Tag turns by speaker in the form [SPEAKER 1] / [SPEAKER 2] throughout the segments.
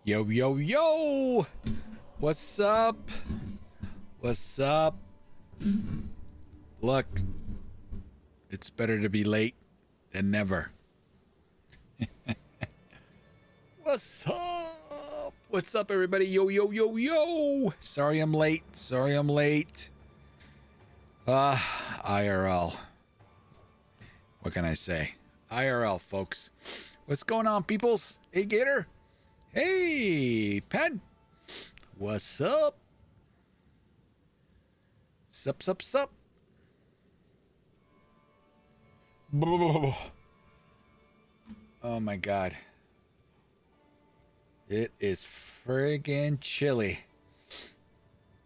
[SPEAKER 1] Yo, yo, yo! What's up? What's up? Look, it's better to be late than never. What's up? What's up, everybody? Yo, yo, yo, yo! Sorry I'm late. Sorry I'm late. IRL. What can I say? IRL, folks. What's going on, peoples? Hey, Gator. Hey, Pen. What's up? Sup, sup, sup. Oh my god. It is friggin' chilly.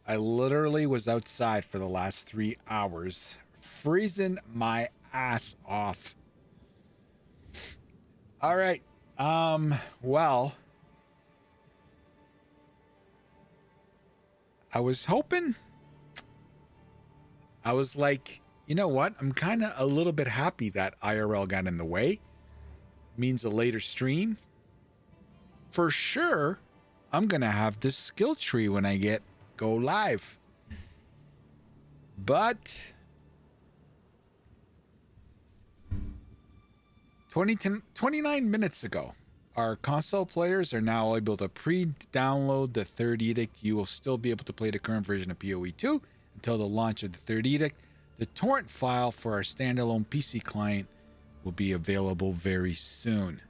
[SPEAKER 1] I literally was outside for the last 3 hours, freezing my ass off. All right. Well, I was hoping. I was like, you know what? I'm kind of a little bit happy that IRL got in the way. Means a later stream. For sure, I'm going to have this skill tree when I go live. But 29 minutes ago, our console players are now able to pre-download the third edict. You will still be able to play the current version of POE 2 until the launch of the third edict. The torrent file for our standalone PC client will be available very soon.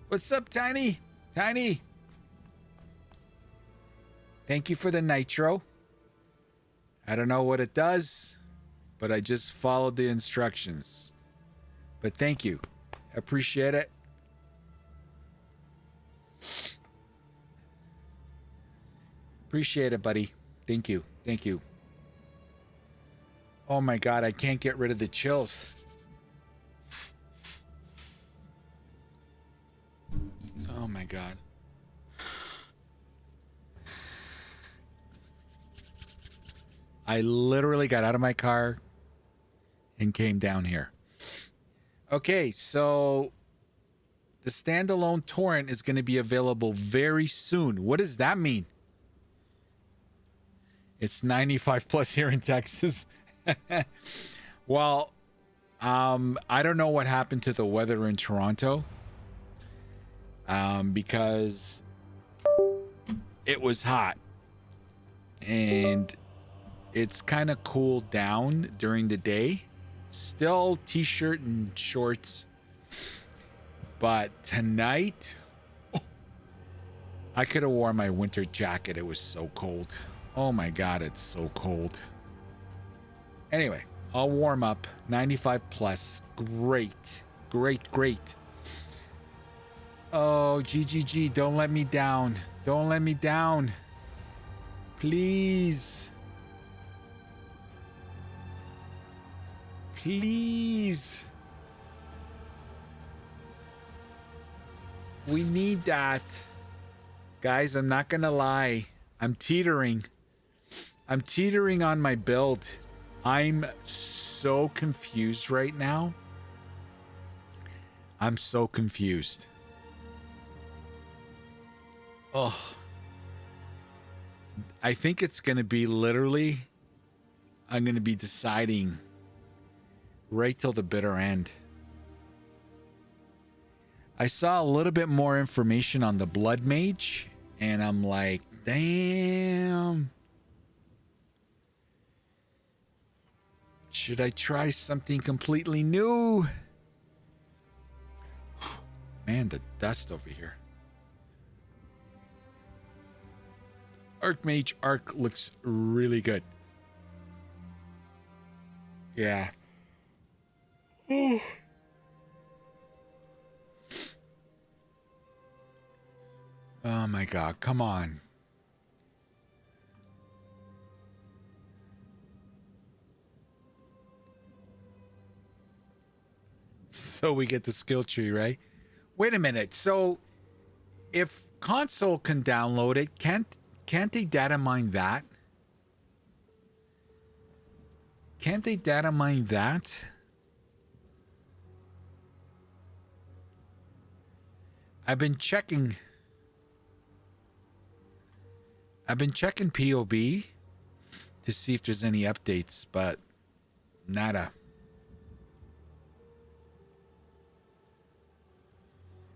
[SPEAKER 1] What's up, Tiny? Tiny. Thank you for the nitro. I don't know what it does, but I just followed the instructions. But thank you. Appreciate it. Appreciate it, buddy. Thank you. Thank you. Oh my god, I can't get rid of the chills. Oh my god. I literally got out of my car and came down here. Okay, so the standalone torrent is going to be available very soon. What does that mean? It's 95 plus here in Texas. Well, I don't know what happened to the weather in Toronto. Because it was hot and it's kind of cooled down during the day. Still t-shirt and shorts, but tonight I could have worn my winter jacket. It was so cold. Oh my god, it's so cold. Anyway, I'll warm up. 95 plus. Great, great, great. Oh, GGG, don't let me down. Don't let me down. Please. Please. We need that. Guys, I'm not gonna lie. I'm teetering. I'm teetering on my build. I'm so confused right now. I'm so confused. Oh, I think it's going to be literally, I'm going to be deciding right till the bitter end. I saw a little bit more information on the Blood Mage, and I'm like, damn. Should I try something completely new? Man, the dust over here. Archmage Arc looks really good. Yeah. Oh my god, come on. So we get the skill tree, right? Wait a minute. So if console can download it, can't they data mine that? Can't they data mine that? I've been checking POB to see if there's any updates, but nada.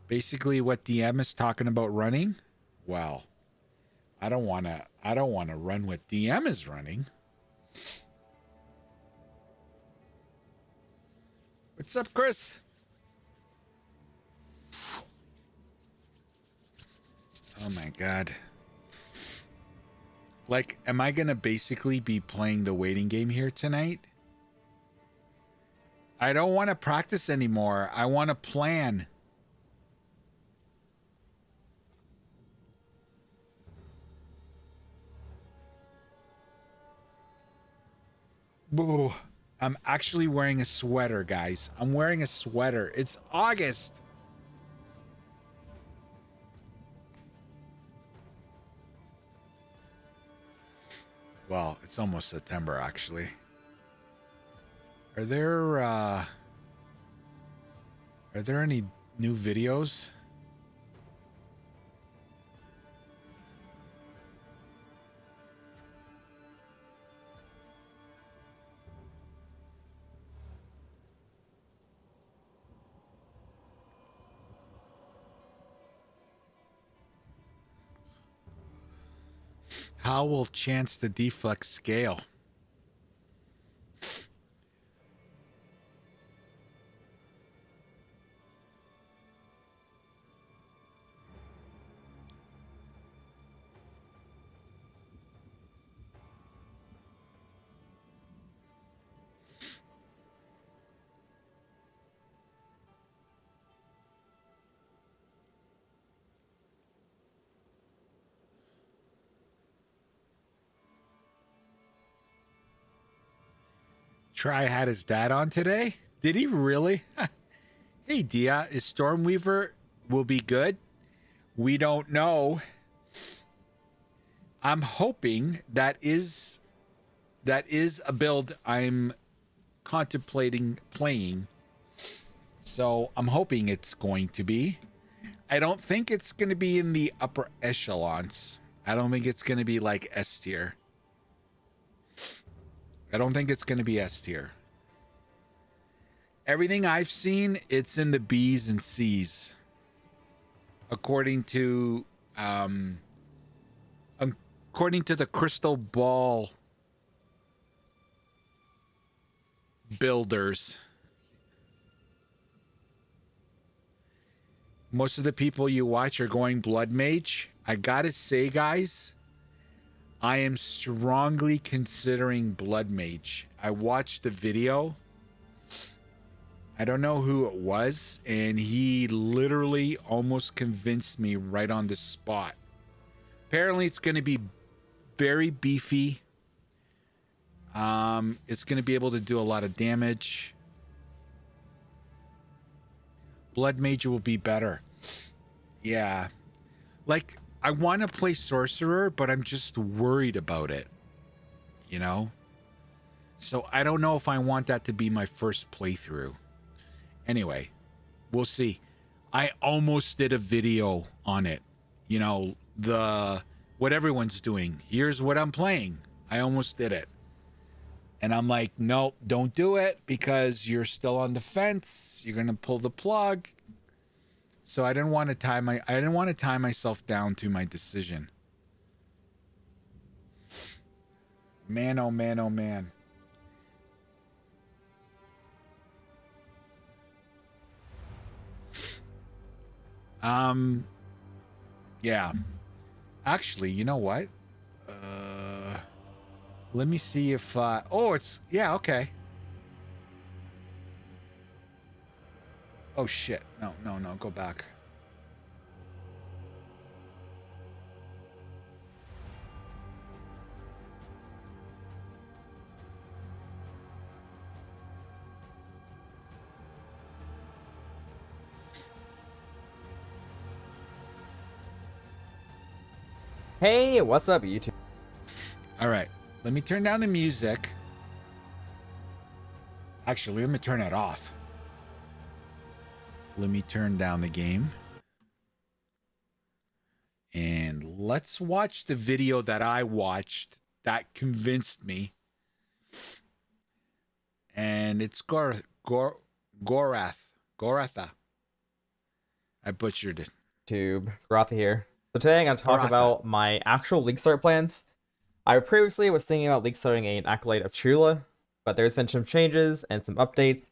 [SPEAKER 1] Basically what DM is talking about running, well, I don't want to run what DM is running. What's up, Chris? Oh my god. Like, am I going to basically be playing the waiting game here tonight? I don't want to practice anymore. I want to plan. I'm actually wearing a sweater, guys. I'm wearing a sweater. It's August. Well, it's almost September, actually. Are there any new videos? How will chance the deflex scale? Try had his dad on today? Did he really? Hey, Dia, is Stormweaver will be good? We don't know. I'm hoping that is a build I'm contemplating playing. So I'm hoping it's going to be. I don't think it's going to be in the upper echelons. I don't think it's going to be like S tier. I don't think it's going to be S tier. Everything I've seen, it's in the B's and C's. According to the crystal ball builders. Most of the people you watch are going Blood Mage. I gotta say, guys, I am strongly considering Blood Mage. I watched the video. I don't know who it was, and he literally almost convinced me right on the spot. Apparently, it's going to be very beefy. It's going to be able to do a lot of damage. Blood Mage will be better. Yeah. Like, I want to play Sorcerer, but I'm just worried about it. You know? So I don't know if I want that to be my first playthrough. Anyway, we'll see. I almost did a video on it. You know, what everyone's doing. Here's what I'm playing. I almost did it. And I'm like, nope, don't do it because you're still on the fence. You're going to pull the plug. So I didn't want to tie myself down to my decision. Man, oh man, oh man. Yeah. Actually, you know what? Let me see if oh, it's yeah, okay. Oh shit. No, go back.
[SPEAKER 2] Hey, what's up, YouTube?
[SPEAKER 1] All right, let me turn down the music. Actually, let me turn it off. Let me turn down the game. And let's watch the video that I watched that convinced me. And it's Goratha. I butchered it.
[SPEAKER 2] YouTube, Garatha here. So today I'm going to talk
[SPEAKER 1] Garatha.
[SPEAKER 2] about my actual league start plans. I previously was thinking about league starting an Acolyte of Chula, but there's been some changes and some updates,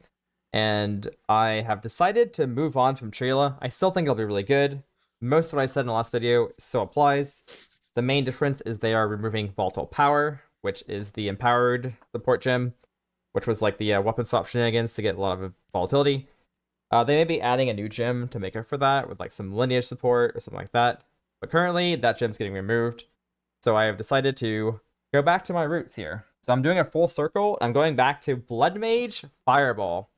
[SPEAKER 2] and I have decided to move on from Chula. I still think it'll be really good. Most of what I said in the last video still applies. The main difference is they are removing Volatile Power, which is the empowered support gem, which was like the weapon swap shenanigans to get a lot of volatility. They may be adding a new gem to make up for that with like some lineage support or something like that. But currently that gem's getting removed. So I have decided to go back to my roots here. So I'm doing a full circle. I'm going back to Blood Mage Fireball.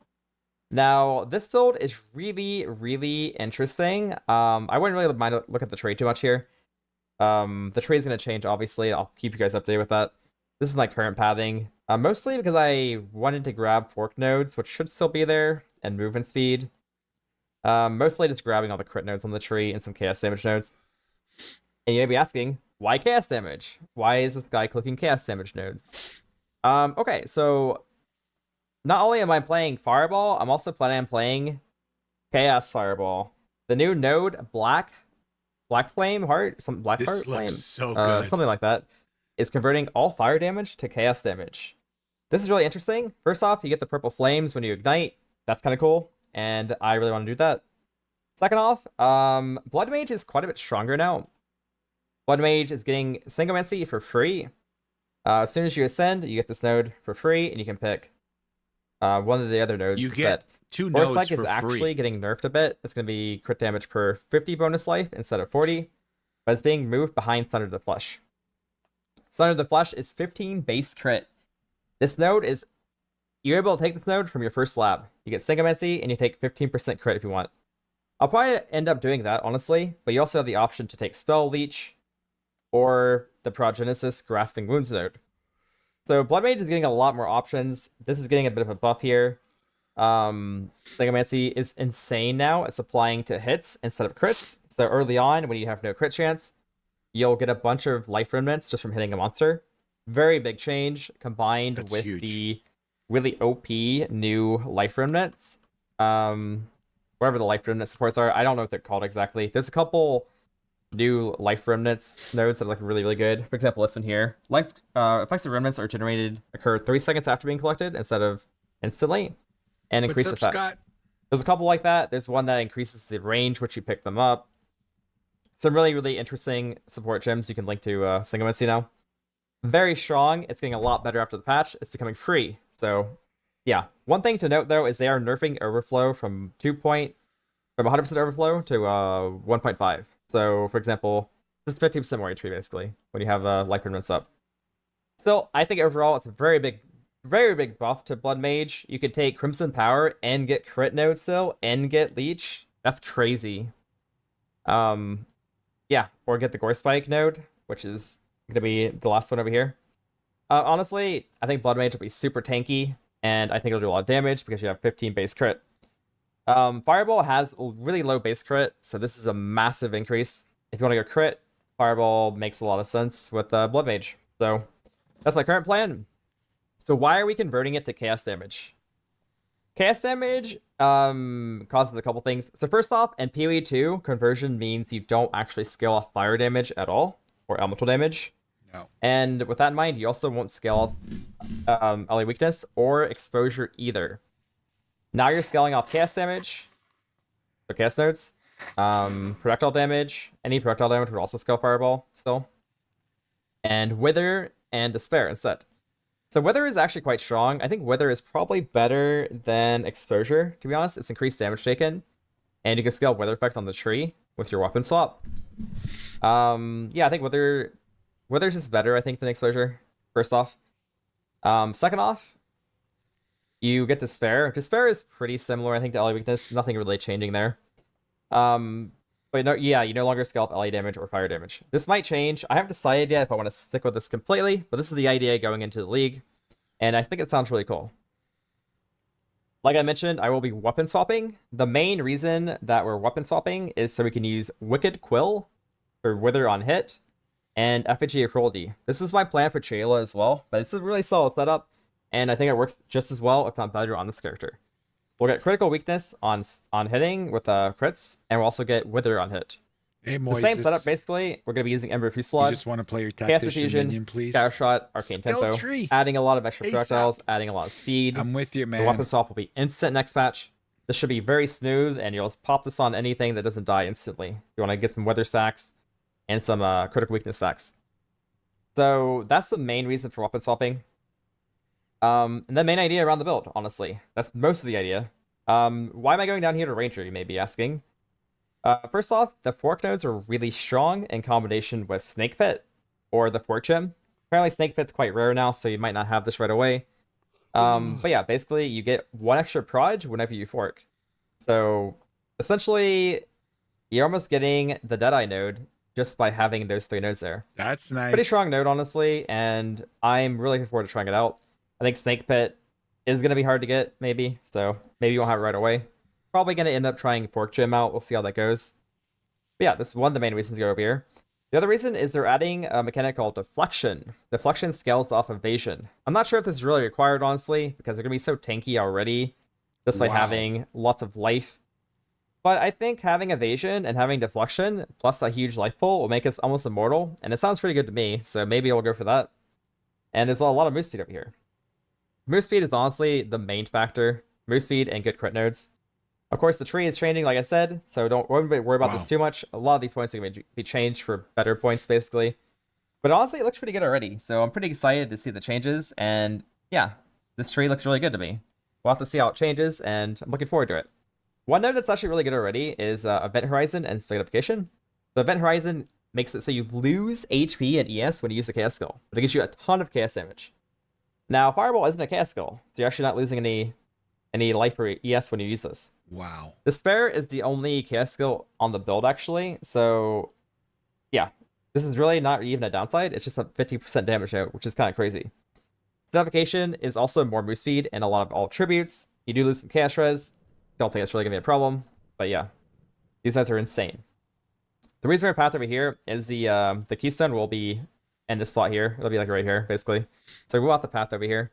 [SPEAKER 2] Now this build is really, really interesting. I wouldn't really mind look at the trade too much here. The trade is going to change, obviously. I'll keep you guys updated with that. This is my current pathing. Mostly because I wanted to grab fork nodes, which should still be there, and movement speed. Mostly just grabbing all the crit nodes on the tree and some chaos damage nodes. And you may be asking, why chaos damage? Why is this guy clicking chaos damage nodes? Okay, so not only am I playing Fireball, I'm also planning on playing Chaos Fireball. The new node, Black Flame Heart, some Black Heart Flame,
[SPEAKER 1] looks so good.
[SPEAKER 2] something like that, is converting all fire damage to chaos damage. This is really interesting. First off, you get the purple flames when you ignite. That's kind of cool, and I really want to do that. Second off, Blood Mage is quite a bit stronger now. Blood Mage is getting Synchromancy for free. As soon as you ascend, you get this node for free, and you can pick one of the other nodes.
[SPEAKER 1] You get 2 nodes
[SPEAKER 2] Spike
[SPEAKER 1] for
[SPEAKER 2] is
[SPEAKER 1] free.
[SPEAKER 2] actually getting nerfed a bit. It's going to be crit damage per 50 bonus life instead of 40, but it's being moved behind Thunder the Flesh. Thunder the Flesh is 15 base crit. This node is, you're able to take this node from your first slab. You get Synchromancy, and you take 15% crit if you want. I'll probably end up doing that, honestly, but you also have the option to take Spell Leech or the Progenesis Grasping Wounds node. So Blood Mage is getting a lot more options. This is getting a bit of a buff here. Synchromancy is insane now. It's applying to hits instead of crits. So early on, when you have no crit chance, you'll get a bunch of life remnants just from hitting a monster. Very big change combined with the really OP new life remnants. Wherever the life remnant supports are, I don't know what they're called exactly. There's a couple new life remnants nodes that are like really, really good. For example, this one here. Life effects of remnants are generated occur 3 seconds after being collected instead of instantly, and increase effect.
[SPEAKER 1] Scott?
[SPEAKER 2] There's a couple like that. There's one that increases the range which you pick them up. Some really, really interesting support gems you can link to Synchromancy now. Very strong. It's getting a lot better after the patch. It's becoming free. So yeah. One thing to note though is they are nerfing overflow from 100% overflow to 1.5. So for example, this is 50% more HP basically when you have life remnants up. Still, I think overall it's a very big buff to Blood Mage. You could take Crimson Power and get crit node still and get Leech. That's crazy. Yeah, or get the Gore Spike node, which is gonna be the last one over here. Honestly, I think Blood Mage will be super tanky, and I think it'll do a lot of damage because you have 15 base crit. Fireball has really low base crit, so this is a massive increase. If you want to go crit, Fireball makes a lot of sense with Blood Mage. So that's my current plan. So why are we converting it to chaos damage? Chaos damage causes a couple things. So first off, in POE 2, conversion means you don't actually scale off fire damage at all, or elemental damage.
[SPEAKER 1] No.
[SPEAKER 2] And with that in mind, you also won't scale off LA weakness or exposure either. Now you're scaling off chaos damage, so chaos nodes, projectile damage. Any projectile damage would also scale fireball still, and wither and despair instead. So wither is actually quite strong. I think wither is probably better than exposure, to be honest. It's increased damage taken, and you can scale wither effect on the tree with your weapon swap. Yeah, I think wither's just better, I think, than exposure. First off, second off, you get despair. Despair is pretty similar, I think, to LA weakness. Nothing really changing there. But no, yeah, you no longer scale up LA damage or fire damage. This might change. I haven't decided yet if I want to stick with this completely, but this is the idea going into the league, and I think it sounds really cool. Like I mentioned, I will be weapon swapping. The main reason that we're weapon swapping is so we can use Wicked Quill for Wither on hit, and Effigy of Cruelty. This is my plan for Chayla as well, but it's a really solid setup, and I think it works just as well, if not better, on this character. We'll get critical weakness on hitting with crits, and we'll also get Wither on hit.
[SPEAKER 1] Hey,
[SPEAKER 2] The same setup, basically. We're going to be using Ember Fuselage.
[SPEAKER 1] You just want to play your
[SPEAKER 2] Chaos
[SPEAKER 1] tactician
[SPEAKER 2] Infusion,
[SPEAKER 1] minion, please?
[SPEAKER 2] Scour Shot, Arcane Tempo, adding a lot of extra projectiles, adding a lot of speed.
[SPEAKER 1] I'm with you, man.
[SPEAKER 2] The weapon swap will be instant next patch. This should be very smooth, and you'll just pop this on anything that doesn't die instantly. You want to get some weather stacks and some critical weakness stacks. So that's the main reason for weapon swapping. And the main idea around the build, honestly. That's most of the idea. Why am I going down here to Ranger, you may be asking? First off, the fork nodes are really strong in combination with Snake Pit or the Fork Gem. Apparently Snake Pit's quite rare now, so you might not have this right away. But yeah, basically you get 1 extra proj whenever you fork. So essentially, you're almost getting the Deadeye node just by having those 3 nodes there.
[SPEAKER 1] That's nice.
[SPEAKER 2] Pretty strong node, honestly, and I'm really looking forward to trying it out. I think Snake Pit is going to be hard to get, maybe, so maybe you won't have it right away. Probably going to end up trying Fork Gem out. We'll see how that goes. But yeah, this is one of the main reasons to go over here. The other reason is they're adding a mechanic called Deflection. Deflection scales off evasion. I'm not sure if this is really required, honestly, because they're going to be so tanky already, just by having lots of life. But I think having evasion and having deflection, plus a huge life pool, will make us almost immortal, and it sounds pretty good to me, so maybe I'll go for that. And there's a lot of move speed over here. Move speed is honestly the main factor. Move speed and good crit nodes. Of course, the tree is changing, like I said, so don't worry about this too much. A lot of these points are going to be changed for better points, basically. But honestly, it looks pretty good already, so I'm pretty excited to see the changes, and yeah, this tree looks really good to me. We'll have to see how it changes, and I'm looking forward to it. One node that's actually really good already is Event Horizon and Spaghettification. The Event Horizon makes it so you lose HP and ES when you use the Chaos skill, but it gives you a ton of Chaos damage. Now, Fireball isn't a Chaos skill, so you're actually not losing any life or ES when you use this.
[SPEAKER 1] Wow.
[SPEAKER 2] Despair is the only Chaos skill on the build, actually, so yeah, this is really not even a downside. It's just a 50% damage out, which is kind of crazy. Spaghettification is also more move speed and a lot of all tributes. You do lose some Chaos Res. Don't think it's really going to be a problem, but yeah, these guys are insane. The reason our path over here is the keystone will be in this spot here. It'll be like right here, basically. So we'll have the path over here.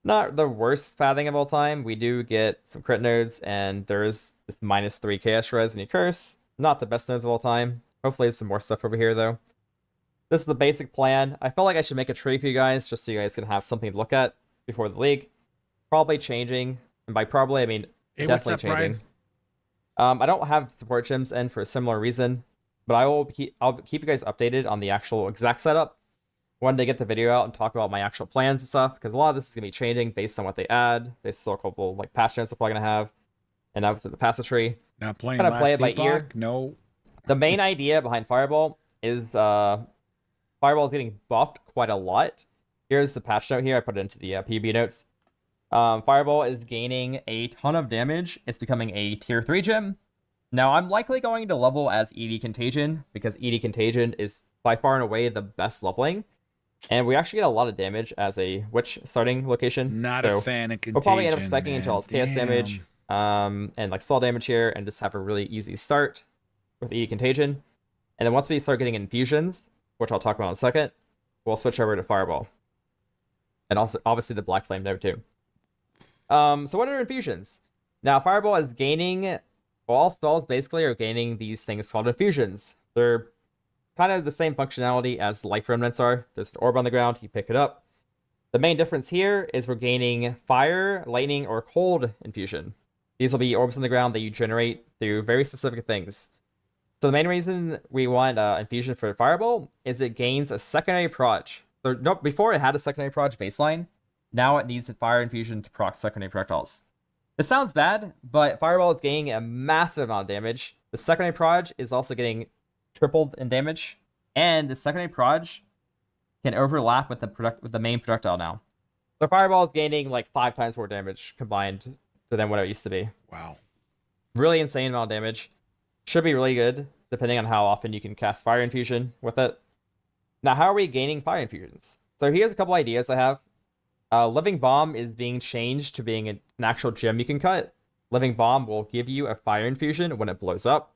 [SPEAKER 2] Not the worst pathing of all time. We do get some crit nodes, and there is this -3 Chaos Res when you curse. Not the best nodes of all time. Hopefully there's some more stuff over here, though. This is the basic plan. I felt like I should make a tree for you guys, just so you guys can have something to look at before the league. Probably changing, and by probably, I mean definitely changing. I don't have support gems in for a similar reason, but I'll keep you guys updated on the actual exact setup when they get the video out and talk about my actual plans and stuff, because a lot of this is going to be changing based on what they add. They still a couple like patch notes they're probably going to have, and after the passive tree.
[SPEAKER 1] Now playing
[SPEAKER 2] kind of play it by ear.
[SPEAKER 1] No.
[SPEAKER 2] The main idea behind Fireball is Fireball is getting buffed quite a lot. Here's the patch note here. I put it into the PB notes. Fireball is gaining a ton of damage. It's becoming a tier 3 gem. Now, I'm likely going to level as ED Contagion, because ED Contagion is by far and away the best leveling. And we actually get a lot of damage as a Witch starting location.
[SPEAKER 1] Not a fan of Contagion.
[SPEAKER 2] We'll probably end up specking until it's Chaos damage, and like spell damage here, and just have a really easy start with ED Contagion. And then once we start getting infusions, which I'll talk about in a second, we'll switch over to Fireball. And also, obviously, the Black Flame there too. So what are infusions? Now, Fireball is gaining, well, all spells basically are gaining these things called infusions. They're kind of the same functionality as Life Remnants are. There's an orb on the ground, you pick it up. The main difference here is we're gaining fire, lightning, or cold infusion. These will be orbs on the ground that you generate through very specific things. So the main reason we want infusion for Fireball is it gains a secondary proj. So before it had a secondary proj baseline, now it needs a fire infusion to proc secondary projectiles. This sounds bad, but Fireball is gaining a massive amount of damage. The secondary proj is also getting tripled in damage, and the secondary proj can overlap with the main projectile now. So Fireball is gaining like 5 times more damage combined than what it used to be.
[SPEAKER 1] Wow.
[SPEAKER 2] Really insane amount of damage. Should be really good, depending on how often you can cast Fire Infusion with it. Now, how are we gaining Fire Infusions? So here's a couple ideas I have. Living Bomb is being changed to being an actual gem you can cut. Living Bomb will give you a Fire Infusion when it blows up.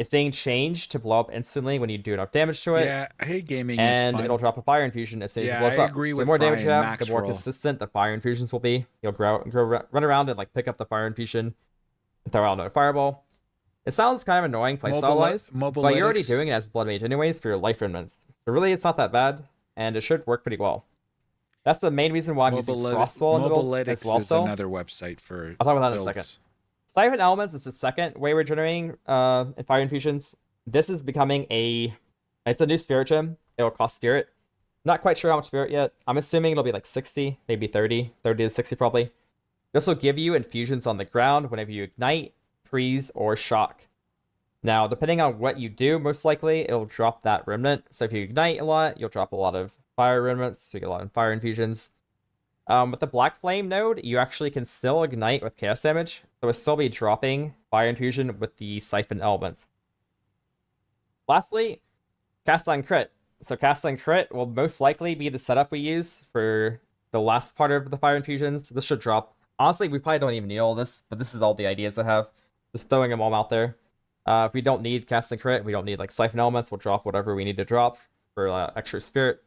[SPEAKER 2] It's being changed to blow up instantly when you do enough damage to it.
[SPEAKER 1] Yeah, hay gaming is
[SPEAKER 2] And
[SPEAKER 1] fun.
[SPEAKER 2] it'll drop a fire infusion as soon as
[SPEAKER 1] Yeah,
[SPEAKER 2] it blows
[SPEAKER 1] I
[SPEAKER 2] up.
[SPEAKER 1] agree
[SPEAKER 2] So
[SPEAKER 1] with
[SPEAKER 2] the more damage you
[SPEAKER 1] Brian,
[SPEAKER 2] have, the
[SPEAKER 1] max
[SPEAKER 2] more
[SPEAKER 1] roll.
[SPEAKER 2] consistent the fire infusions will be. You'll run around and like pick up the fire infusion and throw out another fireball. It sounds kind of annoying playstyle wise, but you're already doing it as Blood Mage anyways for your life remnants. So really, it's not that bad, and it should work pretty well. That's the main reason why I'm using Frostwall in the build as well.
[SPEAKER 1] Is another website for
[SPEAKER 2] I'll talk about that in a second. Siphon Elements is the second way we're generating fire infusions. This is becoming it's a new spirit gem. It'll cost spirit. Not quite sure how much spirit yet. I'm assuming it'll be like 60, maybe 30 to 60 probably. This will give you infusions on the ground whenever you ignite, freeze, or shock. Now, depending on what you do, most likely it'll drop that remnant. So if you ignite a lot, you'll drop a lot of fire remnants, so you get a lot of fire infusions. With the Black Flame node, you actually can still ignite with chaos damage, so it'll still be dropping fire infusion with the Siphon Elements. Lastly, Cast on Crit. So Cast on Crit will most likely be the setup we use for the last part of the fire infusion. So this should drop. Honestly, we probably don't even need all this, but this is all the ideas I have. Just throwing them all out there. If we don't need Cast and Crit, we don't need like Siphon Elements, we'll drop whatever we need to drop for extra spirit.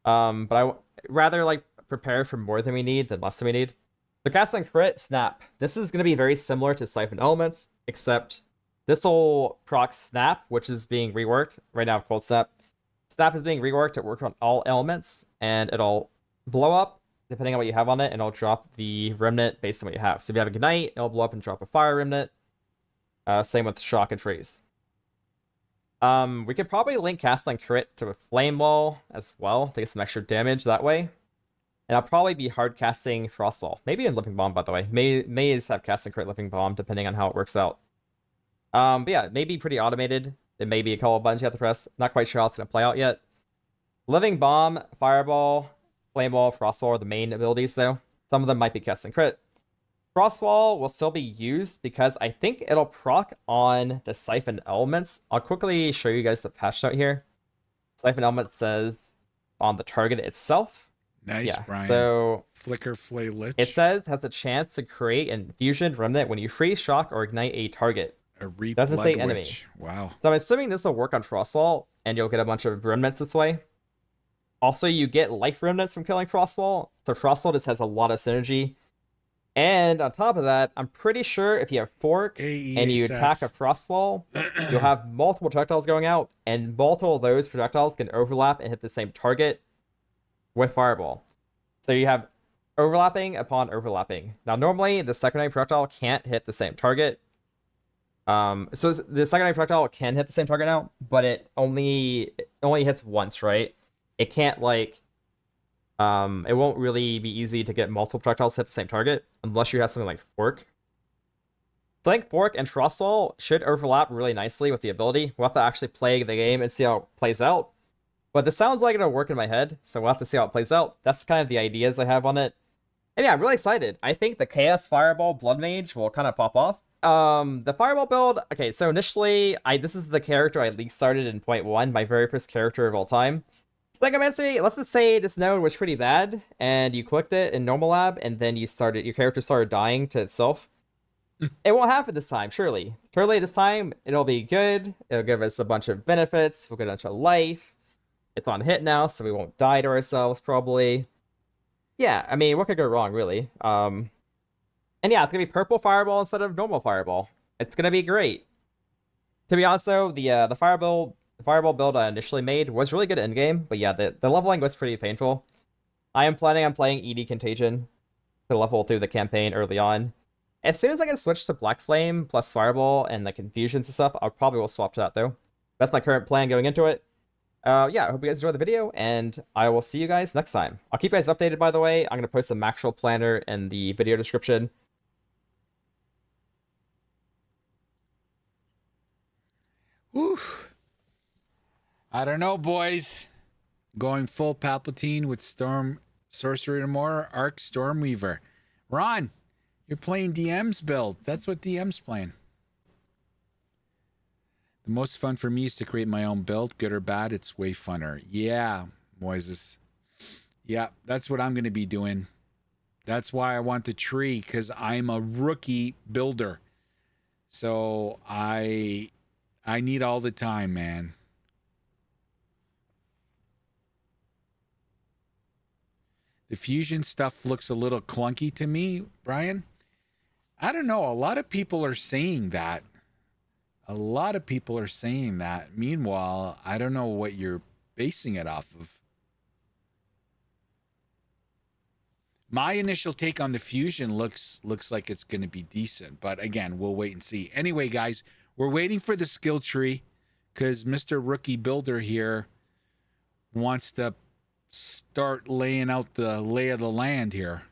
[SPEAKER 2] But I rather like prepare for more than we need than less than we need. The Cast and Crit Snap. This is going to be very similar to Siphon Elements, except this will proc Snap, which is being reworked. Right now, Cold Snap. Snap is being reworked to work on all elements, and it'll blow up depending on what you have on it, and it'll drop the remnant based on what you have. So if you have a Ignite, it'll blow up and drop a fire remnant. Same with Shock and Freeze. We could probably link Cast on Crit to a Flame Wall as well to get some extra damage that way. And I'll probably be hard casting Frostwall. Maybe in Living Bomb, by the way. May just have Cast and Crit Living Bomb depending on how it works out. But yeah, it may be pretty automated. It may be a couple of buttons you have to press. Not quite sure how it's going to play out yet. Living Bomb, Fireball, Flame Wall, Frostwall are the main abilities though. Some of them might be Cast and Crit. Frostwall will still be used because I think it'll proc on the Siphon Elements. I'll quickly show you guys the patch note here. Siphon Element says on the target itself.
[SPEAKER 1] Nice, yeah. Brian.
[SPEAKER 2] So
[SPEAKER 1] Flicker Flay Lich.
[SPEAKER 2] It says has the chance to create an infusion remnant when you freeze, shock, or ignite a target. Doesn't say enemy.
[SPEAKER 1] Wow.
[SPEAKER 2] So I'm assuming this will work on Frostwall, and you'll get a bunch of remnants this way. Also, you get life remnants from killing Frostwall. So Frostwall just has a lot of synergy. And on top of that, I'm pretty sure if you have Fork and you attack a Frostwall, you'll have multiple projectiles going out, and multiple of those projectiles can overlap and hit the same target with Fireball. So you have overlapping upon overlapping. Now, normally, the secondary projectile can't hit the same target. So the secondary projectile can hit the same target now, but it only hits once, right? It can't like... it won't really be easy to get multiple projectiles to hit the same target unless you have something like Fork. So I think Fork and Frostwall should overlap really nicely with the ability. We'll have to actually play the game and see how it plays out. But this sounds like it'll work in my head, so we'll have to see how it plays out. That's kind of the ideas I have on it. And yeah, I'm really excited. I think the Chaos Fireball Blood Mage will kind of pop off. The Fireball build, okay, so initially, this is the character I least started in 0.1, my very first character of all time. Psychomancy, let's just say this node was pretty bad, and you clicked it in normal lab, and then your character started dying to itself. It won't happen this time, surely. Surely this time, it'll be good. It'll give us a bunch of benefits. We'll get a bunch of life. It's on hit now, so we won't die to ourselves, probably. Yeah, I mean, what could go wrong, really? And yeah, it's gonna be purple Fireball instead of normal Fireball. It's gonna be great. To be honest, though, the Fireball build I initially made was really good in game, but yeah, the leveling was pretty painful. I am planning on playing ED Contagion to level through the campaign early on. As soon as I can switch to Black Flame plus Fireball and the confusions and stuff, I probably will swap to that though. That's my current plan going into it. Yeah, I hope you guys enjoyed the video, and I will see you guys next time. I'll keep you guys updated, by the way. I'm going to post a actual planner in the video description.
[SPEAKER 1] Whew. I don't know, boys. Going full Palpatine with Storm Sorcerer tomorrow, Arc Stormweaver. Ron, you're playing DM's build. That's what DM's playing. The most fun for me is to create my own build, good or bad. It's way funner. Yeah, Moises. Yeah, that's what I'm going to be doing. That's why I want the tree, because I'm a rookie builder. So I I need all the time, man. The fusion stuff looks a little clunky to me, Brian. I don't know. A lot of people are saying that. A lot of people are saying that. Meanwhile, I don't know what you're basing it off of. My initial take on the fusion looks like it's going to be decent, but again, we'll wait and see. Anyway, guys, we're waiting for the skill tree because Mr. Rookie Builder here wants to start laying out the lay of the land here.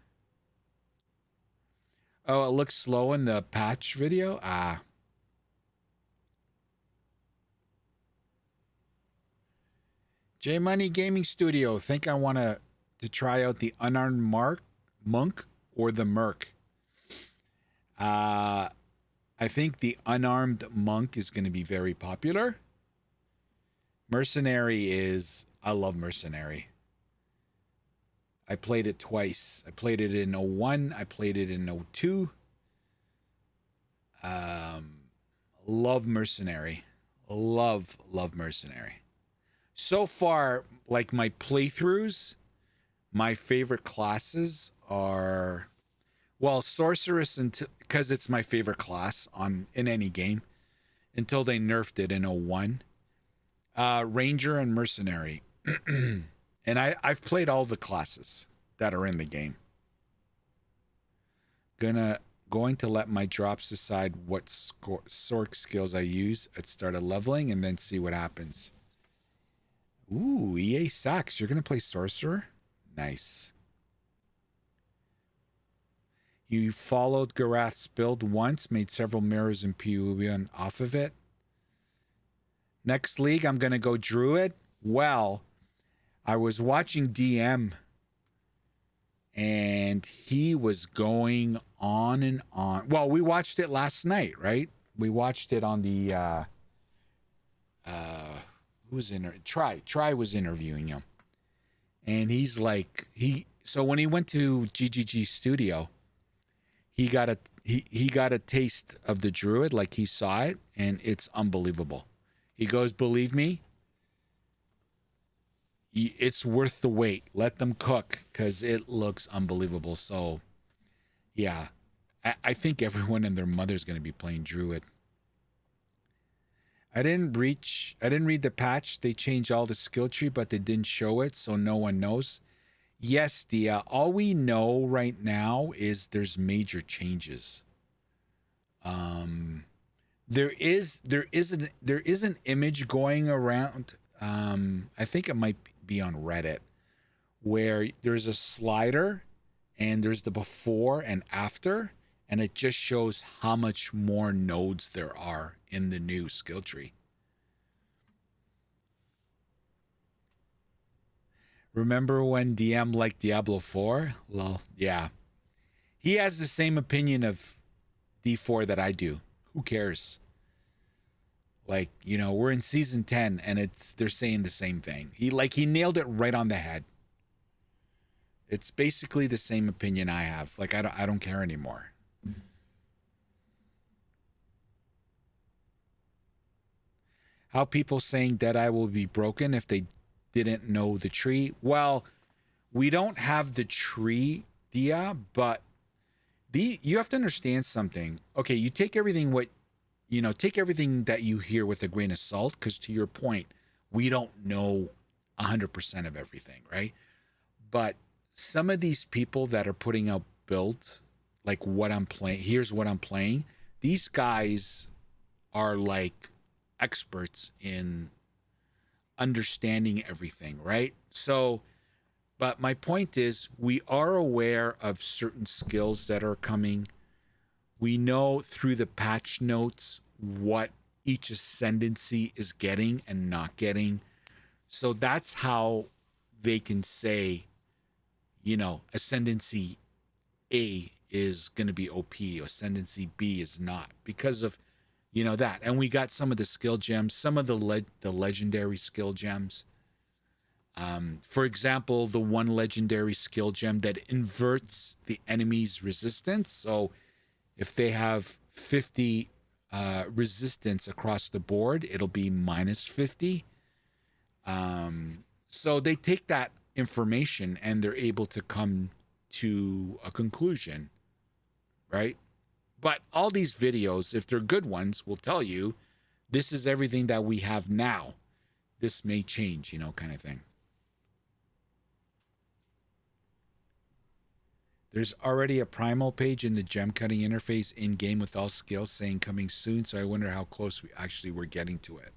[SPEAKER 1] Oh, it looks slow in the patch video? Ah. J Money Gaming Studio. Think I want to try out the unarmed monk or the merc. I think the unarmed monk is going to be very popular. Mercenary is... I love Mercenary. I played it twice. I played it in 01. I played it in 02. Love Mercenary. Love Mercenary. So far, like my playthroughs, my favorite classes are, well, Sorceress, because it's my favorite class in any game, until they nerfed it in 01. Ranger and Mercenary. And I've played all the classes that are in the game. Going to let my drops decide what SORC skills I use at start of leveling and then see what happens. Ooh, EA Sax, you're going to play Sorcerer? Nice. You followed Garath's build once, made several mirrors and POE off of it. Next league, I'm going to go Druid. Well, I was watching DM, and he was going on and on. Well, we watched it last night, right? We watched it on the... who was in? Try was interviewing him, and he's like, so when he went to GGG Studio, he got a taste of the Druid, like he saw it, and it's unbelievable. He goes, believe me, it's worth the wait. Let them cook, because it looks unbelievable. So yeah, I think everyone and their mother's going to be playing Druid. I didn't read the patch. They changed all the skill tree, but they didn't show it, so no one knows. Yes, Dia. All we know right now is there's major changes. There is an image going around. I think it might be on Reddit, where there's a slider and there's the before and after, and it just shows how much more nodes there are in the new skill tree. Remember when DM liked Diablo 4? Well, yeah. He has the same opinion of D4 that I do. Who cares? Like, you know, we're in season 10 and they're saying the same thing. He nailed it right on the head. It's basically the same opinion I have. Like, I don't care anymore. How people saying Deadeye will be broken if they didn't know the tree. Well, we don't have the tree, Dia, but you have to understand something. Okay, you take everything take everything that you hear with a grain of salt, because to your point, we don't know 100% of everything, right? But some of these people that are putting out builds, like what I'm playing, here's what I'm playing, these guys are like experts in understanding everything, right? So, but my point is, we are aware of certain skills that are coming. We know through the patch notes what each ascendancy is getting and not getting. So that's how they can say, you know, ascendancy A is going to be OP, ascendancy B is not, because of, you know, that. And we got some of the skill gems, some of the legendary skill gems. For example, the one legendary skill gem that inverts the enemy's resistance. So if they have 50 resistance across the board, it'll be minus 50. So they take that information and they're able to come to a conclusion, right? But all these videos, if they're good ones, will tell you this is everything that we have now. This may change, you know, kind of thing. There's already a primal page in the gem cutting interface in game with all skills saying coming soon, so I wonder how close we actually were getting to it.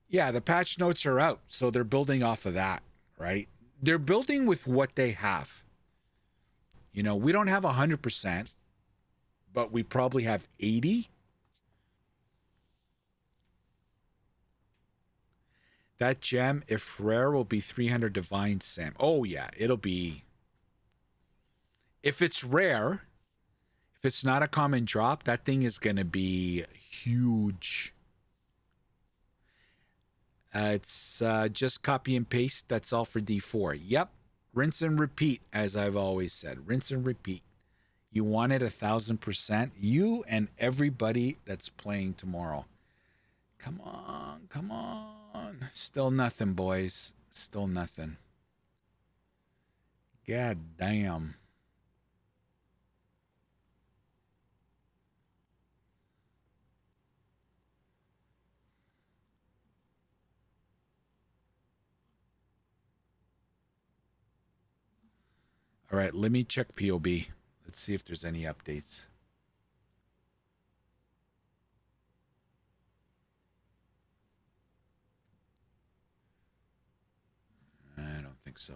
[SPEAKER 1] Yeah, the patch notes are out, so they're building off of that, right? They're building with what they have. You know, we don't have 100%, but we probably have 80. That gem, if rare, will be 300 divine Sam. Oh, yeah, it'll be... If it's rare, if it's not a common drop, that thing is going to be huge. It's just copy and paste. That's all for D4. Yep. Rinse and repeat, as I've always said. Rinse and repeat. You want it 1,000%. You and everybody that's playing tomorrow. Come on, come on. Still nothing, boys. Still nothing. God damn. All right, let me check POB. Let's see if there's any updates. I don't think so.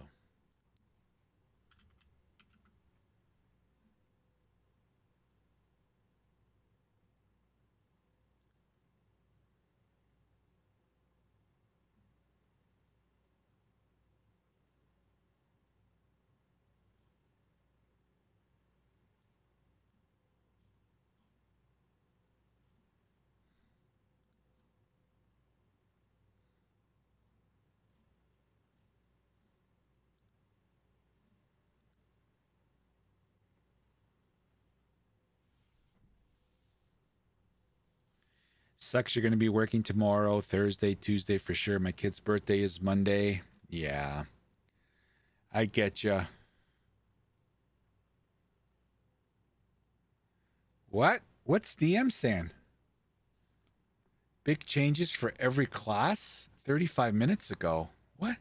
[SPEAKER 1] Sucks you're going to be working tomorrow, Thursday, Tuesday for sure. My kid's birthday is Monday. Yeah. I get ya. What? What's DM saying? Big changes for every class? 35 minutes ago. What?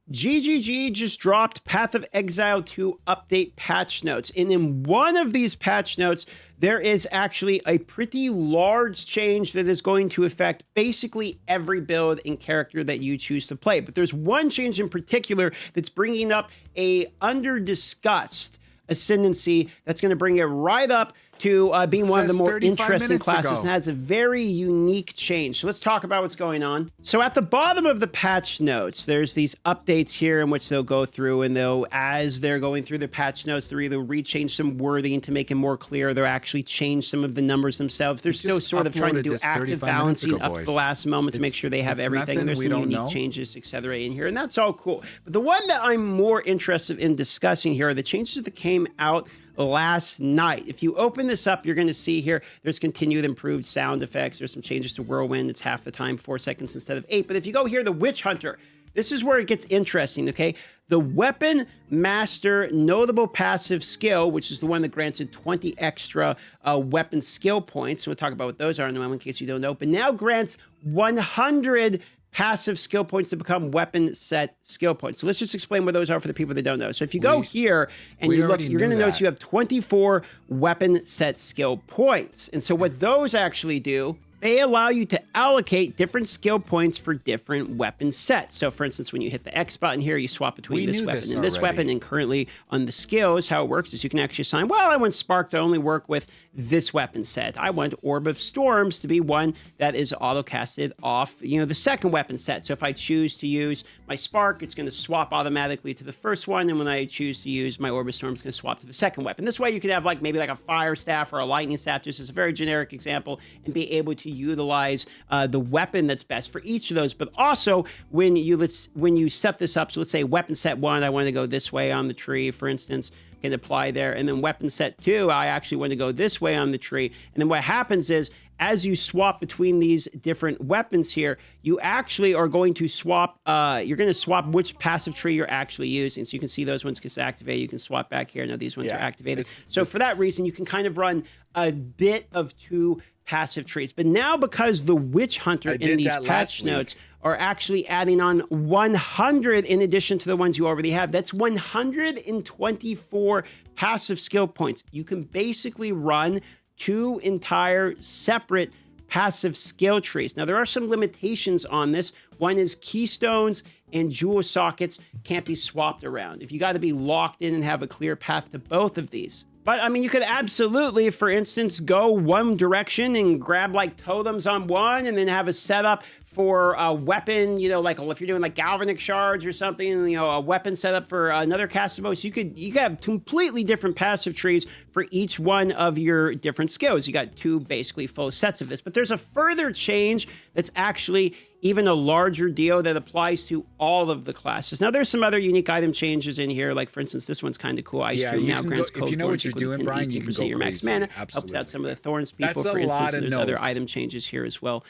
[SPEAKER 3] GGG just dropped Path of Exile 2 update patch notes. And in one of these patch notes, there is actually a pretty large change that is going to affect basically every build and character that you choose to play. But there's one change in particular that's bringing up a under-discussed ascendancy that's going to bring it right up to being one of the more interesting classes and has a very unique change. So let's talk about what's going on. So at the bottom of the patch notes, there's these updates here in which they'll go through and they'll, as they're going through the patch notes, they'll either rechange some wording to make it more clear, they'll actually change some of the numbers themselves. They're still sort of trying to do active balancing up to the last moment to make sure they have everything. And there's some unique changes, etc. in here, and that's all cool. But the one that I'm more interested in discussing here are the changes that came out last night. If you open this up, you're going to see here there's continued improved sound effects. There's some changes to Whirlwind. It's half the time, 4 seconds instead of 8. But if you go here, the Witch Hunter, this is where it gets interesting, okay? The Weapon Master Notable Passive Skill, which is the one that grants it 20 extra weapon skill points. We'll talk about what those are in a moment in case you don't know. But now grants 100 passive skill points to become weapon set skill points. So let's just explain what those are for the people that don't know. So if you go here and you look, you're going to notice you have 24 weapon set skill points. And so what those actually do, they allow you to allocate different skill points for different weapon sets. So for instance, when you hit the X button here, you swap between this weapon and this weapon. And currently on the skills, how it works is you can actually assign, well, I want Spark to only work with this weapon set. I want Orb of Storms to be one that is auto-casted off, you know, the second weapon set. So if I choose to use my Spark, it's going to swap automatically to the first one. And when I choose to use my Orb of Storms, it's going to swap to the second weapon. This way you could have like maybe like a Fire Staff or a Lightning Staff, just as a very generic example, and be able to to utilize the weapon that's best for each of those. But also when you set this up, so let's say weapon set 1, I want to go this way on the tree, for instance, can apply there. And then weapon set 2, I actually want to go this way on the tree. And then what happens is, as you swap between these different weapons here, you actually are going to swap, you're going to swap which passive tree you're actually using. So you can see those ones get activated. You can swap back here. Now these ones are activated. So for that reason, you can kind of run a bit of 2 passive trees. But now because the Witch Hunter in these patch notes are actually adding on 100 in addition to the ones you already have, that's 124 passive skill points. You can basically run 2 entire separate passive skill trees. Now, there are some limitations on this. One is keystones and jewel sockets can't be swapped around. If you got to be locked in and have a clear path to both of these. But I mean, you could absolutely, for instance, go one direction and grab like totems on one and then have a setup for a weapon, you know, like if you're doing like galvanic shards or something, you know, a weapon setup for another cast mode. So you could have completely different passive trees for each one of your different skills. You got 2 basically full sets of this. But there's a further change that's actually even a larger deal that applies to all of the classes. Now, there's some other unique item changes in here. Like, for instance, this one's kind of cool. Ice Stream now grants code.
[SPEAKER 1] If you know what you're doing, Brian, you can go
[SPEAKER 3] your max mana. Helps out some of the Thorns people, for instance. There's other item changes here as well.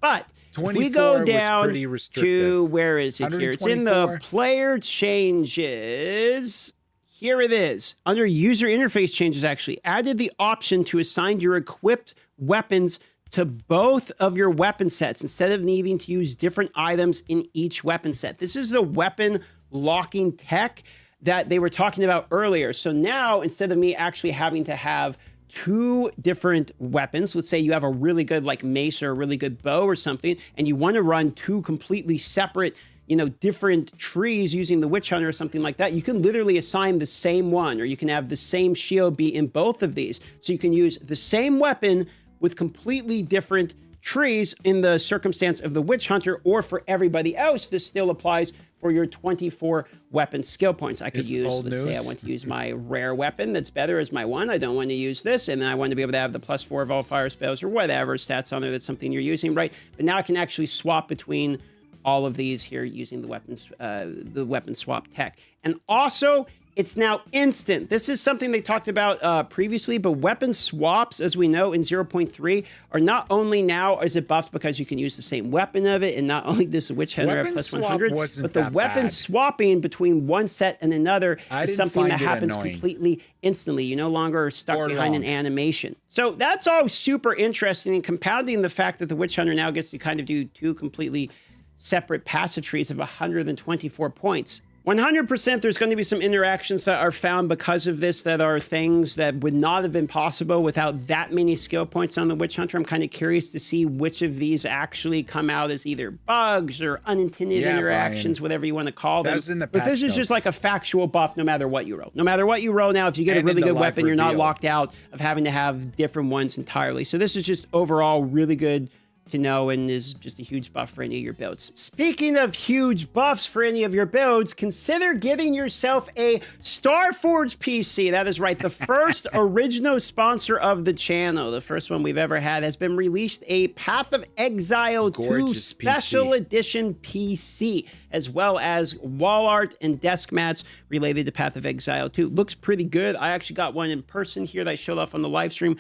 [SPEAKER 3] But if we go down to, where is it here? It's in the player changes. Here it is. Under user interface changes, actually added the option to assign your equipped weapons to both of your weapon sets instead of needing to use different items in each weapon set. This is the weapon locking tech that they were talking about earlier. So now, instead of me actually having to have 2 different weapons, let's say you have a really good like mace or a really good bow or something, and you want to run 2 completely separate, you know, different trees using the Witch Hunter or something like that, you can literally assign the same one, or you can have the same shield be in both of these. So you can use the same weapon with completely different trees in the circumstance of the Witch Hunter, or for everybody else, this still applies for your 24 weapon skill points. I could use, let's say I want to use my rare weapon that's better as my 1. I don't want to use this, and then I want to be able to have the +4 of all fire spells or whatever stats on there. That's something you're using, right? But now I can actually swap between all of these here using the weapon swap tech. And also, it's now instant. This is something they talked about previously, but weapon swaps, as we know in 0.3, are not only now is it buffed because you can use the same weapon of it, and not only does the Witch Hunter have +100, but the weapon swapping between one set and another is something that happens completely instantly. You no longer are stuck behind an animation. So that's all super interesting, and compounding the fact that the Witch Hunter now gets to kind of do 2 completely separate passive trees of 124 points. 100% there's going to be some interactions that are found because of this that are things that would not have been possible without that many skill points on the Witch Hunter. I'm kind of curious to see which of these actually come out as either bugs or unintended interactions, whatever you want to call them. But this is just like a factual buff no matter what you roll. No matter what you roll now, if you get a really good weapon, you're not locked out of having to have different ones entirely. So this is just overall really good to know, and is just a huge buff for any of your builds. Speaking of huge buffs for any of your builds, consider getting yourself a Starforge PC. That is right, the first original sponsor of the channel. The first one we've ever had has been released, a Path of Exile 2 Special Edition PC, as well as wall art and desk mats related to Path of Exile 2. Looks pretty good. I actually got one in person here that I showed off on the live stream.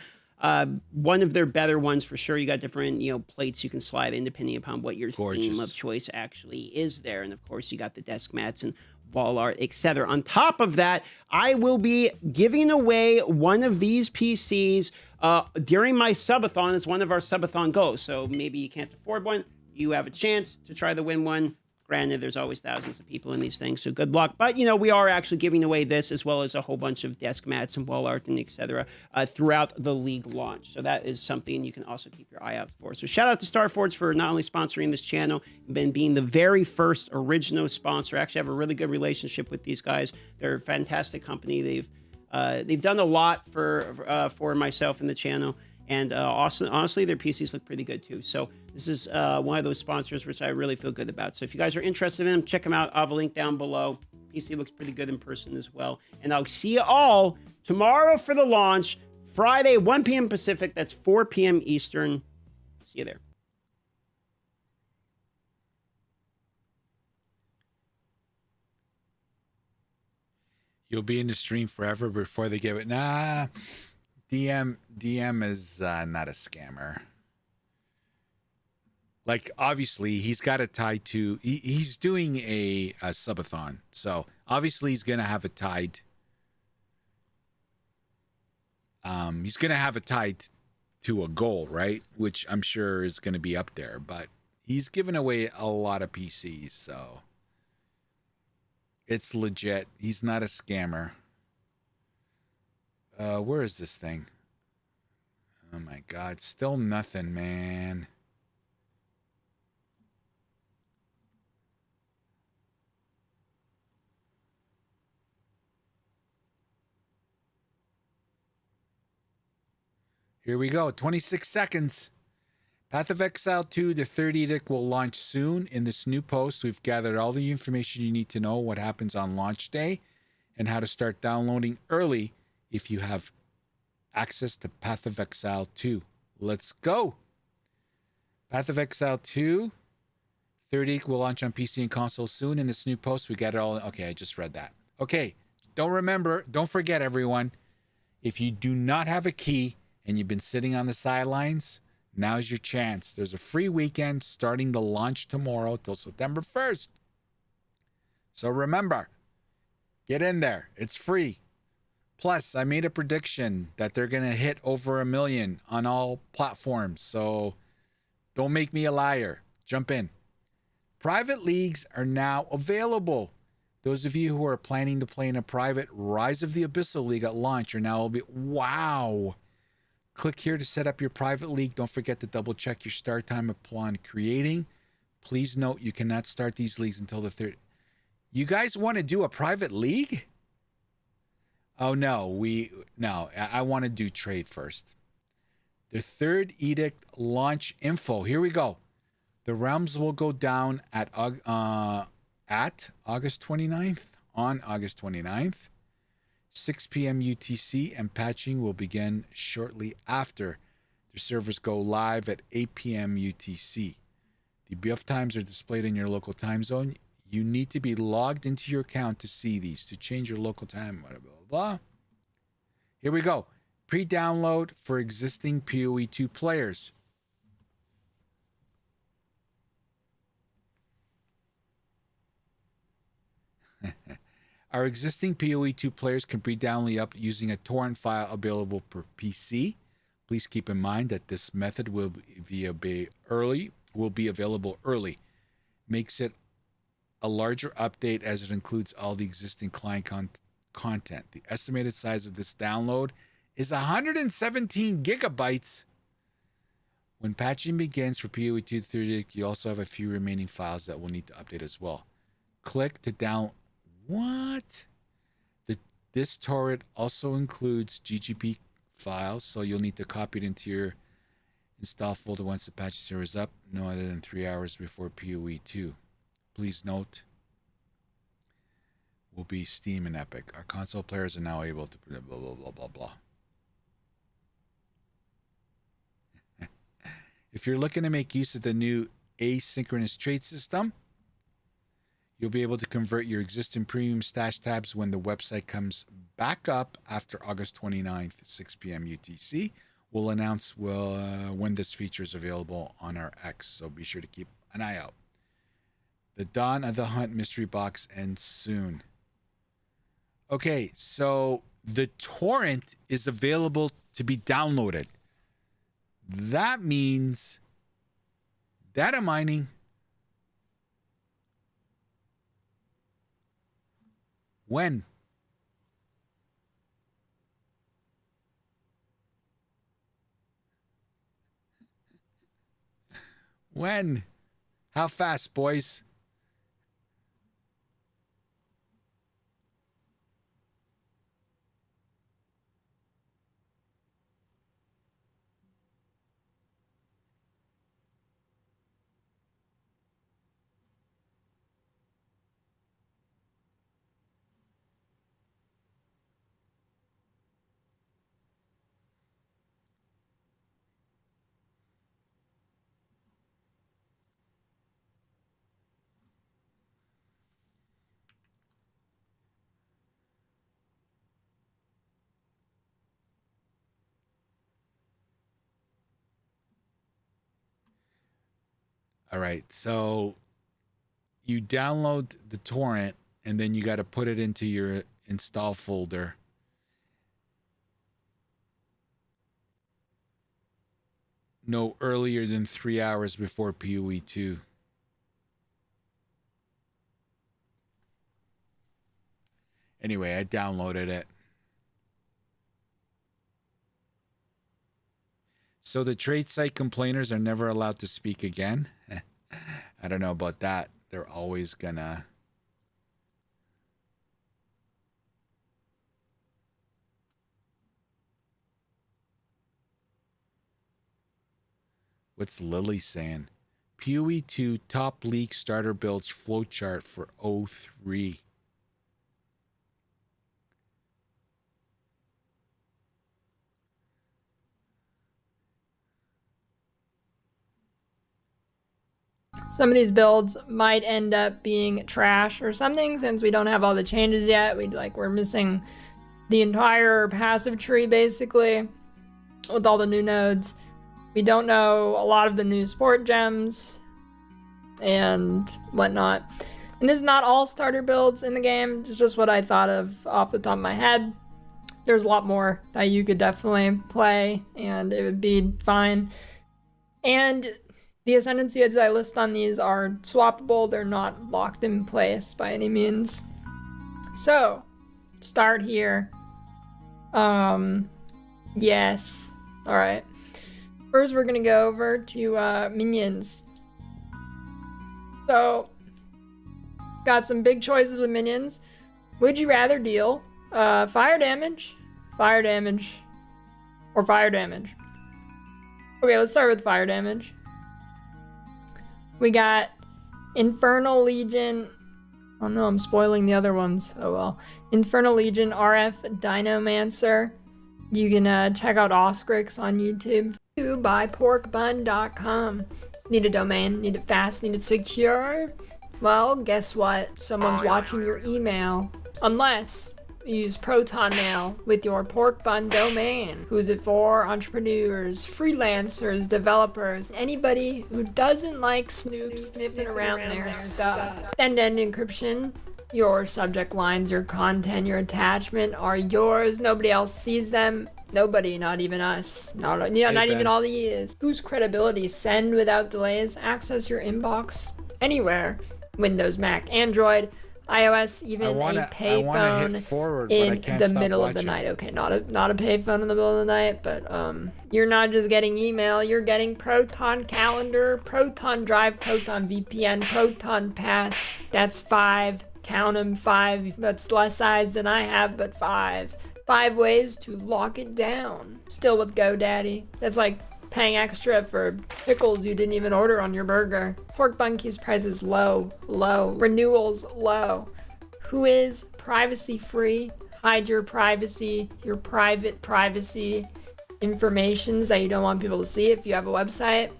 [SPEAKER 3] One of their better ones for sure. You got different, plates you can slide in depending upon what your theme of choice actually is there. And of course, you got the desk mats and wall art, etc. On top of that, I will be giving away one of these PCs during my subathon as one of our subathon goals. So maybe you can't afford one. You have a chance to try to win one. Granted, there's always thousands of people in these things, so good luck. But, we are actually giving away this as well as a whole bunch of desk mats and wall art and etc. Throughout the league launch. So that is something you can also keep your eye out for. So shout out to Starforge for not only sponsoring this channel, but being the very first original sponsor. I actually have a really good relationship with these guys. They're a fantastic company. They've done a lot for myself and the channel. And honestly, their PCs look pretty good too. So this is one of those sponsors which I really feel good about. So if you guys are interested in them, check them out. I'll have a link down below. PC looks pretty good in person as well. And I'll see you all tomorrow for the launch. Friday, 1 p.m. Pacific. That's 4 p.m. Eastern. See you See you there.
[SPEAKER 1] You'll be in the stream forever before they give it. Nah, DM is not a scammer. Like, obviously, he's got it tied to. He's doing a subathon, so obviously he's gonna have it tied. He's gonna have it tied to a goal, right? Which I'm sure is gonna be up there. But he's giving away a lot of PCs, so it's legit. He's not a scammer. Where is this thing? Oh my God, still nothing, man. Here we go, 26 seconds. Path of Exile 2, the third edict will launch soon. In this new post, we've gathered all the information you need to know what happens on launch day and how to start downloading early if you have access to Path of Exile 2. Let's go. Path of Exile 2, third edict will launch on PC and console soon. In this new post, we got it all. Okay, I just read that. Okay, don't forget, everyone, if you do not have a key and you've been sitting on the sidelines, now's your chance. There's a free weekend starting to launch tomorrow till September 1st. So remember, get in there. It's free. Plus, I made a prediction that they're going to hit over 1 million on all platforms. So don't make me a liar. Jump in. Private leagues are now available. Those of you who are planning to play in a private Rise of the Abyssal League at launch are now wow. Click here to set up your private league. Don't forget to double check your start time upon creating. Please note you cannot start these leagues until the 3rd. You guys want to do a private league? Oh no, I want to do trade first. The third edict launch info. Here we go. The realms will go down at August 29th, on August 29th. 6 p.m. UTC, and patching will begin shortly after. The servers go live at 8 p.m. UTC. The BF times are displayed in your local time zone. You need to be logged into your account to see these. To change your local time, blah, blah, blah. Here we go. Pre-download for existing POE 2 players. Our existing POE 2 players can pre-download up using a torrent file available per PC. Please keep in mind that this method will be available early. Makes it a larger update as it includes all the existing client content. The estimated size of this download is 117 gigabytes. When patching begins for POE 230, you also have a few remaining files that will need to update as well. Click to download. What? This torrent also includes GGP files, so you'll need to copy it into your install folder once the patch is up, no other than 3 hours before POE 2. Please note, will be Steam and Epic. Our console players are now able to blah, blah, blah, blah, blah. If you're looking to make use of the new asynchronous trade system, you'll be able to convert your existing premium stash tabs when the website comes back up after August 29th, 6 p.m. UTC. We'll announce when this feature is available on our X, so be sure to keep an eye out. The Dawn of the Hunt mystery box ends soon. Okay, so the torrent is available to be downloaded. That means data mining. When? When? How fast, boys? All right, so you download the torrent and then you got to put it into your install folder. No earlier than 3 hours before POE 2. Anyway, I downloaded it. So the trade site complainers are never allowed to speak again. I don't know about that. They're always gonna. What's Lily saying? POE 2 top league starter builds flowchart for 03.
[SPEAKER 4] Some of these builds might end up being trash or something since we don't have all the changes yet. We're missing the entire passive tree basically with all the new nodes. We don't know a lot of the new sport gems and whatnot. And this is not all starter builds in the game. It's just what I thought of off the top of my head. There's a lot more that you could definitely play and it would be fine. And the ascendancy as I list on these are swappable. They're not locked in place by any means. So, start here. Yes. All right. First, we're gonna go over to minions. So, got some big choices with minions. Would you rather deal fire damage, or fire damage? Okay, let's start with fire damage. We got Infernal Legion. Oh no, I'm spoiling the other ones. Oh well. Infernal Legion RF Dinomancer. You can check out Oscrix on YouTube. By porkbun.com. Need a domain, need it fast, need it secure? Well, guess what? Someone's watching your email. Unless you use Proton Mail with your pork bun domain. Who's it for? Entrepreneurs, freelancers, developers, anybody who doesn't like Snoop sniffing around their stuff. End-to-end encryption. Your subject lines, your content, your attachment are yours. Nobody else sees them. Nobody, not even us. Not even all the years. Boost credibility. Send without delays. Access your inbox anywhere. Windows, Mac, Android, iOS, even a payphone in the middle of the night. Okay, not a payphone in the middle of the night, but you're not just getting email. You're getting Proton Calendar, Proton Drive, Proton VPN, Proton Pass. That's 5. Count them, 5. That's less size than I have, but 5. 5 ways to lock it down. Still with GoDaddy. That's like paying extra for pickles you didn't even order on your burger. Pork bun keeps prices low. Renewals low. Who is privacy free? Hide your privacy, your private privacy informations that you don't want people to see if you have a website.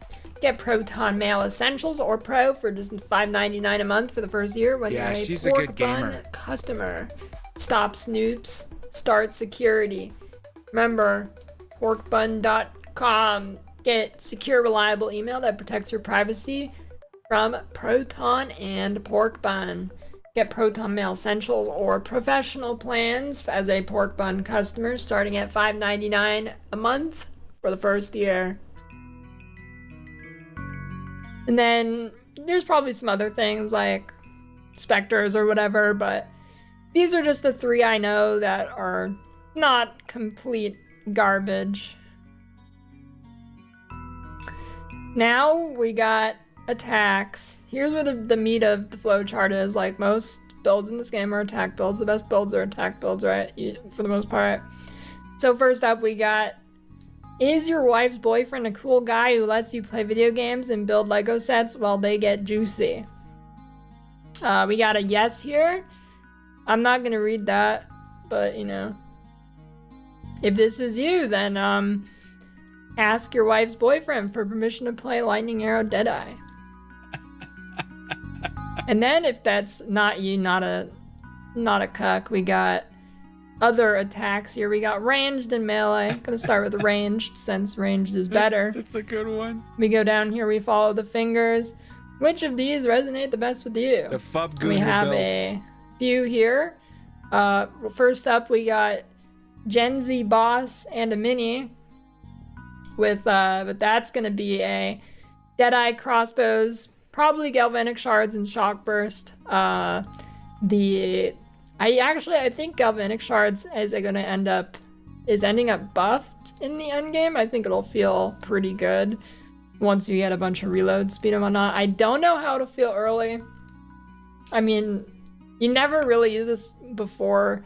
[SPEAKER 4] Get Proton Mail Essentials or Pro for just $5.99 a month for the first year when you're a Pork Bun customer. Stop snoops. Start security. Remember, porkbun.com. Get secure, reliable email that protects your privacy from Proton and Pork Bun. Get Proton Mail Essentials or professional plans as a Pork Bun customer starting at $5.99 a month for the first year. And then there's probably some other things like Spectres or whatever, but these are just the 3 I know that are not complete garbage. Now we got attacks. Here's where the meat of the flowchart is. Like most builds in this game are attack builds. The best builds are attack builds, right? For the most part. So first up we got, is your wife's boyfriend a cool guy who lets you play video games and build Lego sets while they get juicy? We got a yes here. I'm not gonna read that, but you know, if this is you, then ask your wife's boyfriend for permission to play Lightning Arrow Deadeye. And then if that's not you, not a cuck, we got other attacks here. We got ranged and melee. I'm gonna start with ranged since ranged is better.
[SPEAKER 1] That's a good one.
[SPEAKER 4] We go down here, we follow the fingers. Which of these resonate the best with you?
[SPEAKER 1] The Fub
[SPEAKER 4] We
[SPEAKER 1] Gooner
[SPEAKER 4] have
[SPEAKER 1] build.
[SPEAKER 4] a few here. First up, we got Gen Z Boss and a Mini. With but that's gonna be a Deadeye crossbows, probably galvanic shards and shock burst. I think galvanic shards is ending up buffed in the end game. I think it'll feel pretty good once you get a bunch of reload speed and whatnot. I don't know how it'll feel early. I mean, you never really use this before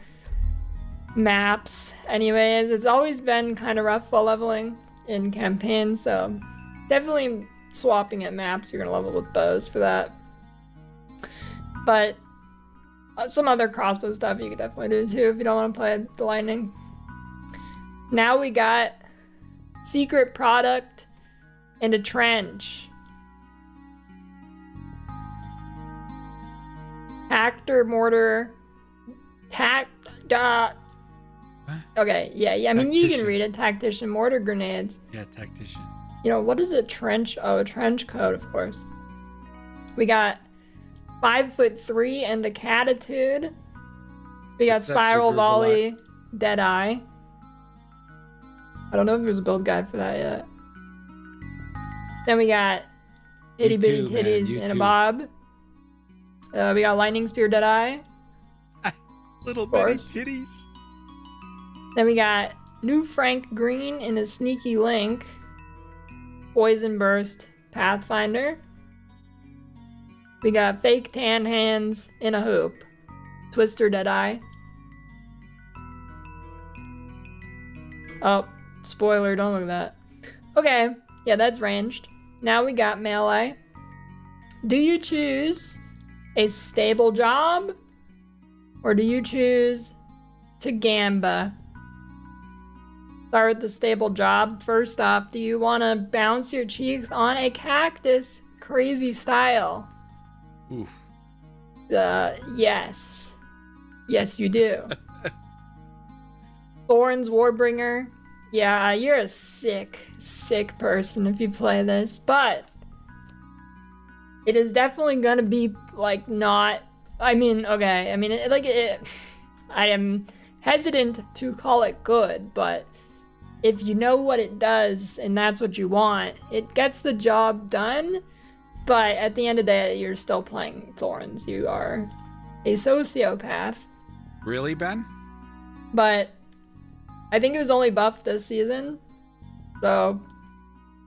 [SPEAKER 4] maps anyways. It's always been kind of rough while leveling in campaigns, so definitely swapping at maps, you're gonna level with bows for that. But some other crossbow stuff you could definitely do too if you don't want to play the lightning. Now we got secret product and a trench. Actor mortar. Okay, yeah. I mean, you can
[SPEAKER 1] Tactician.
[SPEAKER 4] read it. Tactician mortar grenades.
[SPEAKER 1] Yeah, tactician.
[SPEAKER 4] You know, what is a trench? Oh, a trench coat, of course. We got 5'3" and a catitude. We got
[SPEAKER 1] What's that,
[SPEAKER 4] spiral
[SPEAKER 1] Super
[SPEAKER 4] volley, Deadeye. I don't know if there's a build guide for that yet. Then we got itty bitty
[SPEAKER 1] too, man,
[SPEAKER 4] titties
[SPEAKER 1] you
[SPEAKER 4] and a
[SPEAKER 1] too.
[SPEAKER 4] bob. We got lightning spear Deadeye.
[SPEAKER 1] Little bitty
[SPEAKER 4] course.
[SPEAKER 1] titties.
[SPEAKER 4] Then we got new Frank Green and a sneaky link. Poison burst Pathfinder. We got fake tan hands in a hoop. Twister Deadeye. Oh, spoiler, don't look at that. Okay, yeah, that's ranged. Now we got melee. Do you choose a stable job? Or do you choose to gamba? Start with the stable job. First off, do you want to bounce your cheeks on a cactus crazy style?
[SPEAKER 1] Oof.
[SPEAKER 4] Yes. Yes, you do. Thorns Warbringer. Yeah, you're a sick person if you play this, but it is definitely gonna be like not. I mean, okay. I mean, I am hesitant to call it good, but if you know what it does and that's what you want, it gets the job done. But at the end of the day, you're still playing Thorns. You are a sociopath.
[SPEAKER 1] Really, Ben?
[SPEAKER 4] But I think it was only buffed this season, so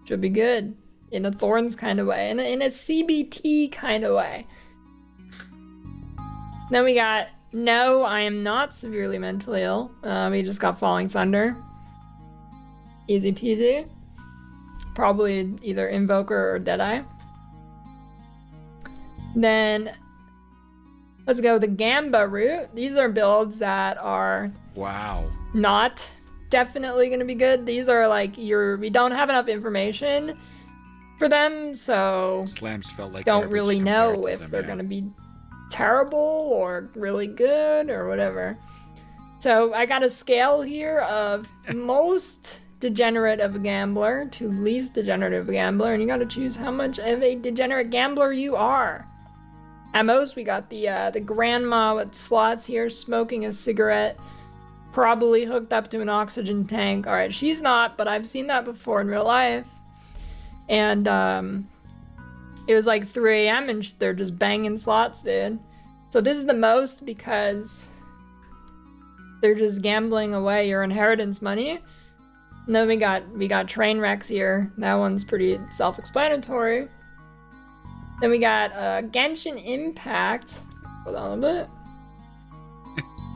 [SPEAKER 4] should be good in a Thorns kind of way, in a CBT kind of way. Then we got no, I am not severely mentally ill. We just got Falling Thunder. Easy peasy. Probably either Invoker or Deadeye. Then let's go the Gamba route. These are builds that are
[SPEAKER 1] Wow.
[SPEAKER 4] not definitely going to be good. These are like we don't have enough information for them, so
[SPEAKER 1] Slams felt like
[SPEAKER 4] don't
[SPEAKER 1] garbage
[SPEAKER 4] really
[SPEAKER 1] compared
[SPEAKER 4] know
[SPEAKER 1] to
[SPEAKER 4] if
[SPEAKER 1] them,
[SPEAKER 4] they're
[SPEAKER 1] yeah.
[SPEAKER 4] going to be terrible or really good or whatever. So I got a scale here of most degenerate of a gambler to least degenerate of a gambler, and you got to choose how much of a degenerate gambler you are. At most, we got the grandma with slots here smoking a cigarette, probably hooked up to an oxygen tank. All right, she's not, but I've seen that before in real life. And it was like 3 a.m. and they're just banging slots, dude. So this is the most because they're just gambling away your inheritance money. And then we got train wrecks here. That one's pretty self-explanatory. Then we got Genshin Impact. Hold on a bit.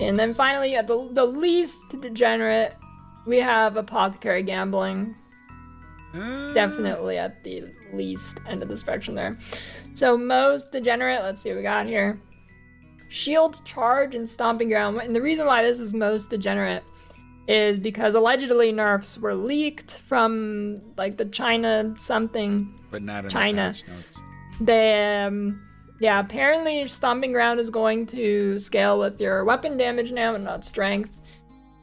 [SPEAKER 4] And then finally, at the least degenerate, we have Apothecary Gambling. Definitely at the least end of the spectrum there. So most degenerate, let's see what we got here. Shield Charge and Stomping Ground. And the reason why this is most degenerate is because allegedly nerfs were leaked from like the China something.
[SPEAKER 1] But not in
[SPEAKER 4] China.
[SPEAKER 1] the patch notes.
[SPEAKER 4] They, apparently Stomping Ground is going to scale with your weapon damage now and not strength.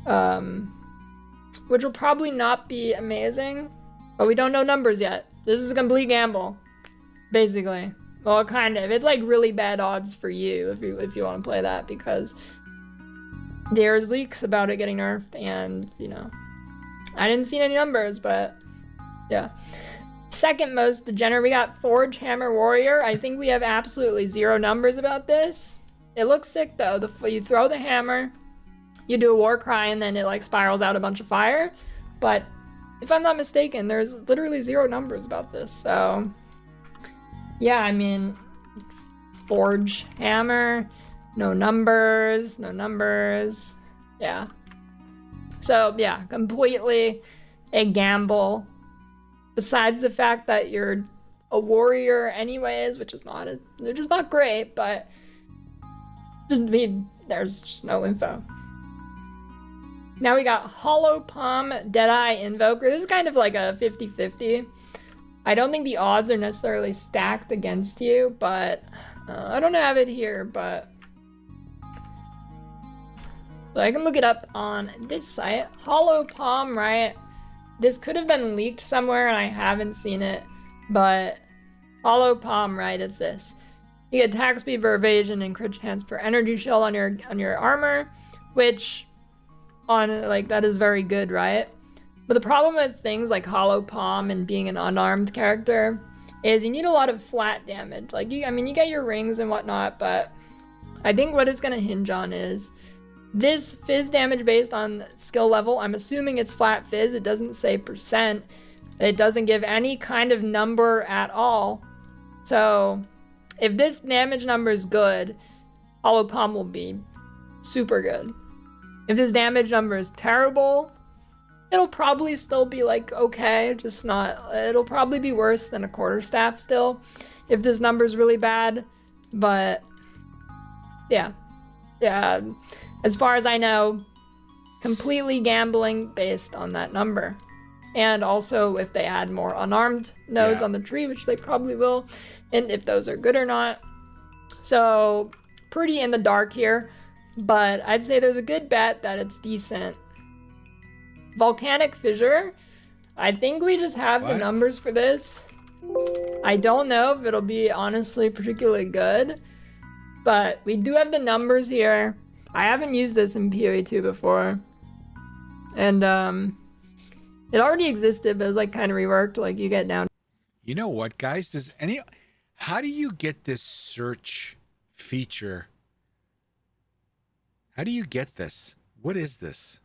[SPEAKER 4] Which will probably not be amazing, but we don't know numbers yet. This is a complete gamble, basically. Well, kind of. It's like really bad odds for you if you want to play that, because there's leaks about it getting nerfed, and you know, I didn't see any numbers, but yeah. Second most degenerate, we got Forge Hammer Warrior. I think we have absolutely zero numbers about this. It looks sick though. You throw the hammer, you do a war cry, and then it like spirals out a bunch of fire. But if I'm not mistaken, there's literally zero numbers about this. So yeah, I mean, Forge Hammer, no numbers, no numbers. Yeah. So yeah, completely a gamble. Besides the fact that you're a warrior anyways, which is they're just not great, but there's just no info. Now we got Hollow Palm Deadeye Invoker. This is kind of like a 50-50. I don't think the odds are necessarily stacked against you, but I don't have it here, but I can look it up on this site. Hollow Palm, right? This could have been leaked somewhere and I haven't seen it, but Hollow Palm, right? It's this. You get attack speed for evasion and crit chance per energy shield on your armor, which that is very good, right? But the problem with things like Hollow Palm and being an unarmed character is you need a lot of flat damage. Like you get your rings and whatnot, but I think what it's gonna hinge on is this fizz damage based on skill level. I'm assuming it's flat fizz. It doesn't say percent. It doesn't give any kind of number at all. So if this damage number is good, Hollow Palm will be super good. If this damage number is terrible, it'll probably still be like okay, just not, it'll probably be worse than a quarterstaff still if this number is really bad. But yeah. As far as I know, completely gambling based on that number. And also if they add more unarmed nodes on the tree, which they probably will, and if those are good or not. So pretty in the dark here, but I'd say there's a good bet that it's decent. Volcanic Fissure, I think we just have the numbers for this. I don't know if it'll be honestly particularly good, but we do have the numbers here. I haven't used this in POE 2 before, and it already existed, but it was like kind of reworked. Like you get down.
[SPEAKER 1] You know what, guys? How do you get this search feature? How do you get this? What is this?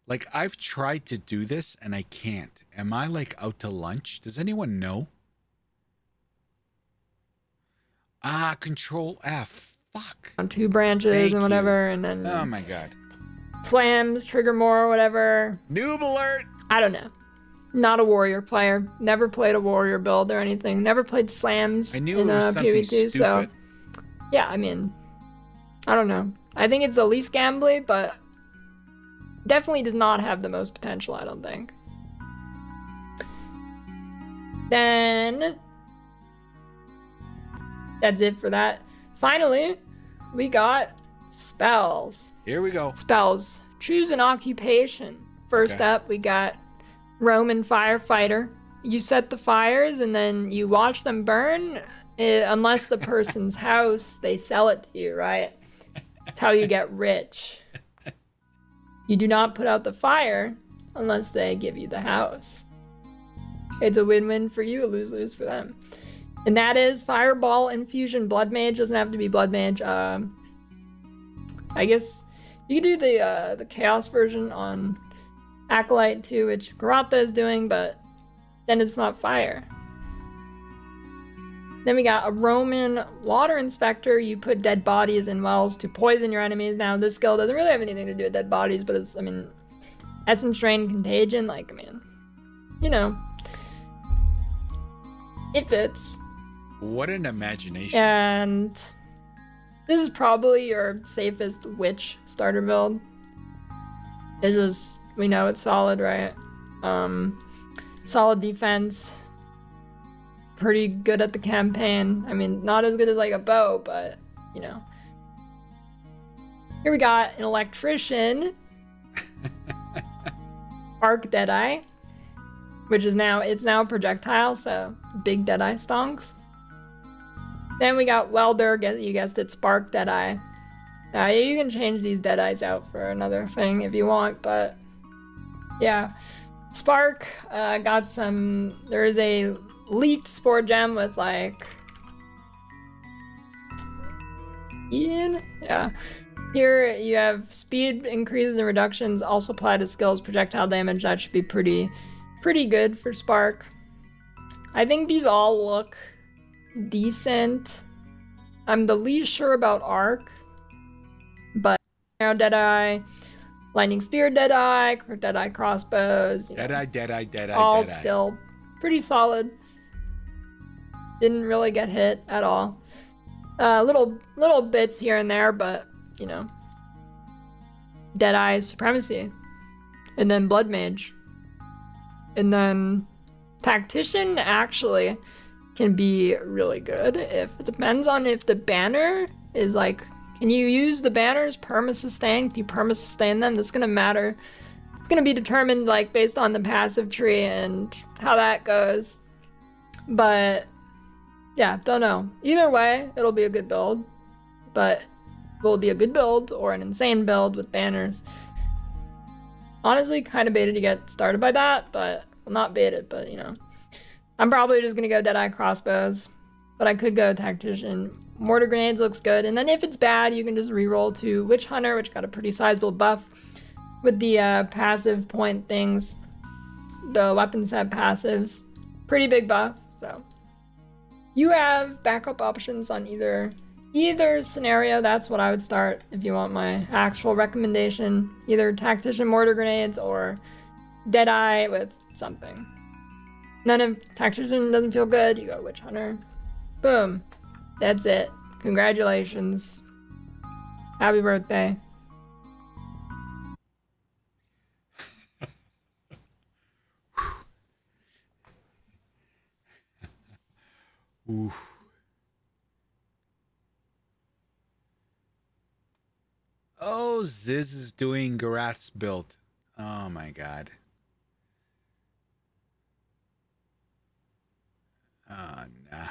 [SPEAKER 1] Like I've tried to do this and I can't. Am I like out to lunch? Does anyone know? Control F. Fuck.
[SPEAKER 4] On 2 branches
[SPEAKER 1] Thank
[SPEAKER 4] and whatever,
[SPEAKER 1] you.
[SPEAKER 4] and then
[SPEAKER 1] Oh my god.
[SPEAKER 4] slams, trigger more, whatever.
[SPEAKER 1] Noob alert!
[SPEAKER 4] I don't know. Not a warrior player. Never played a warrior build or anything. Never played slams
[SPEAKER 1] I knew
[SPEAKER 4] in
[SPEAKER 1] it was something
[SPEAKER 4] PoE 2,
[SPEAKER 1] stupid.
[SPEAKER 4] so yeah, I mean, I don't know. I think it's the least gambly, but definitely does not have the most potential, I don't think. Then that's it for that. Finally, we got spells.
[SPEAKER 1] Here we go.
[SPEAKER 4] Spells. Choose an occupation. First up, we got Roman Firefighter. You set the fires and then you watch them burn. Unless the person's house, they sell it to you, right? That's how you get rich. You do not put out the fire unless they give you the house. It's a win-win for you, a lose-lose for them. And that is Fireball Infusion Blood Mage. Doesn't have to be Blood Mage. I guess you could do the Chaos version on Acolyte too, which Garata is doing, but then it's not fire. Then we got a Roman Water Inspector. You put dead bodies in wells to poison your enemies. Now this skill doesn't really have anything to do with dead bodies, but it's, Essence Drain, Contagion, you know, it fits.
[SPEAKER 1] What an imagination.
[SPEAKER 4] And this is probably your safest witch starter build. It's just, we know it's solid, right? Solid defense. Pretty good at the campaign. Not as good as like a bow, but you know. Here we got an Electrician. Arc Deadeye. which is now a projectile, so big Deadeye stonks. Then we got Welder, you guessed it, Spark Deadeye. Now you can change these Deadeyes out for another thing if you want, but yeah. Spark got some, there is a leaked Spore Gem with like, yeah. Here you have speed increases and reductions also apply to skills, projectile damage. That should be pretty good for Spark. I think these all look decent. I'm the least sure about Arc, but Arrow Deadeye, Lightning Spear Deadeye, Deadeye Crossbows,
[SPEAKER 1] Deadeye,
[SPEAKER 4] all still pretty solid. Didn't really get hit at all. Little bits here and there, but you know, Deadeye Supremacy, and then Blood Mage, and then Tactician actually can be really good if it depends on if the banner is like, can you use the banners perma-sustain? Can you perma-sustain them? That's gonna matter. It's gonna be determined like based on the passive tree and how that goes. But yeah, don't know. Either way, it'll be a good build. But will it be a good build or an insane build with banners? Honestly, kind of baited to get started by that, but well, not baited, but you know. I'm probably just gonna go Deadeye Crossbows, but I could go Tactician. Mortar Grenades looks good, and then if it's bad, you can just reroll to Witch Hunter, which got a pretty sizable buff with the passive point things, the weapon set passives. Pretty big buff, so. You have backup options on either scenario. That's what I would start if you want my actual recommendation. Either Tactician Mortar Grenades or Deadeye with something. None of Tactician doesn't feel good, you go Witch Hunter. Boom. That's it. Congratulations. Happy birthday.
[SPEAKER 1] Ooh. Oh, Ziz is doing Garath's build. Oh my god. Oh, nah.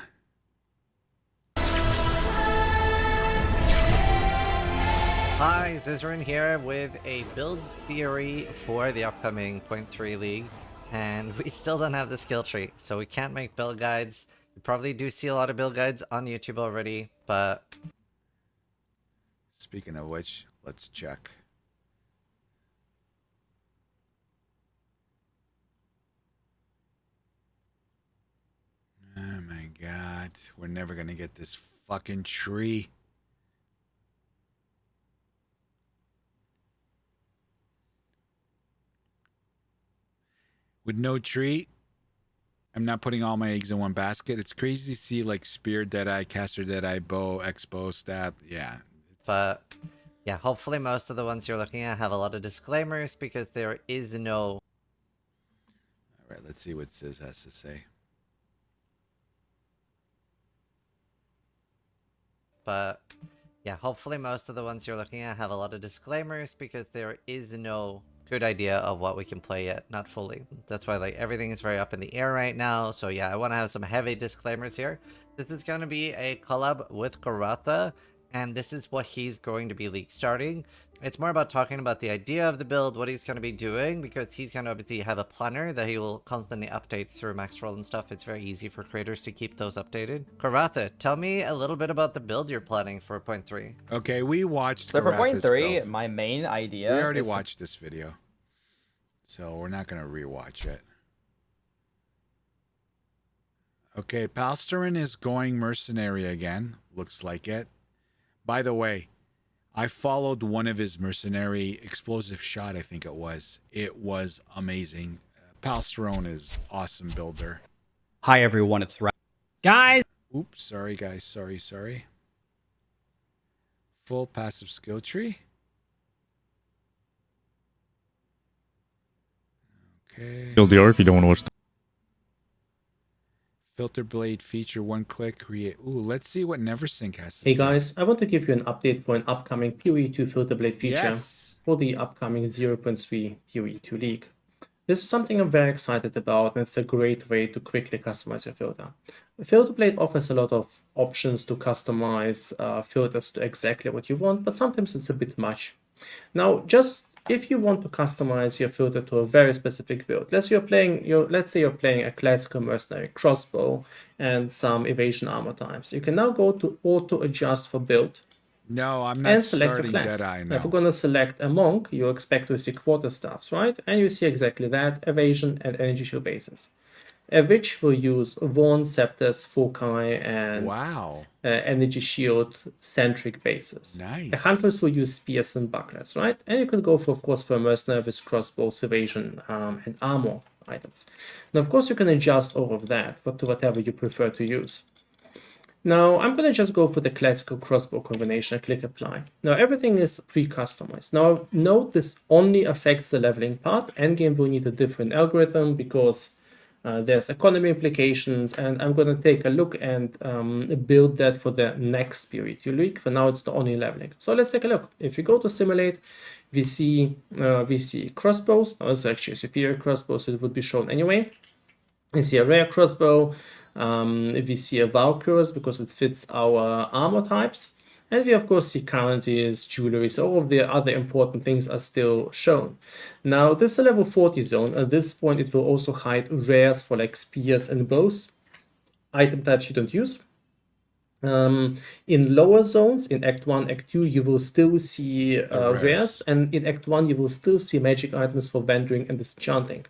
[SPEAKER 5] Hi, Zizrin here with a build theory for the upcoming 0.3 League, and we still don't have the skill tree, so we can't make build guides. You probably do see a lot of build guides on YouTube already, but...
[SPEAKER 1] Speaking of which, let's check. Oh my god, we're never gonna get this fucking tree. With no tree, I'm not putting all my eggs in one basket. It's crazy to see like Spear Deadeye, Caster Deadeye, Bow, X-Bow, Stab. Yeah.
[SPEAKER 5] But yeah, hopefully most of the ones you're looking at have a lot of disclaimers because there is no...
[SPEAKER 1] Alright, let's see what Sis has to say.
[SPEAKER 5] But yeah, hopefully most of the ones you're looking at have a lot of disclaimers because there is no good idea of what we can play yet, not fully. That's why like everything is very up in the air right now. So yeah, I want to have some heavy disclaimers here. This is going to be a collab with Karatha, and this is what he's going to be league starting. It's more about talking about the idea of the build, what he's going to be doing, because he's going to obviously have a planner that he will constantly update through max roll and stuff. It's very easy for creators to keep those updated. Karatha, tell me a little bit about the build you're planning for 0.3.
[SPEAKER 1] Okay, we watched
[SPEAKER 2] So for
[SPEAKER 1] Karatha's
[SPEAKER 2] 0.3,
[SPEAKER 1] build.
[SPEAKER 2] my main idea.
[SPEAKER 1] We already
[SPEAKER 2] is
[SPEAKER 1] watched this video, so we're not going to rewatch it. Okay, Palsterin is going mercenary again. Looks like it. By the way, I followed one of his mercenary explosive shot, I think it was. It was amazing. Palsteron is awesome builder.
[SPEAKER 6] Hi everyone, it's Ra-
[SPEAKER 3] Guys,
[SPEAKER 1] Oops, sorry guys, sorry. Full passive skill tree. Okay.
[SPEAKER 7] LDR if you don't want to watch.
[SPEAKER 1] Filter blade feature, one click, create. Ooh, let's see what Neversink has to
[SPEAKER 8] Hey
[SPEAKER 1] say.
[SPEAKER 8] guys, I want to give you an update for an upcoming POE 2 filter blade feature
[SPEAKER 1] Yes.
[SPEAKER 8] for the upcoming 0.3 POE 2 league. This is something I'm very excited about, and it's a great way to quickly customize your filter. Filter Plate offers a lot of options to customize filters to exactly what you want, but sometimes it's a bit much. Now, just if you want to customize your filter to a very specific build, let's say you're playing a classical mercenary crossbow and some evasion armor types, you can now go to auto adjust for build.
[SPEAKER 1] No, I'm not
[SPEAKER 8] And select your
[SPEAKER 1] starting
[SPEAKER 8] class.
[SPEAKER 1] Deadeye
[SPEAKER 8] Now,
[SPEAKER 1] now.
[SPEAKER 8] if we're going to select a monk, you expect to see quarterstaffs, right? And you see exactly that, evasion and energy shield bases. A witch will use wand, scepters, foci, and
[SPEAKER 1] Wow.
[SPEAKER 8] energy shield centric bases.
[SPEAKER 1] Nice.
[SPEAKER 8] The hunters will use spears and bucklers, right? And you can go for, of course, for a mercenary with crossbows, evasion, and armor items. Now, of course, you can adjust all of that to whatever you prefer to use. Now, I'm going to just go for the classical crossbow combination and click apply. Now, everything is pre-customized. Now, note this only affects the leveling part. Endgame will need a different algorithm because there's economy implications, and I'm going to take a look and build that for the next Spirit League. For now, it's the only leveling. So let's take a look. If you go to simulate, we see crossbows. Now, it's actually a superior crossbow, so it would be shown anyway. We see a rare crossbow. We see a Valkyries because it fits our armor types. And we of course see currencies, jewelry, so all of the other important things are still shown. Now this is a level 40 zone. At this point it will also hide rares for like spears and bows, item types you don't use. In lower zones, in Act 1, Act 2, you will still see rares, and in Act 1 you will still see magic items for vendoring and disenchanting.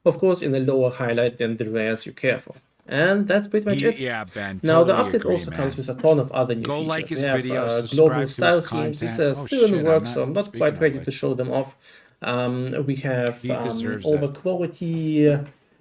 [SPEAKER 8] Of course, in a lower highlight than the rares you care for. And that's pretty much it.
[SPEAKER 1] Yeah, Ben.
[SPEAKER 8] Now, the
[SPEAKER 1] totally
[SPEAKER 8] update
[SPEAKER 1] agree,
[SPEAKER 8] also
[SPEAKER 1] man.
[SPEAKER 8] comes with a ton of other new
[SPEAKER 1] Go
[SPEAKER 8] features.
[SPEAKER 1] like his
[SPEAKER 8] we have
[SPEAKER 1] video,
[SPEAKER 8] global
[SPEAKER 1] subscribe to
[SPEAKER 8] style
[SPEAKER 1] his
[SPEAKER 8] schemes. These
[SPEAKER 1] content.
[SPEAKER 8] are
[SPEAKER 1] Oh,
[SPEAKER 8] still in
[SPEAKER 1] shit,
[SPEAKER 8] the
[SPEAKER 1] I'm
[SPEAKER 8] works,
[SPEAKER 1] not
[SPEAKER 8] so I'm not
[SPEAKER 1] speaking
[SPEAKER 8] quite
[SPEAKER 1] of
[SPEAKER 8] ready
[SPEAKER 1] it.
[SPEAKER 8] to show them off. We have
[SPEAKER 1] He deserves
[SPEAKER 8] all
[SPEAKER 1] it.
[SPEAKER 8] the quality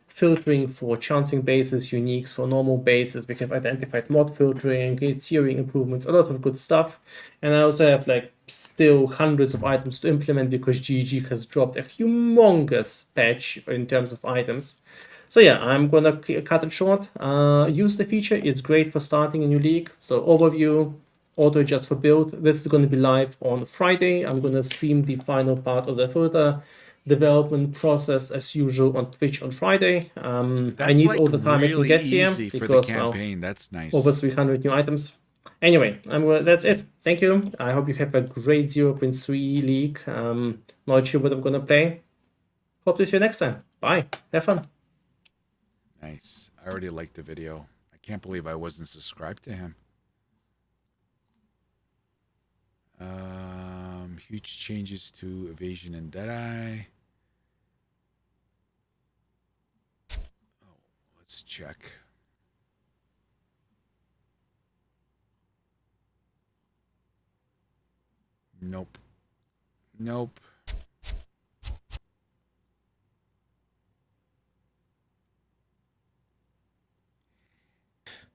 [SPEAKER 8] filtering for chanting bases, uniques for normal bases. We have identified mod filtering, tiering improvements, a lot of good stuff. And I also have like still hundreds of items to implement because GG has dropped a humongous patch in terms of items. So yeah, I'm gonna cut it short. Use the feature, it's great for starting a new league. So overview, auto adjust for build. This is gonna be live on Friday. I'm gonna stream the final part of the filter development process as usual on Twitch on Friday. I need all the time I can get here
[SPEAKER 1] easy for the
[SPEAKER 8] because well,
[SPEAKER 1] campaign. That's nice.
[SPEAKER 8] over 300 new items. Anyway, that's it. Thank you. I hope you have a great 0.3 league. Not sure what I'm gonna play. Hope to see you next time. Bye. Have fun.
[SPEAKER 1] Nice. I already liked the video. I can't believe I wasn't subscribed to him. Huge changes to evasion and Deadeye. Oh, let's check. Nope. Nope.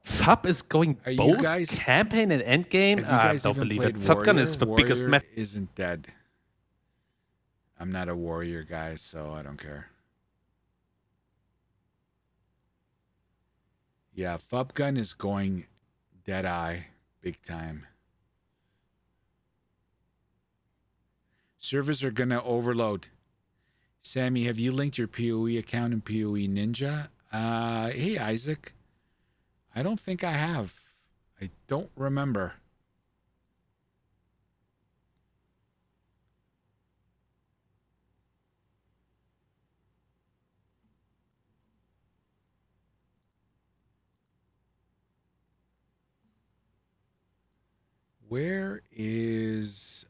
[SPEAKER 7] Fub is going
[SPEAKER 1] Are you
[SPEAKER 7] both
[SPEAKER 1] guys-
[SPEAKER 7] campaign and endgame?
[SPEAKER 1] Have you
[SPEAKER 7] I
[SPEAKER 1] guys
[SPEAKER 7] don't
[SPEAKER 1] even
[SPEAKER 7] believe it.
[SPEAKER 1] played
[SPEAKER 7] Fubgun is the
[SPEAKER 1] Warrior?
[SPEAKER 7] biggest
[SPEAKER 1] Warrior
[SPEAKER 7] meta.
[SPEAKER 1] isn't dead. I'm not a warrior guy, so I don't care. Yeah, Fubgun is going Deadeye big time. Servers are gonna overload. Sammy, have you linked your POE account in POE Ninja? Hey Isaac. I don't think I have. I don't remember. Where is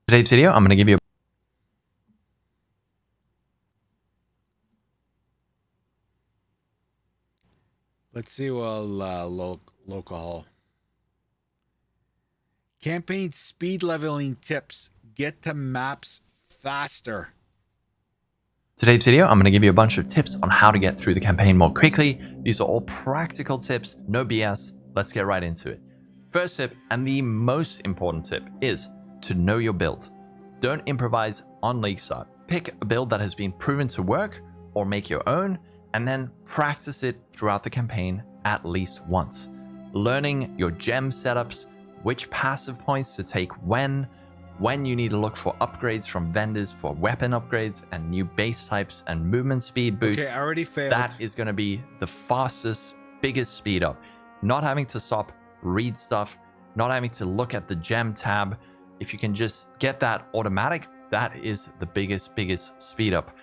[SPEAKER 9] Today's video, I'm going to give you
[SPEAKER 1] let's see, well, local campaign speed leveling tips. Get to maps faster.
[SPEAKER 9] Today's video, I'm going to give you a bunch of tips on how to get through the campaign more quickly. These are all practical tips, no BS. Let's get right into it. First tip, and the most important tip, is to know your build. Don't improvise on League Start. Pick a build that has been proven to work, or make your own, and then practice it throughout the campaign at least once. Learning your gem setups, which passive points to take when you need to look for upgrades from vendors for weapon upgrades and new base types and movement speed boots.
[SPEAKER 1] Okay, I already failed.
[SPEAKER 9] That is going to be the fastest, biggest speed up. Not having to stop, read stuff, not having to look at the gem tab. If you can just get that automatic, that is the biggest speed up.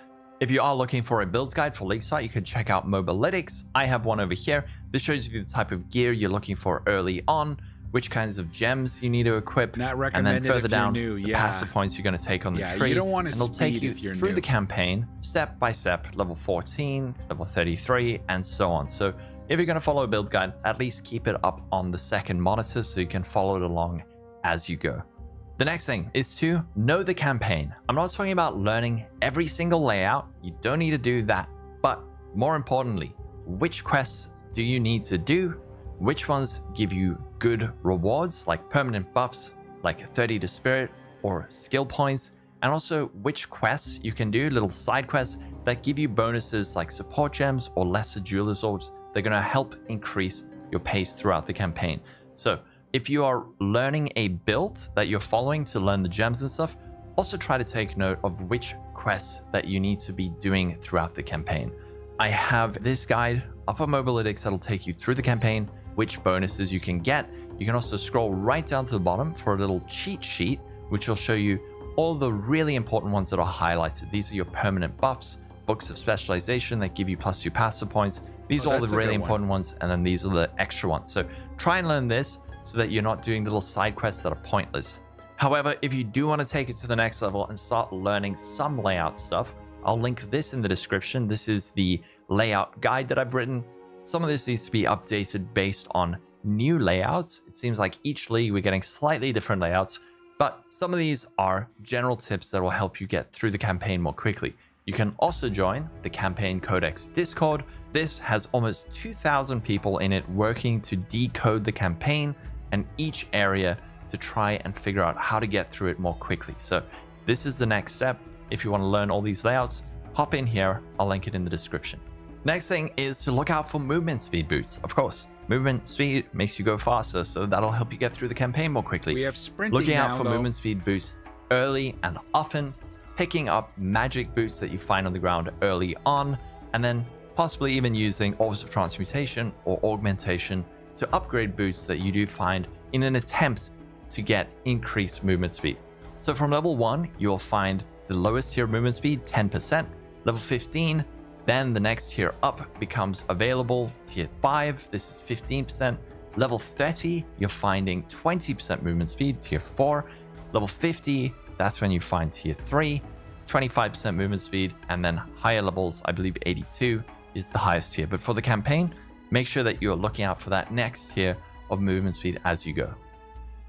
[SPEAKER 9] If you are looking for a build guide for League Start, you can check out Mobalytics. I have one over here. This shows you the type of gear you're looking for early on, which kinds of gems you need to equip,
[SPEAKER 1] Not
[SPEAKER 9] and
[SPEAKER 1] recommended
[SPEAKER 9] then further
[SPEAKER 1] if you're
[SPEAKER 9] down,
[SPEAKER 1] new.
[SPEAKER 9] the
[SPEAKER 1] Yeah.
[SPEAKER 9] passive points you're going to take on the
[SPEAKER 1] Yeah,
[SPEAKER 9] tree.
[SPEAKER 1] you don't want to
[SPEAKER 9] and it'll take
[SPEAKER 1] speed
[SPEAKER 9] you
[SPEAKER 1] if you're
[SPEAKER 9] through
[SPEAKER 1] new.
[SPEAKER 9] the campaign, step by step, level 14, level 33, and so on. So if you're going to follow a build guide, at least keep it up on the second monitor so you can follow it along as you go. The next thing is to know the campaign. I'm not talking about learning every single layout. You don't need to do that. But more importantly, which quests do you need to do? Which ones give you good rewards, like permanent buffs, like 30 to spirit or skill points? And also which quests you can do, little side quests that give you bonuses like support gems or lesser jeweler's orbs. They're going to help increase your pace throughout the campaign. So if you are learning a build that you're following to learn the gems and stuff, also try to take note of which quests that you need to be doing throughout the campaign. I have this guide up on Mobalytics that'll take you through the campaign, which bonuses you can get. You can also scroll right down to the bottom for a little cheat sheet, which will show you all the really important ones that are highlighted. These are your permanent buffs, books of specialization that give you +2 passive points. These are all
[SPEAKER 1] that's
[SPEAKER 9] the
[SPEAKER 1] a
[SPEAKER 9] really
[SPEAKER 1] good one.
[SPEAKER 9] important ones, and then these are the extra ones. So try and learn this so that you're not doing little side quests that are pointless. However, if you do want to take it to the next level and start learning some layout stuff, I'll link this in the description. This is the layout guide that I've written. Some of this needs to be updated based on new layouts. It seems like each league we're getting slightly different layouts, but some of these are general tips that will help you get through the campaign more quickly. You can also join the Campaign Codex Discord. This has almost 2,000 people in it working to decode the campaign and each area to try and figure out how to get through it more quickly. So this is the next step. If you want to learn all these layouts, hop in here. I'll link it in the description. Next thing is to look out for movement speed boots. Of course, movement speed makes you go faster, so that'll help you get through the campaign more quickly.
[SPEAKER 1] We have sprinting
[SPEAKER 9] Looking out
[SPEAKER 1] now,
[SPEAKER 9] for
[SPEAKER 1] though.
[SPEAKER 9] movement speed boots early and often, picking up magic boots that you find on the ground early on, and then possibly even using orbs of transmutation or augmentation to upgrade boots that you do find in an attempt to get increased movement speed. So from level 1, you'll find the lowest tier movement speed, 10%. Level 15, then the next tier up becomes available. Tier 5, this is 15%. Level 30, you're finding 20% movement speed, tier 4. Level 50, that's when you find tier 3, 25% movement speed, and then higher levels, I believe 82 is the highest tier. But for the campaign, make sure that you're looking out for that next tier of movement speed as you go.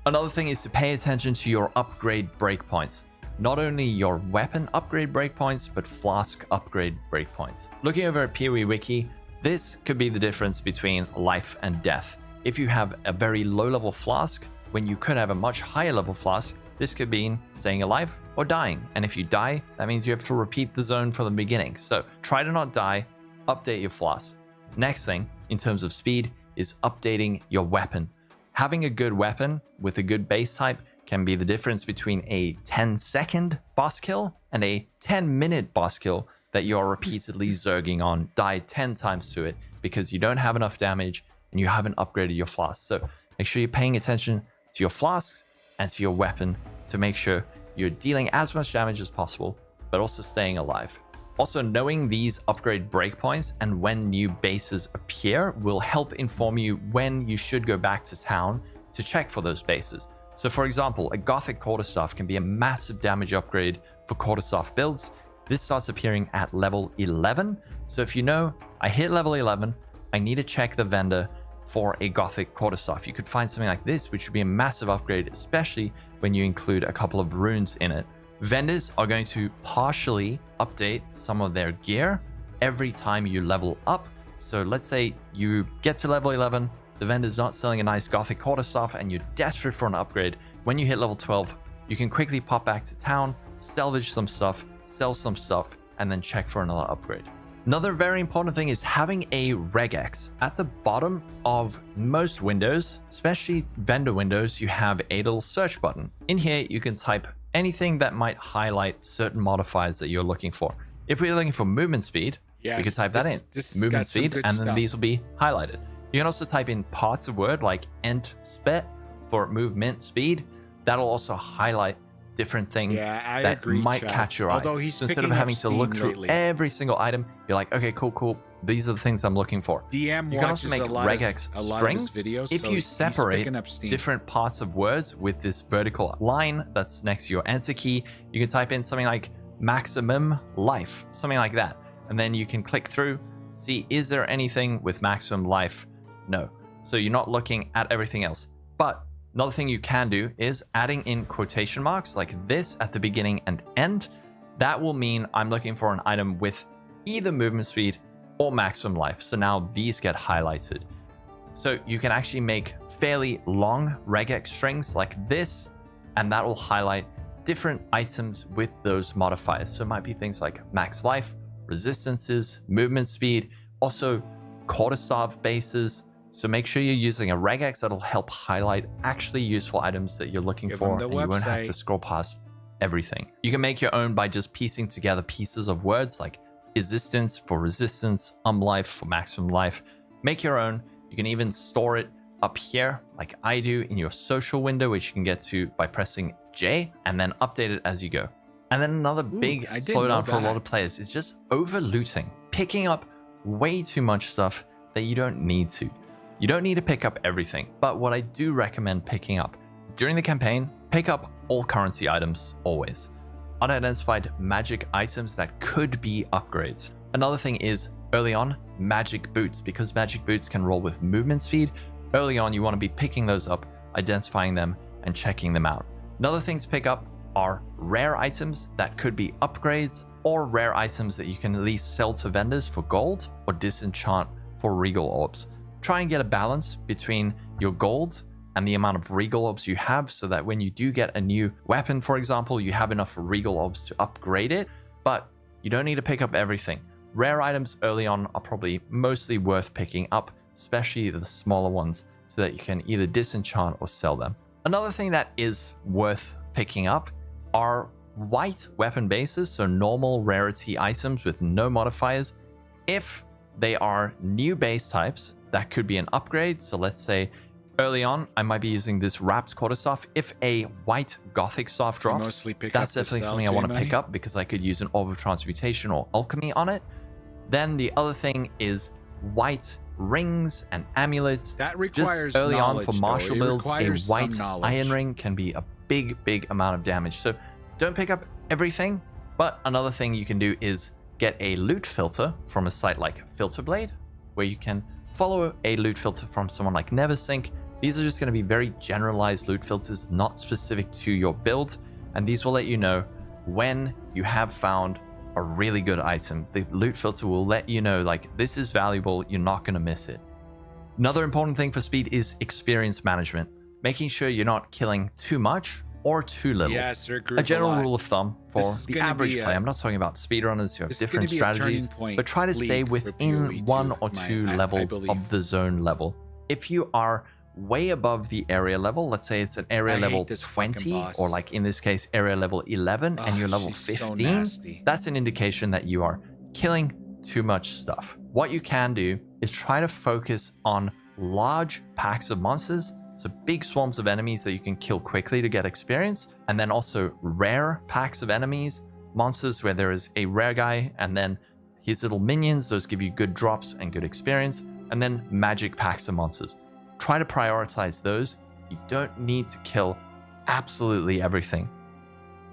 [SPEAKER 9] Another thing is to pay attention to your upgrade breakpoints. Not only your weapon upgrade breakpoints, but flask upgrade breakpoints. Looking over at POE Wiki, this could be the difference between life and death. If you have a very low level flask, when you could have a much higher level flask, this could mean staying alive or dying. And if you die, that means you have to repeat the zone from the beginning. So try to not die, update your flask. Next thing, in terms of speed, is updating your weapon. Having a good weapon with a good base type can be the difference between a 10-second boss kill and a 10-minute boss kill that you're repeatedly zerging on, die 10 times to it because you don't have enough damage and you haven't upgraded your flasks. So make sure you're paying attention to your flasks and to your weapon to make sure you're dealing as much damage as possible, but also staying alive. Also, knowing these upgrade breakpoints and when new bases appear will help inform you when you should go back to town to check for those bases. So for example, a Gothic Quarterstaff can be a massive damage upgrade for Quarterstaff builds. This starts appearing at level 11. So if you know, I hit level 11, I need to check the vendor for a Gothic Quarterstaff. You could find something like this, which would be a massive upgrade, especially when you include a couple of runes in it. Vendors are going to partially update some of their gear every time you level up. So let's say you get to level 11, the vendor's not selling a nice Gothic quarterstaff and you're desperate for an upgrade, when you hit level 12, you can quickly pop back to town, salvage some stuff, sell some stuff, and then check for another upgrade. Another very important thing is having a regex. At the bottom of most windows, especially vendor windows, you have a little search button. In here, you can type anything that might highlight certain modifiers that you're looking for. If we're looking for movement speed, we can type that in. Movement speed, and then these will be highlighted. You can also type in parts of word like ent spet for movement speed. That'll also highlight different things that might catch your eye. So instead of having to look through every single item, you're like, okay, cool. These are the things I'm looking for.
[SPEAKER 1] DM
[SPEAKER 9] you can also make regex strings
[SPEAKER 1] videos,
[SPEAKER 9] if you separate different parts of words with this vertical line that's next to your enter key. You can type in something like maximum life, something like that. And then you can click through, see, is there anything with maximum life? No. So you're not looking at everything else. But another thing you can do is adding in quotation marks like this at the beginning and end. That will mean I'm looking for an item with either movement speed or maximum life. So now these get highlighted. So you can actually make fairly long regex strings like this, and that will highlight different items with those modifiers. So it might be things like max life, resistances, movement speed, also quarterstaff bases. So make sure you're using a regex that'll help highlight actually useful items that you're looking for, and you won't have to scroll past everything. You can make your own by just piecing together pieces of words like resistance for resistance, life for maximum life. Make your own. You can even store it up here like I do in your social window, which you can get to by pressing J, and then update it as you go. And then another big slowdown for a lot of players is just over looting, picking up way too much stuff that you don't need to. You don't need to pick up everything, but what I do recommend picking up during the campaign, pick up all currency items always. Unidentified magic items that could be upgrades. Another thing is early on, magic boots, because magic boots can roll with movement speed. Early on, you want to be picking those up, identifying them, and checking them out. Another thing to pick up are rare items that could be upgrades, or rare items that you can at least sell to vendors for gold or disenchant for regal orbs. Try and get a balance between your gold and the amount of regal orbs you have, so that when you do get a new weapon, for example, you have enough regal orbs to upgrade it, but you don't need to pick up everything. Rare items early on are probably mostly worth picking up, especially the smaller ones, so that you can either disenchant or sell them. Another thing that is worth picking up are white weapon bases, so normal rarity items with no modifiers. If they are new base types, that could be an upgrade. So let's say early on, I might be using this wrapped quarterstaff. If a white Gothic staff drops, that's definitely something I want to pick up because I could use an Orb of Transmutation or Alchemy on it. Then the other thing is white rings and amulets.
[SPEAKER 1] That requires
[SPEAKER 9] just early on for
[SPEAKER 1] knowledge,
[SPEAKER 9] martial
[SPEAKER 1] though.
[SPEAKER 9] builds, a white iron ring can be a big amount of damage. So don't pick up everything. But another thing you can do is get a loot filter from a site like Filterblade, where you can follow a loot filter from someone like Neversink. These are just going to be very generalized loot filters, not specific to your build, and these will let you know when you have found a really good item. The loot filter will let you know, like, this is valuable, you're not going to miss it. Another important thing for speed is experience management, making sure you're not killing too much or too little.
[SPEAKER 1] Yes,
[SPEAKER 9] a general rule of thumb for the average player, I'm not talking about speedrunners who have different strategies, but try to stay within 1 or 2 levels of the zone level. If you are way above the area level, let's say it's an area level 20, or like in this case, area level 11, and you're level 15, that's an indication that you are killing too much stuff. What you can do is try to focus on large packs of monsters, so big swarms of enemies that you can kill quickly to get experience, and then also rare packs of enemies, monsters where there is a rare guy, and then his little minions, those give you good drops and good experience, and then magic packs of monsters. Try to prioritize those. You don't need to kill absolutely everything.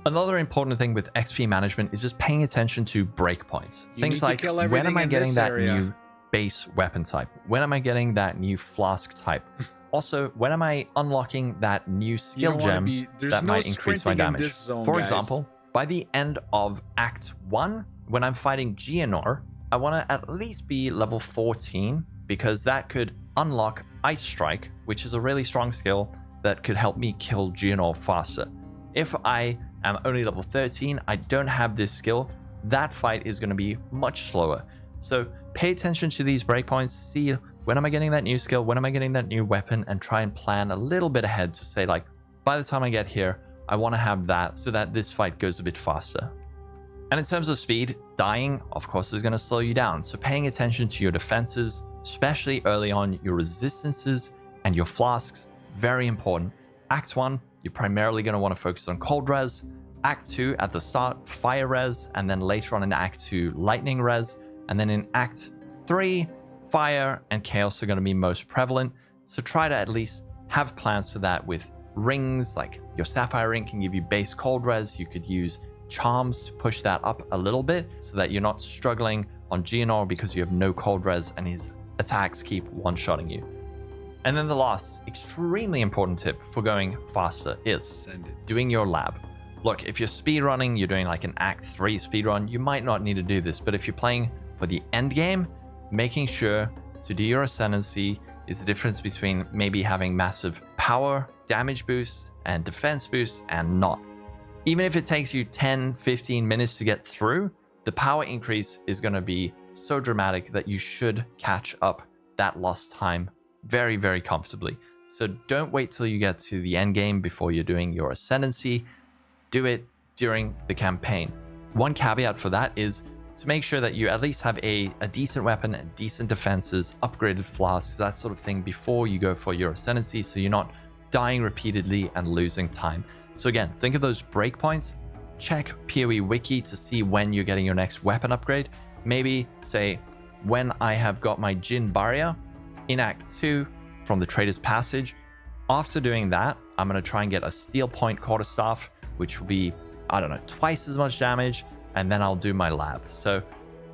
[SPEAKER 9] Another important thing with XP management is just paying attention to breakpoints. Things like, when am I getting that new base weapon type? When am I getting that new flask type? Also, when am I unlocking that new skill gem that might increase my damage? For example, by the end of Act 1, when I'm fighting Geonor, I want to at least be level 14 because that could unlock Ice Strike, which is a really strong skill that could help me kill Geonor faster. If I am only level 13, I don't have this skill, that fight is going to be much slower. So pay attention to these breakpoints, see when am I getting that new skill, when am I getting that new weapon, and try and plan a little bit ahead to say, like, by the time I get here, I want to have that so that this fight goes a bit faster. And in terms of speed, dying, of course, is going to slow you down. So paying attention to your defenses, especially early on, your resistances and your flasks, very important. Act 1, you're primarily going to want to focus on cold res. Act 2, at the start, fire res, and then later on in Act 2, lightning res. And then in Act 3, fire and chaos are going to be most prevalent. So try to at least have plans for that with rings, like your sapphire ring can give you base cold res. You could use charms to push that up a little bit so that you're not struggling on Geonor because you have no cold res and his attacks keep one-shotting you. And then the last extremely important tip for going faster is doing your lab. Look, if you're speedrunning, you're doing like an Act 3 speedrun, you might not need to do this, but if you're playing for the end game, making sure to do your ascendancy is the difference between maybe having massive power, damage boosts, and defense boosts and not. Even if it takes you 10-15 minutes to get through, the power increase is going to be so dramatic that you should catch up that lost time very, very comfortably. So don't wait till you get to the end game before you're doing your ascendancy. Do it during the campaign. One caveat for that is to make sure that you at least have a decent weapon and decent defenses, upgraded flasks, that sort of thing before you go for your ascendancy, so you're not dying repeatedly and losing time. So again, think of those breakpoints. Check POE wiki to see when you're getting your next weapon upgrade. Maybe say when I have got my Jin barrier in Act 2 from the Trader's Passage. After doing that, I'm going to try and get a Steel Point Quarterstaff, which will be, I don't know, twice as much damage, and then I'll do my lab. So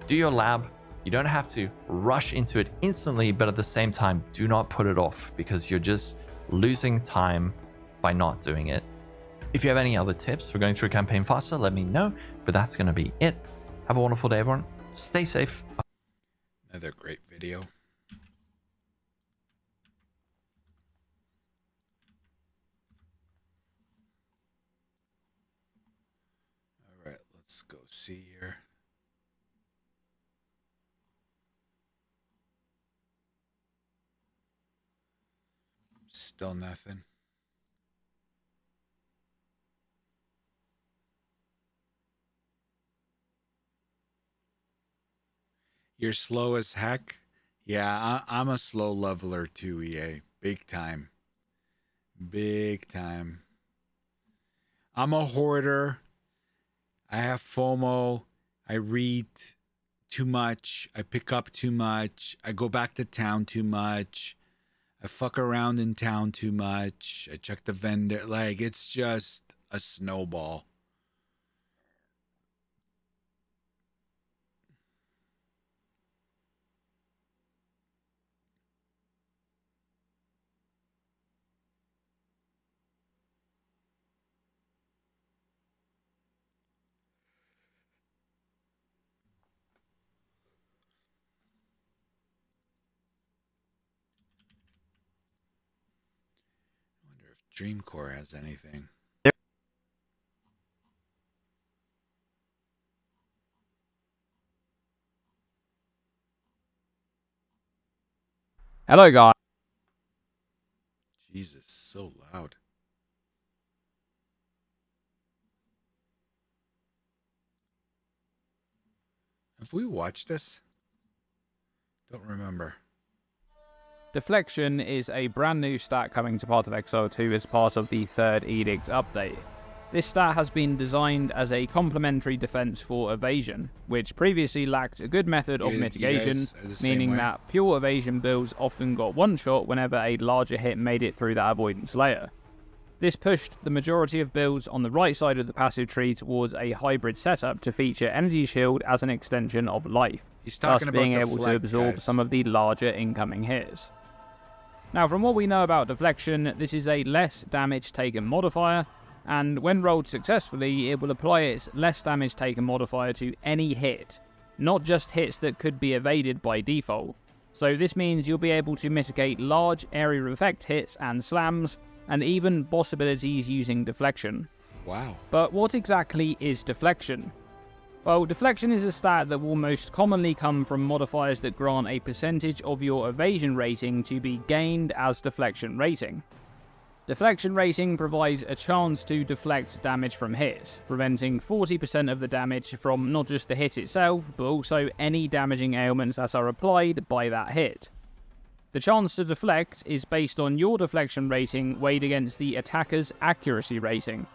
[SPEAKER 9] do your lab. You don't have to rush into it instantly, but at the same time, do not put it off because you're just losing time by not doing it. If you have any other tips for going through a campaign faster, let me know, but that's going to be it. Have a wonderful day, everyone. Stay safe.
[SPEAKER 1] Another great video. All right, let's go see here. Still nothing. You're slow as heck. Yeah, I'm a slow leveler too, EA. Big time. Big time. I'm a hoarder. I have FOMO. I read too much. I pick up too much. I go back to town too much. I fuck around in town too much. I check the vendor. Like, it's just a snowball. Dreamcore has anything.
[SPEAKER 10] Hello, guys.
[SPEAKER 1] Jesus, so loud. Have we watched this? Don't remember.
[SPEAKER 10] Deflection is a brand new stat coming to Path of Exile 2 as part of the Third Edict update. This stat has been designed as a complementary defense for evasion, which previously lacked a good method of mitigation, meaning that pure evasion builds often got one shot whenever a larger hit made it through that avoidance layer. This pushed the majority of builds on the right side of the passive tree towards a hybrid setup to feature Energy Shield as an extension of life, thus being able to absorb some of the larger incoming hits. Now, from what we know about deflection, this is a less damage taken modifier, and when rolled successfully, it will apply its less damage taken modifier to any hit, not just hits that could be evaded by default. So this means you'll be able to mitigate large area of effect hits and slams, and even boss abilities using deflection.
[SPEAKER 1] Wow.
[SPEAKER 10] But what exactly is deflection? Well, deflection is a stat that will most commonly come from modifiers that grant a percentage of your evasion rating to be gained as deflection rating. Deflection rating provides a chance to deflect damage from hits, preventing 40% of the damage from not just the hit itself, but also any damaging ailments that are applied by that hit. The chance to deflect is based on your deflection rating weighed against the attacker's accuracy rating.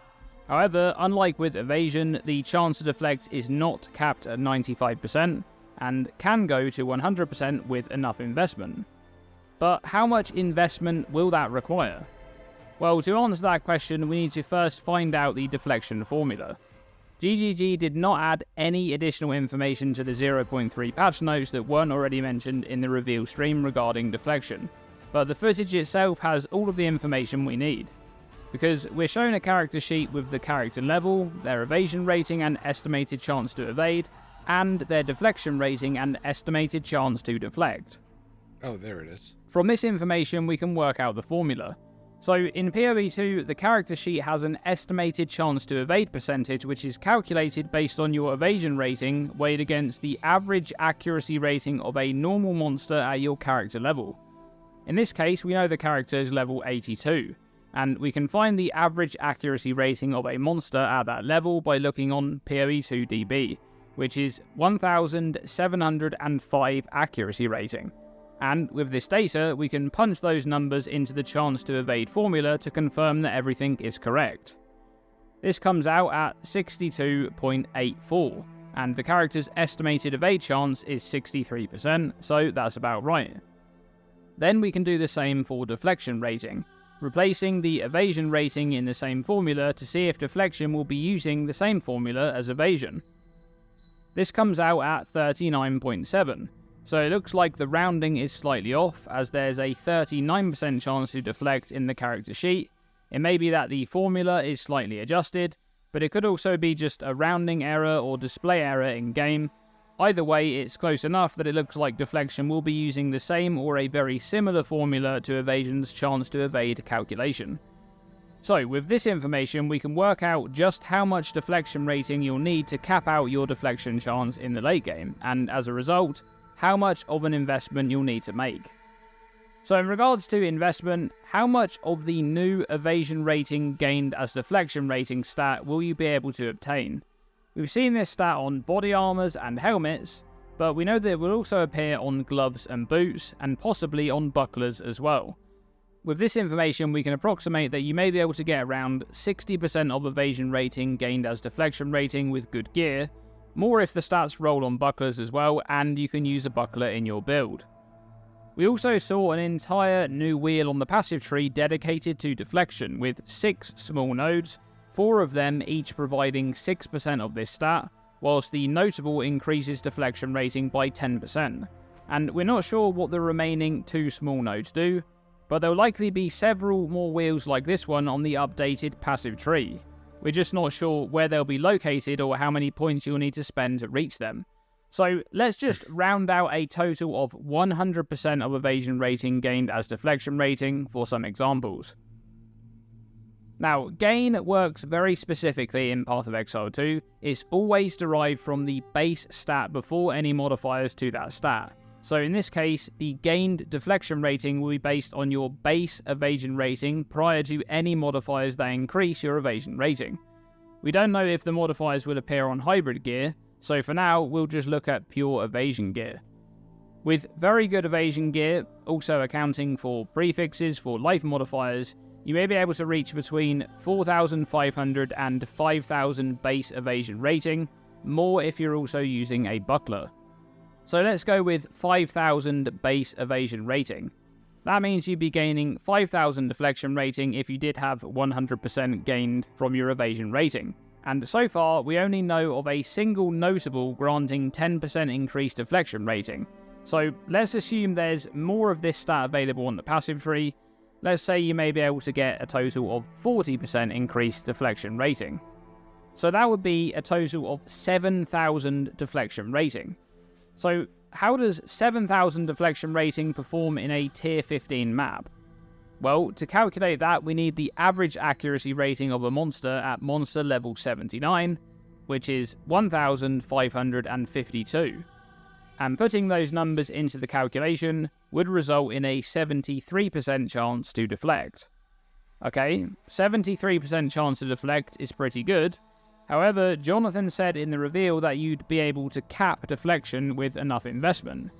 [SPEAKER 10] However, unlike with evasion, the chance to deflect is not capped at 95% and can go to 100% with enough investment. But how much investment will that require? Well, to answer that question, we need to first find out the deflection formula. GGG did not add any additional information to the 0.3 patch notes that weren't already mentioned in the reveal stream regarding deflection, but the footage itself has all of the information we need. Because we're shown a character sheet with the character level, their evasion rating and estimated chance to evade, and their deflection rating and estimated chance to deflect.
[SPEAKER 1] Oh, there it is.
[SPEAKER 10] From this information, we can work out the formula. So in POE 2, the character sheet has an estimated chance to evade percentage, which is calculated based on your evasion rating weighed against the average accuracy rating of a normal monster at your character level. In this case, we know the character is level 82, and we can find the average accuracy rating of a monster at that level by looking on POE 2 DB, which is 1705 accuracy rating. And with this data, we can punch those numbers into the chance to evade formula to confirm that everything is correct. This comes out at 62.84, and the character's estimated evade chance is 63%, so that's about right. Then we can do the same for deflection rating, replacing the evasion rating in the same formula to see if deflection will be using the same formula as evasion. This comes out at 39.7. So it looks like the rounding is slightly off, as there's a 39% chance to deflect in the character sheet. It may be that the formula is slightly adjusted, but it could also be just a rounding error or display error in game. Either way, it's close enough that it looks like deflection will be using the same or a very similar formula to evasion's chance to evade calculation. So with this information, we can work out just how much deflection rating you'll need to cap out your deflection chance in the late game, and as a result, how much of an investment you'll need to make. So in regards to investment, how much of the new evasion rating gained as deflection rating stat will you be able to obtain? We've seen this stat on body armors and helmets, but we know that it will also appear on gloves and boots, and possibly on bucklers as well. With this information, we can approximate that you may be able to get around 60% of evasion rating gained as deflection rating with good gear, more if the stats roll on bucklers as well, and you can use a buckler in your build. We also saw an entire new wheel on the passive tree dedicated to deflection, with 6 small nodes, 4 of them each providing 6% of this stat, whilst the notable increases deflection rating by 10%. And we're not sure what the remaining 2 small nodes do, but there'll likely be several more wheels like this one on the updated passive tree. We're just not sure where they'll be located or how many points you'll need to spend to reach them. So let's just round out a total of 100% of evasion rating gained as deflection rating for some examples. Now, gain works very specifically in Path of Exile 2. It's always derived from the base stat before any modifiers to that stat. So in this case, the gained deflection rating will be based on your base evasion rating prior to any modifiers that increase your evasion rating. We don't know if the modifiers will appear on hybrid gear, so for now we'll just look at pure evasion gear. With very good evasion gear, also accounting for prefixes for life modifiers, you may be able to reach between 4,500 and 5,000 base evasion rating, more if you're also using a buckler. So let's go with 5,000 base evasion rating. That means you'd be gaining 5,000 deflection rating if you did have 100% gained from your evasion rating. And so far, we only know of a single notable granting 10% increased deflection rating. So let's assume there's more of this stat available on the passive tree. Let's say you may be able to get a total of 40% increased deflection rating. So that would be a total of 7,000 deflection rating. So how does 7,000 deflection rating perform in a tier 15 map? Well, to calculate that, we need the average accuracy rating of a monster at monster level 79, which is 1,552. And putting those numbers into the calculation would result in a 73% chance to deflect. Okay, 73% chance to deflect is pretty good. However, Jonathan said in the reveal that you'd be able to cap deflection with enough investment.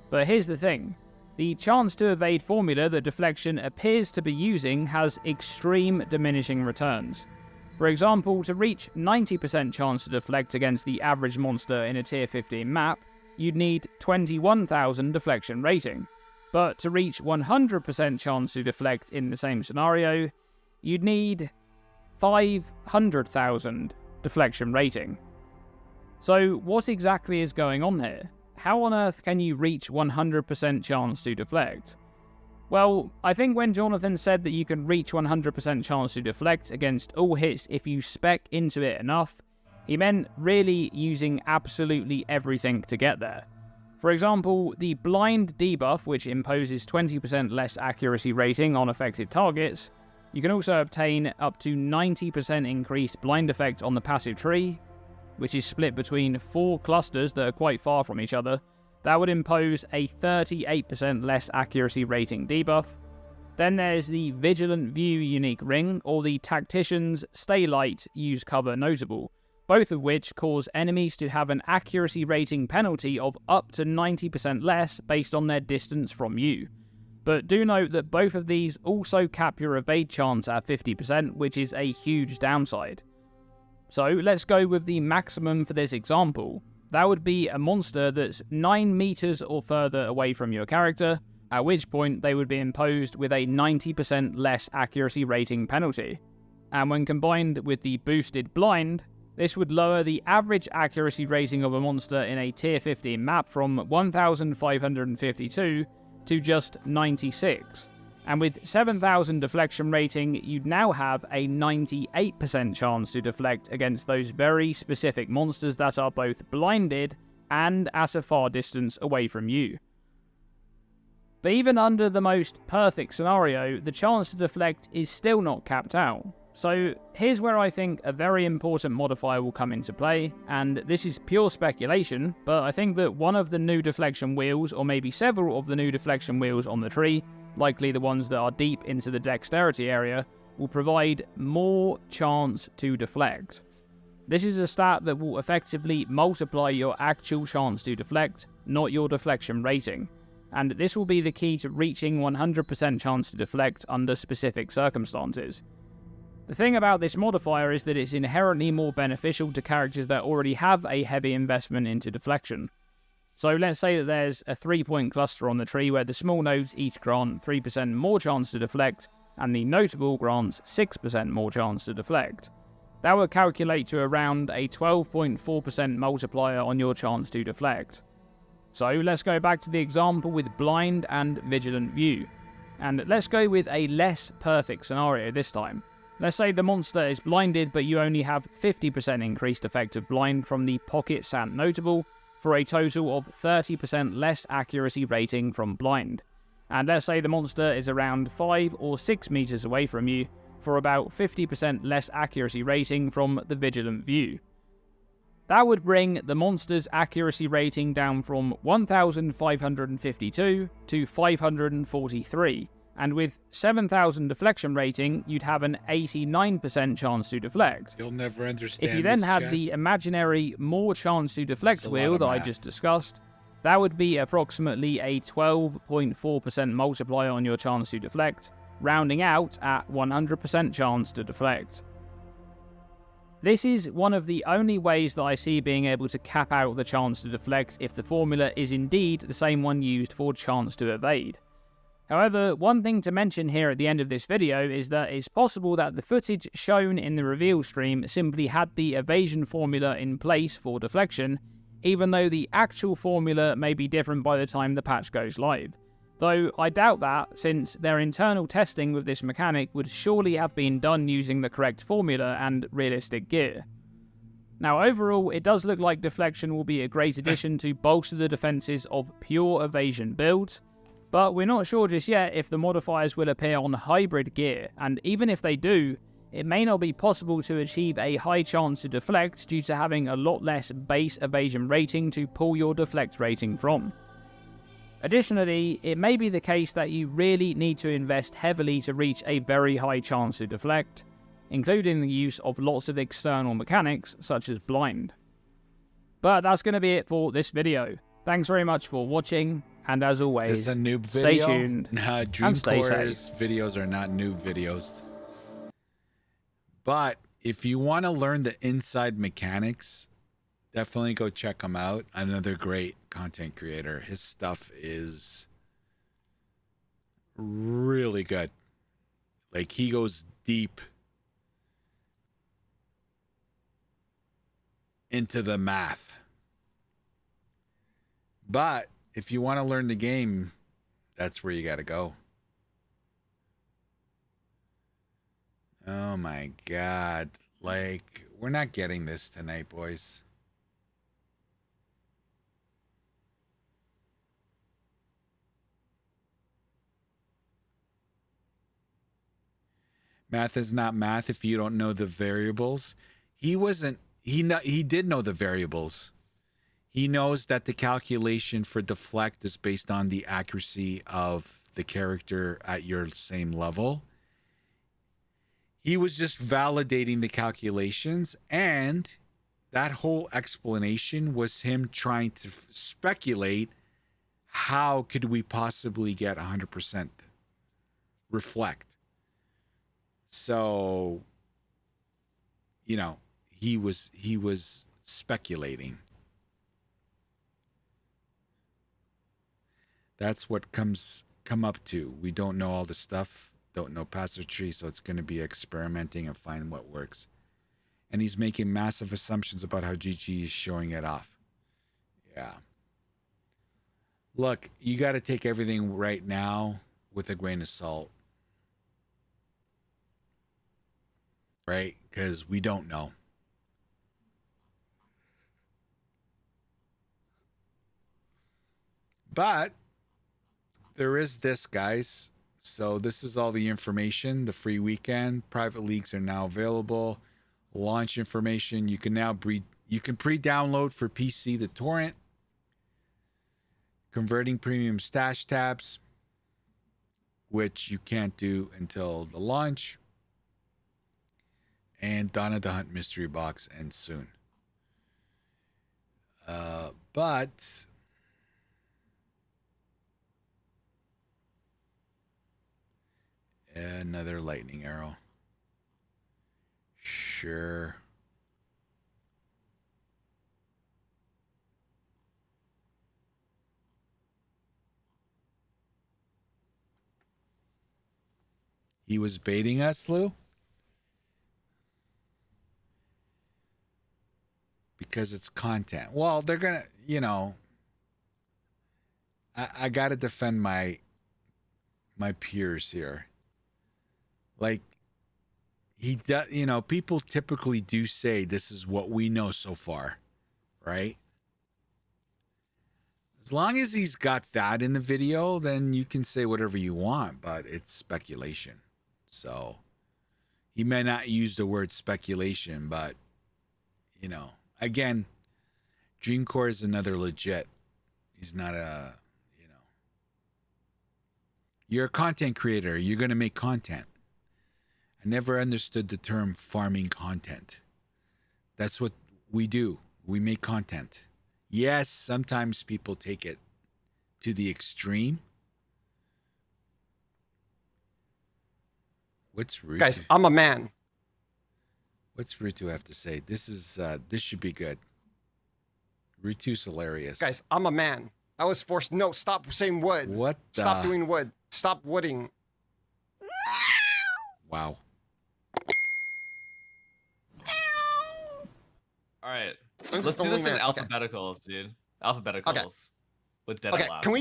[SPEAKER 10] But here's the thing. The chance to evade formula that deflection appears to be using has extreme diminishing returns. For example, to reach 90% chance to deflect against the average monster in a tier 15 map, you'd need 21,000 deflection rating. But to reach 100% chance to deflect in the same scenario, you'd need 500,000 deflection rating. So what exactly is going on here? How on earth can you reach 100% chance to deflect? Well, I think when Jonathan said that you can reach 100% chance to deflect against all hits if you spec into it enough, he meant really using absolutely everything to get there. For example, the blind debuff, which imposes 20% less accuracy rating on affected targets. You can also obtain up to 90% increased blind effect on the passive tree, which is split between 4 clusters that are quite far from each other. That would impose a 38% less accuracy rating debuff. Then there's the Vigilant View unique ring, or the Tactician's Stay Light Use Cover Notable, both of which cause enemies to have an accuracy rating penalty of up to 90% less based on their distance from you. But do note that both of these also cap your evade chance at 50%, which is a huge downside. So let's go with the maximum for this example. That would be a monster that's 9 meters or further away from your character, at which point they would be imposed with a 90% less accuracy rating penalty. And when combined with the boosted blind, this would lower the average accuracy rating of a monster in a tier 15 map from 1,552 to just 96. And with 7,000 deflection rating, you'd now have a 98% chance to deflect against those very specific monsters that are both blinded and at a far distance away from you. But even under the most perfect scenario, the chance to deflect is still not capped out. So here's where I think a very important modifier will come into play, and this is pure speculation, but I think that one of the new deflection wheels, or maybe several of the new deflection wheels on the tree, likely the ones that are deep into the dexterity area, will provide more chance to deflect. This is a stat that will effectively multiply your actual chance to deflect, not your deflection rating, and this will be the key to reaching 100% chance to deflect under specific circumstances. The thing about this modifier is that it's inherently more beneficial to characters that already have a heavy investment into deflection. So let's say that there's a 3-point cluster on the tree where the small nodes each grant 3% more chance to deflect, and the notable grants 6% more chance to deflect. That would calculate to around a 12.4% multiplier on your chance to deflect. So let's go back to the example with blind and vigilant view. And let's go with a less perfect scenario this time. Let's say the monster is blinded, but you only have 50% increased effect of blind from the Pocket Sand Notable, for a total of 30% less accuracy rating from blind. And let's say the monster is around 5 or 6 meters away from you, for about 50% less accuracy rating from the Vigilant View. That would bring the monster's accuracy rating down from 1,552 to 543. And with 7,000 deflection rating, you'd have an 89% chance to deflect.
[SPEAKER 1] You'll never understand.
[SPEAKER 10] If you then
[SPEAKER 1] this,
[SPEAKER 10] had
[SPEAKER 1] chat.
[SPEAKER 10] the imaginary more chance to deflect wheel that I just discussed, that would be approximately a 12.4% multiplier on your chance to deflect, rounding out at 100% chance to deflect. This is one of the only ways that I see being able to cap out the chance to deflect if the formula is indeed the same one used for chance to evade. However, one thing to mention here at the end of this video is that it's possible that the footage shown in the reveal stream simply had the evasion formula in place for deflection, even though the actual formula may be different by the time the patch goes live. Though I doubt that, since their internal testing with this mechanic would surely have been done using the correct formula and realistic gear. Now overall, it does look like deflection will be a great addition to bolster the defenses of pure evasion builds, but we're not sure just yet if the modifiers will appear on hybrid gear, and even if they do, it may not be possible to achieve a high chance to deflect due to having a lot less base evasion rating to pull your deflect rating from. Additionally, it may be the case that you really need to invest heavily to reach a very high chance to deflect, including the use of lots of external mechanics such as blind. But that's going to be it for this video. Thanks very much for watching, and as always,
[SPEAKER 1] Is this a noob
[SPEAKER 10] stay
[SPEAKER 1] video?
[SPEAKER 10] tuned
[SPEAKER 1] Nah,
[SPEAKER 10] and stay safe.
[SPEAKER 1] Dreamcore's videos are not noob videos. But if you want to learn the inside mechanics, definitely go check him out. Another great content creator. His stuff is really good. Like, he goes deep into the math. But if you want to learn the game, that's where you got to go. Oh my God. Like, we're not getting this tonight, boys. Math is not math if you don't know the variables. He did know the variables. He knows that the calculation for deflect is based on the accuracy of the character at your same level. He was just validating the calculations, and that whole explanation was him trying to speculate how could we possibly get 100% reflect. So, you know, he was speculating. That's what come up to. We don't know all the stuff, don't know password tree, so it's going to be experimenting and find what works. And he's making massive assumptions about how GG is showing it off. Yeah. Look, you got to take everything right now with a grain of salt. Right? Because we don't know. But there is this, guys. So this is all the information. The free weekend. Private leagues are now available. Launch information. You can now pre-download for PC the torrent. Converting premium stash tabs, which you can't do until the launch. And Dawn of the Hunt mystery box and soon. But another lightning arrow. Sure. He was baiting us, Lou? Because it's content. Well, they're gonna, you know, I gotta defend my peers here. Like, he does, you know, people typically do say this is what we know so far, right? As long as he's got that in the video, then you can say whatever you want, but it's speculation. So he may not use the word speculation, but, you know, again, Dreamcore is another legit. He's not a, you know. You're a content creator. You're going to make content. I never understood the term farming content. That's what we do. We make content. Yes, sometimes people take it to the extreme. What's Rutu?
[SPEAKER 11] Guys, I'm a man.
[SPEAKER 1] What's Rutu have to say? This should be good. Rutu's hilarious.
[SPEAKER 11] Guys, I'm a man. I was forced. No, stop saying wood.
[SPEAKER 1] What?
[SPEAKER 11] Stop doing wood. Stop wooding.
[SPEAKER 1] Wow.
[SPEAKER 12] All right.
[SPEAKER 11] I'm
[SPEAKER 12] Let's
[SPEAKER 11] the
[SPEAKER 12] do
[SPEAKER 11] only
[SPEAKER 12] this in
[SPEAKER 11] man. Okay.
[SPEAKER 12] alphabeticals, dude. Alphabeticals.
[SPEAKER 11] Okay.
[SPEAKER 12] With dead
[SPEAKER 11] Okay,
[SPEAKER 12] last.
[SPEAKER 11] can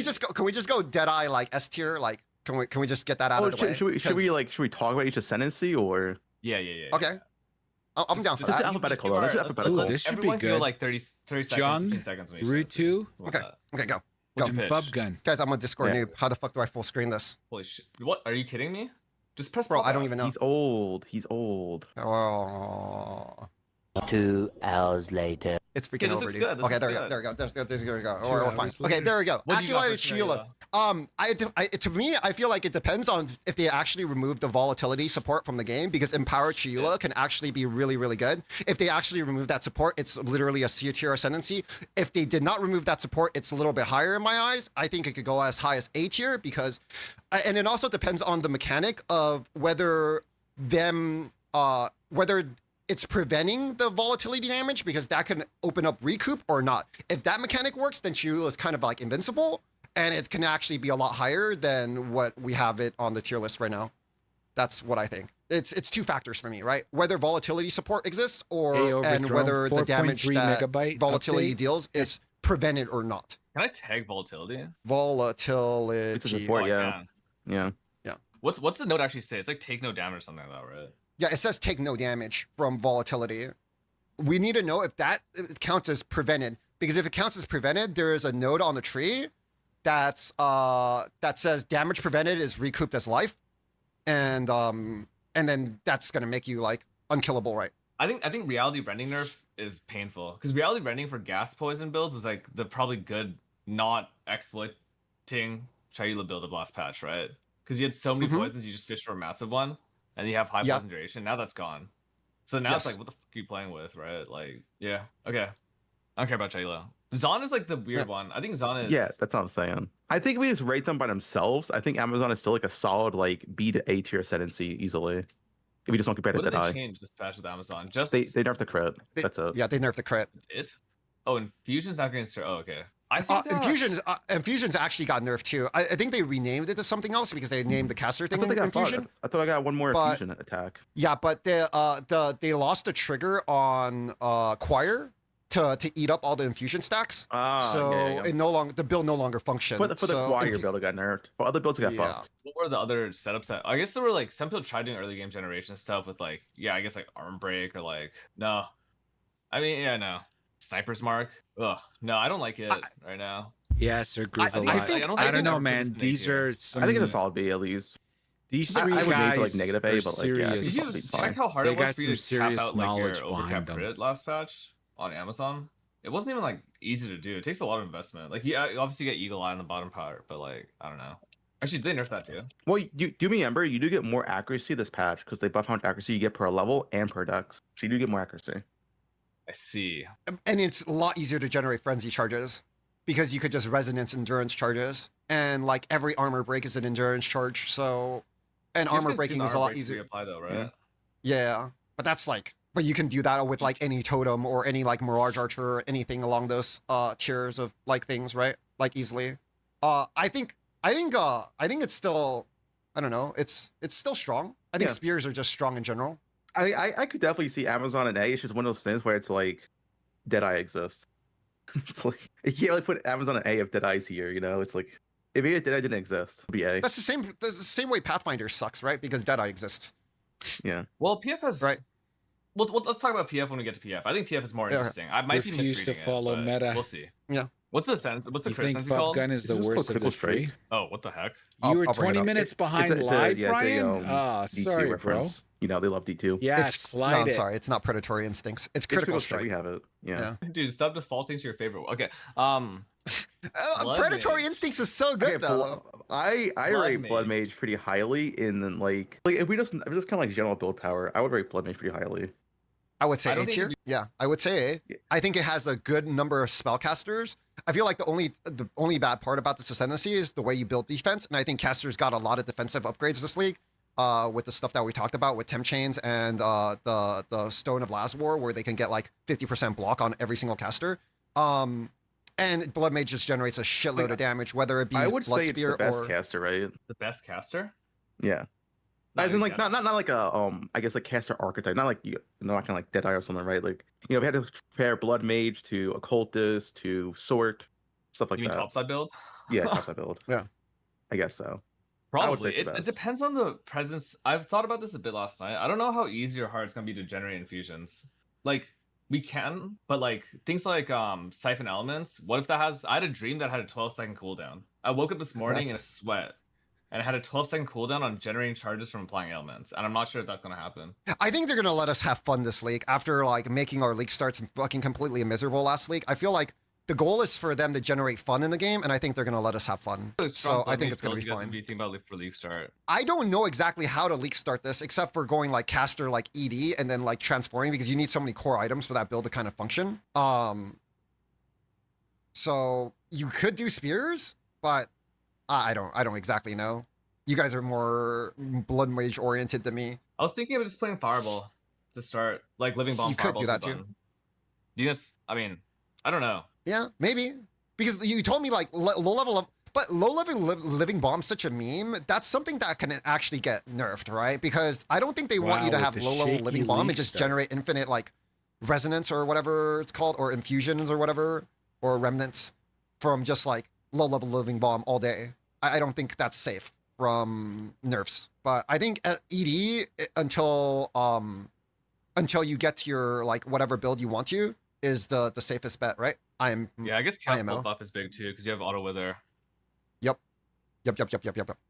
[SPEAKER 11] we just go Deadeye like S tier? Like, can we just get that out of the way?
[SPEAKER 13] Should we talk about each ascendancy or?
[SPEAKER 12] Yeah.
[SPEAKER 11] Okay. I'm down for
[SPEAKER 8] Just
[SPEAKER 11] that.
[SPEAKER 8] alphabetical,
[SPEAKER 12] All
[SPEAKER 8] though.
[SPEAKER 12] right,
[SPEAKER 8] This is alphabetical.
[SPEAKER 1] Ooh, this should be
[SPEAKER 12] everyone can go
[SPEAKER 1] good.
[SPEAKER 12] like 30 seconds,
[SPEAKER 1] Jung,
[SPEAKER 12] 15 seconds when you
[SPEAKER 1] Route
[SPEAKER 12] shoot.
[SPEAKER 1] 2,
[SPEAKER 11] Okay, okay, go.
[SPEAKER 12] What's
[SPEAKER 1] and
[SPEAKER 12] your pitch?
[SPEAKER 1] Fub Gun.
[SPEAKER 11] Guys, I'm a Discord
[SPEAKER 8] Yeah.
[SPEAKER 11] noob. How the fuck do I full screen this?
[SPEAKER 12] Holy shit. What? Are you kidding me? Just press
[SPEAKER 11] Bro,
[SPEAKER 12] pop
[SPEAKER 11] I don't
[SPEAKER 12] out.
[SPEAKER 11] even know.
[SPEAKER 8] He's old. He's old.
[SPEAKER 11] Oh,
[SPEAKER 13] 2 hours later.
[SPEAKER 11] it's
[SPEAKER 12] Okay,
[SPEAKER 11] freaking
[SPEAKER 12] this
[SPEAKER 11] over,
[SPEAKER 12] looks
[SPEAKER 11] dude.
[SPEAKER 12] good. This
[SPEAKER 11] Okay,
[SPEAKER 12] looks
[SPEAKER 11] there we go.
[SPEAKER 12] good.
[SPEAKER 11] There we go. There we go.
[SPEAKER 1] Two
[SPEAKER 11] We're fine.
[SPEAKER 1] hours
[SPEAKER 11] Okay,
[SPEAKER 1] later.
[SPEAKER 11] there we go.
[SPEAKER 12] What do you got for
[SPEAKER 11] Accumulated Sheila.
[SPEAKER 12] Sheila?
[SPEAKER 11] To me, I feel like it depends on if they actually remove the volatility support from the game, because Empowered Sheila can actually be really, really good. If they actually remove that support, it's literally a C tier ascendancy. If they did not remove that support, it's a little bit higher in my eyes. I think it could go as high as A tier because, and it also depends on the mechanic of whether it's preventing the volatility damage, because that can open up recoup or not. If that mechanic works, then Sheila is kind of like invincible, and it can actually be a lot higher than what we have it on the tier list right now. That's what I think. It's two factors for me, right? Whether volatility support exists and whether the damage that
[SPEAKER 1] megabyte
[SPEAKER 11] volatility
[SPEAKER 1] update.
[SPEAKER 11] deals is prevented or not.
[SPEAKER 12] Can I tag volatility?
[SPEAKER 11] Volatility.
[SPEAKER 8] It's a support,
[SPEAKER 12] Oh, I
[SPEAKER 8] yeah.
[SPEAKER 12] can.
[SPEAKER 8] Yeah.
[SPEAKER 12] What's the note actually say? It's like take no damage or something like that, right?
[SPEAKER 11] Yeah, it says take no damage from volatility. We need to know if that counts as prevented, because if it counts as prevented, there is a node on the tree that says damage prevented is recouped as life, and then that's gonna make you like unkillable, right?
[SPEAKER 12] I think reality rending nerf is painful because reality rending for gas poison builds was like the probably good not exploiting Chayula build of last patch, right? Because you had so many poisons, you just fished for a massive one, and you have high poison duration. Now that's gone. So now it's like, what the fuck are you playing with, right? Like, yeah, okay. I don't care about Chayula. Zon is like the weird one. I think Zon is.
[SPEAKER 8] Yeah, that's what I'm saying. I think we just rate them by themselves. I think Amazon is still like a solid like B to A tier ascendancy easily. If you just want to compare
[SPEAKER 12] What
[SPEAKER 8] to
[SPEAKER 12] did they
[SPEAKER 8] Deadeye.
[SPEAKER 12] change this patch with Amazon? Just
[SPEAKER 8] They nerfed the crit. That's it.
[SPEAKER 11] Yeah, they nerfed the crit.
[SPEAKER 12] That's it. Oh, Infusion's not going to. Oh, okay. I think
[SPEAKER 11] Infusion's actually got nerfed too. I think they renamed it to something else because they named the caster
[SPEAKER 8] I
[SPEAKER 11] thing
[SPEAKER 8] thought they got
[SPEAKER 11] Infusion.
[SPEAKER 8] I thought I got one more
[SPEAKER 11] But-
[SPEAKER 8] infusion attack.
[SPEAKER 11] Yeah, but they lost the trigger on Choir to eat up all the infusion stacks. So it no longer the build no longer functions.
[SPEAKER 8] For the Choir build, it got nerfed. For other builds, it got
[SPEAKER 11] Yeah.
[SPEAKER 8] fucked.
[SPEAKER 12] What were the other setups that I guess there were like some people tried doing early game generation stuff with like I guess like arm break or like no. I mean no. Sniper's mark. Ugh. No, I don't like it right now.
[SPEAKER 1] Yes, or Groove a
[SPEAKER 11] I
[SPEAKER 1] lot.
[SPEAKER 11] think-
[SPEAKER 1] I don't know,
[SPEAKER 12] I'd put
[SPEAKER 1] man.
[SPEAKER 12] this in A
[SPEAKER 1] These
[SPEAKER 12] tier.
[SPEAKER 1] are some.
[SPEAKER 8] I think it's a solid B at least.
[SPEAKER 1] These
[SPEAKER 8] I
[SPEAKER 1] three
[SPEAKER 8] would
[SPEAKER 1] guys
[SPEAKER 8] make it, like, negative A,
[SPEAKER 1] are
[SPEAKER 8] but, like, yeah,
[SPEAKER 1] serious.
[SPEAKER 12] Did you
[SPEAKER 8] It's
[SPEAKER 12] check
[SPEAKER 8] fine.
[SPEAKER 12] how hard
[SPEAKER 1] They
[SPEAKER 12] it was
[SPEAKER 1] got
[SPEAKER 12] for you
[SPEAKER 1] some
[SPEAKER 12] to cap
[SPEAKER 1] serious
[SPEAKER 12] out like your
[SPEAKER 1] knowledge behind
[SPEAKER 12] overcap
[SPEAKER 1] them.
[SPEAKER 12] crit last patch on Amazon? It wasn't even like easy to do. It takes a lot of investment. Like you obviously get Eagle Eye on the bottom part, but like I don't know. Actually, they nerfed that too.
[SPEAKER 8] Well, you do remember you do get more accuracy this patch because they buff how much accuracy you get per level and per dex. So you do get more accuracy.
[SPEAKER 12] I see.
[SPEAKER 11] And it's a lot easier to generate frenzy charges because you could just resonance endurance charges, and like every armor break is an endurance charge. So, and
[SPEAKER 12] You have
[SPEAKER 11] armor
[SPEAKER 12] to
[SPEAKER 11] breaking
[SPEAKER 12] consume
[SPEAKER 11] is a
[SPEAKER 12] armor
[SPEAKER 11] lot
[SPEAKER 12] breaks to
[SPEAKER 11] easier.
[SPEAKER 12] reapply though, right?
[SPEAKER 11] Yeah, but that's like, but you can do that with like any totem or any like Mirage Archer or anything along those tiers of like things, right? Like easily. I think it's still, I don't know, it's still strong. I think
[SPEAKER 8] Yeah.
[SPEAKER 11] spears are just strong in general.
[SPEAKER 8] I could definitely see Amazon and A. It's just one of those things where it's like Deadeye exists. It's like you can't really put Amazon and A if Deadeye's here. You know, it's like if Deadeye didn't exist, it'd be A.
[SPEAKER 11] That's the same way Pathfinder sucks, right? Because Deadeye exists.
[SPEAKER 8] Yeah.
[SPEAKER 12] Well, PF has
[SPEAKER 11] Right.
[SPEAKER 12] Well, let's talk about PF when we get to PF. I think PF is more
[SPEAKER 11] Yeah.
[SPEAKER 12] interesting. I might be
[SPEAKER 1] Refuse
[SPEAKER 12] misreading
[SPEAKER 1] to follow
[SPEAKER 12] it, but
[SPEAKER 1] meta.
[SPEAKER 12] We'll see.
[SPEAKER 11] Yeah.
[SPEAKER 12] What's the sense? What's the
[SPEAKER 1] You
[SPEAKER 12] crit
[SPEAKER 1] think
[SPEAKER 12] sense
[SPEAKER 1] Fub
[SPEAKER 12] called?
[SPEAKER 1] Gun is the
[SPEAKER 8] It's just
[SPEAKER 1] worst
[SPEAKER 8] called
[SPEAKER 1] of the
[SPEAKER 8] Critical Strike.
[SPEAKER 1] three?
[SPEAKER 12] Oh, what the heck?
[SPEAKER 1] You were
[SPEAKER 11] I'll bring it
[SPEAKER 1] 20
[SPEAKER 11] up.
[SPEAKER 1] minutes behind
[SPEAKER 8] it's a
[SPEAKER 1] live,
[SPEAKER 8] D2
[SPEAKER 1] Brian? Sorry, bro.
[SPEAKER 8] reference. You know, they love D2.
[SPEAKER 1] Yeah,
[SPEAKER 11] No,
[SPEAKER 1] slide
[SPEAKER 11] I'm
[SPEAKER 1] it.
[SPEAKER 11] sorry, it's not Predatory Instincts. It's
[SPEAKER 8] It's
[SPEAKER 11] Critical Strike.
[SPEAKER 8] We have it. Yeah.
[SPEAKER 12] Dude, stop defaulting to your favorite. Okay. Blood
[SPEAKER 11] Predatory
[SPEAKER 12] Mage.
[SPEAKER 11] Instincts is so good though.
[SPEAKER 8] I
[SPEAKER 12] Blood
[SPEAKER 8] rate Blood
[SPEAKER 12] Mage.
[SPEAKER 8] Mage pretty highly in like if we just kind of like general build power, I would rate Blood Mage pretty highly.
[SPEAKER 11] I would say
[SPEAKER 12] I
[SPEAKER 11] A
[SPEAKER 12] don't think
[SPEAKER 11] tier.
[SPEAKER 12] it'd
[SPEAKER 11] Yeah, I would say A.
[SPEAKER 8] Yeah.
[SPEAKER 11] I think it has a good number of spellcasters. I feel like the only bad part about this ascendancy is the way you build defense, and I think casters got a lot of defensive upgrades this league. With the stuff that we talked about with temp chains and the Stone of Lazwar, where they can get like 50% block on every single caster. And Blood Mage just generates a shitload of damage, whether it be
[SPEAKER 8] I would
[SPEAKER 11] Blood
[SPEAKER 8] say it's
[SPEAKER 11] Spear
[SPEAKER 8] the best
[SPEAKER 11] or
[SPEAKER 8] caster, right?
[SPEAKER 12] The best caster?
[SPEAKER 8] Yeah.
[SPEAKER 12] No,
[SPEAKER 8] I
[SPEAKER 12] you
[SPEAKER 8] mean, like
[SPEAKER 12] got
[SPEAKER 8] not like a I guess like caster archetype, not like not kind of like Deadeye or something, right? Like we had to compare Blood Mage to Occultist to SORC, stuff like
[SPEAKER 12] You mean
[SPEAKER 8] that.
[SPEAKER 12] topside build?
[SPEAKER 8] Yeah, topside build.
[SPEAKER 11] Yeah.
[SPEAKER 8] I guess so.
[SPEAKER 12] Probably. It depends on the presence. I've thought about this a bit last night. I don't know how easy or hard it's gonna be to generate infusions. Like we can, but like things like siphon elements. What if that has? I had a dream that had a 12-second cooldown. I woke up this morning in a sweat, and it had a 12-second cooldown on generating charges from applying elements. And I'm not sure if that's gonna happen.
[SPEAKER 11] I think they're gonna let us have fun this league after like making our league starts fucking completely miserable last week. I feel like the goal is for them to generate fun in the game, and I think they're going to let us have fun. So I think it's going to be fun.
[SPEAKER 12] What do you think about for league start?
[SPEAKER 11] I don't know exactly how to league start this, except for going like caster, like ED, and then like transforming, because you need so many core items for that build to kind of function. So you could do spears, but I don't exactly know. You guys are more blood mage oriented than me.
[SPEAKER 12] I was thinking of just playing fireball to start, like living bomb.
[SPEAKER 11] You could do that too.
[SPEAKER 12] Do you guys? I mean, I don't know.
[SPEAKER 11] Yeah, maybe. Because you told me like low level, but low level living bomb's such a meme. That's something that can actually get nerfed, right? Because I don't think they want you to have low level living bomb and just generate infinite like resonance or whatever it's called, or infusions or whatever, or remnants from just like low level living bomb all day. I don't think that's safe from nerfs. But I think at ED until you get to your like whatever build you want to is the safest bet, right?
[SPEAKER 12] Yeah, I guess catapult buff is big too because you have auto wither.
[SPEAKER 11] Yep.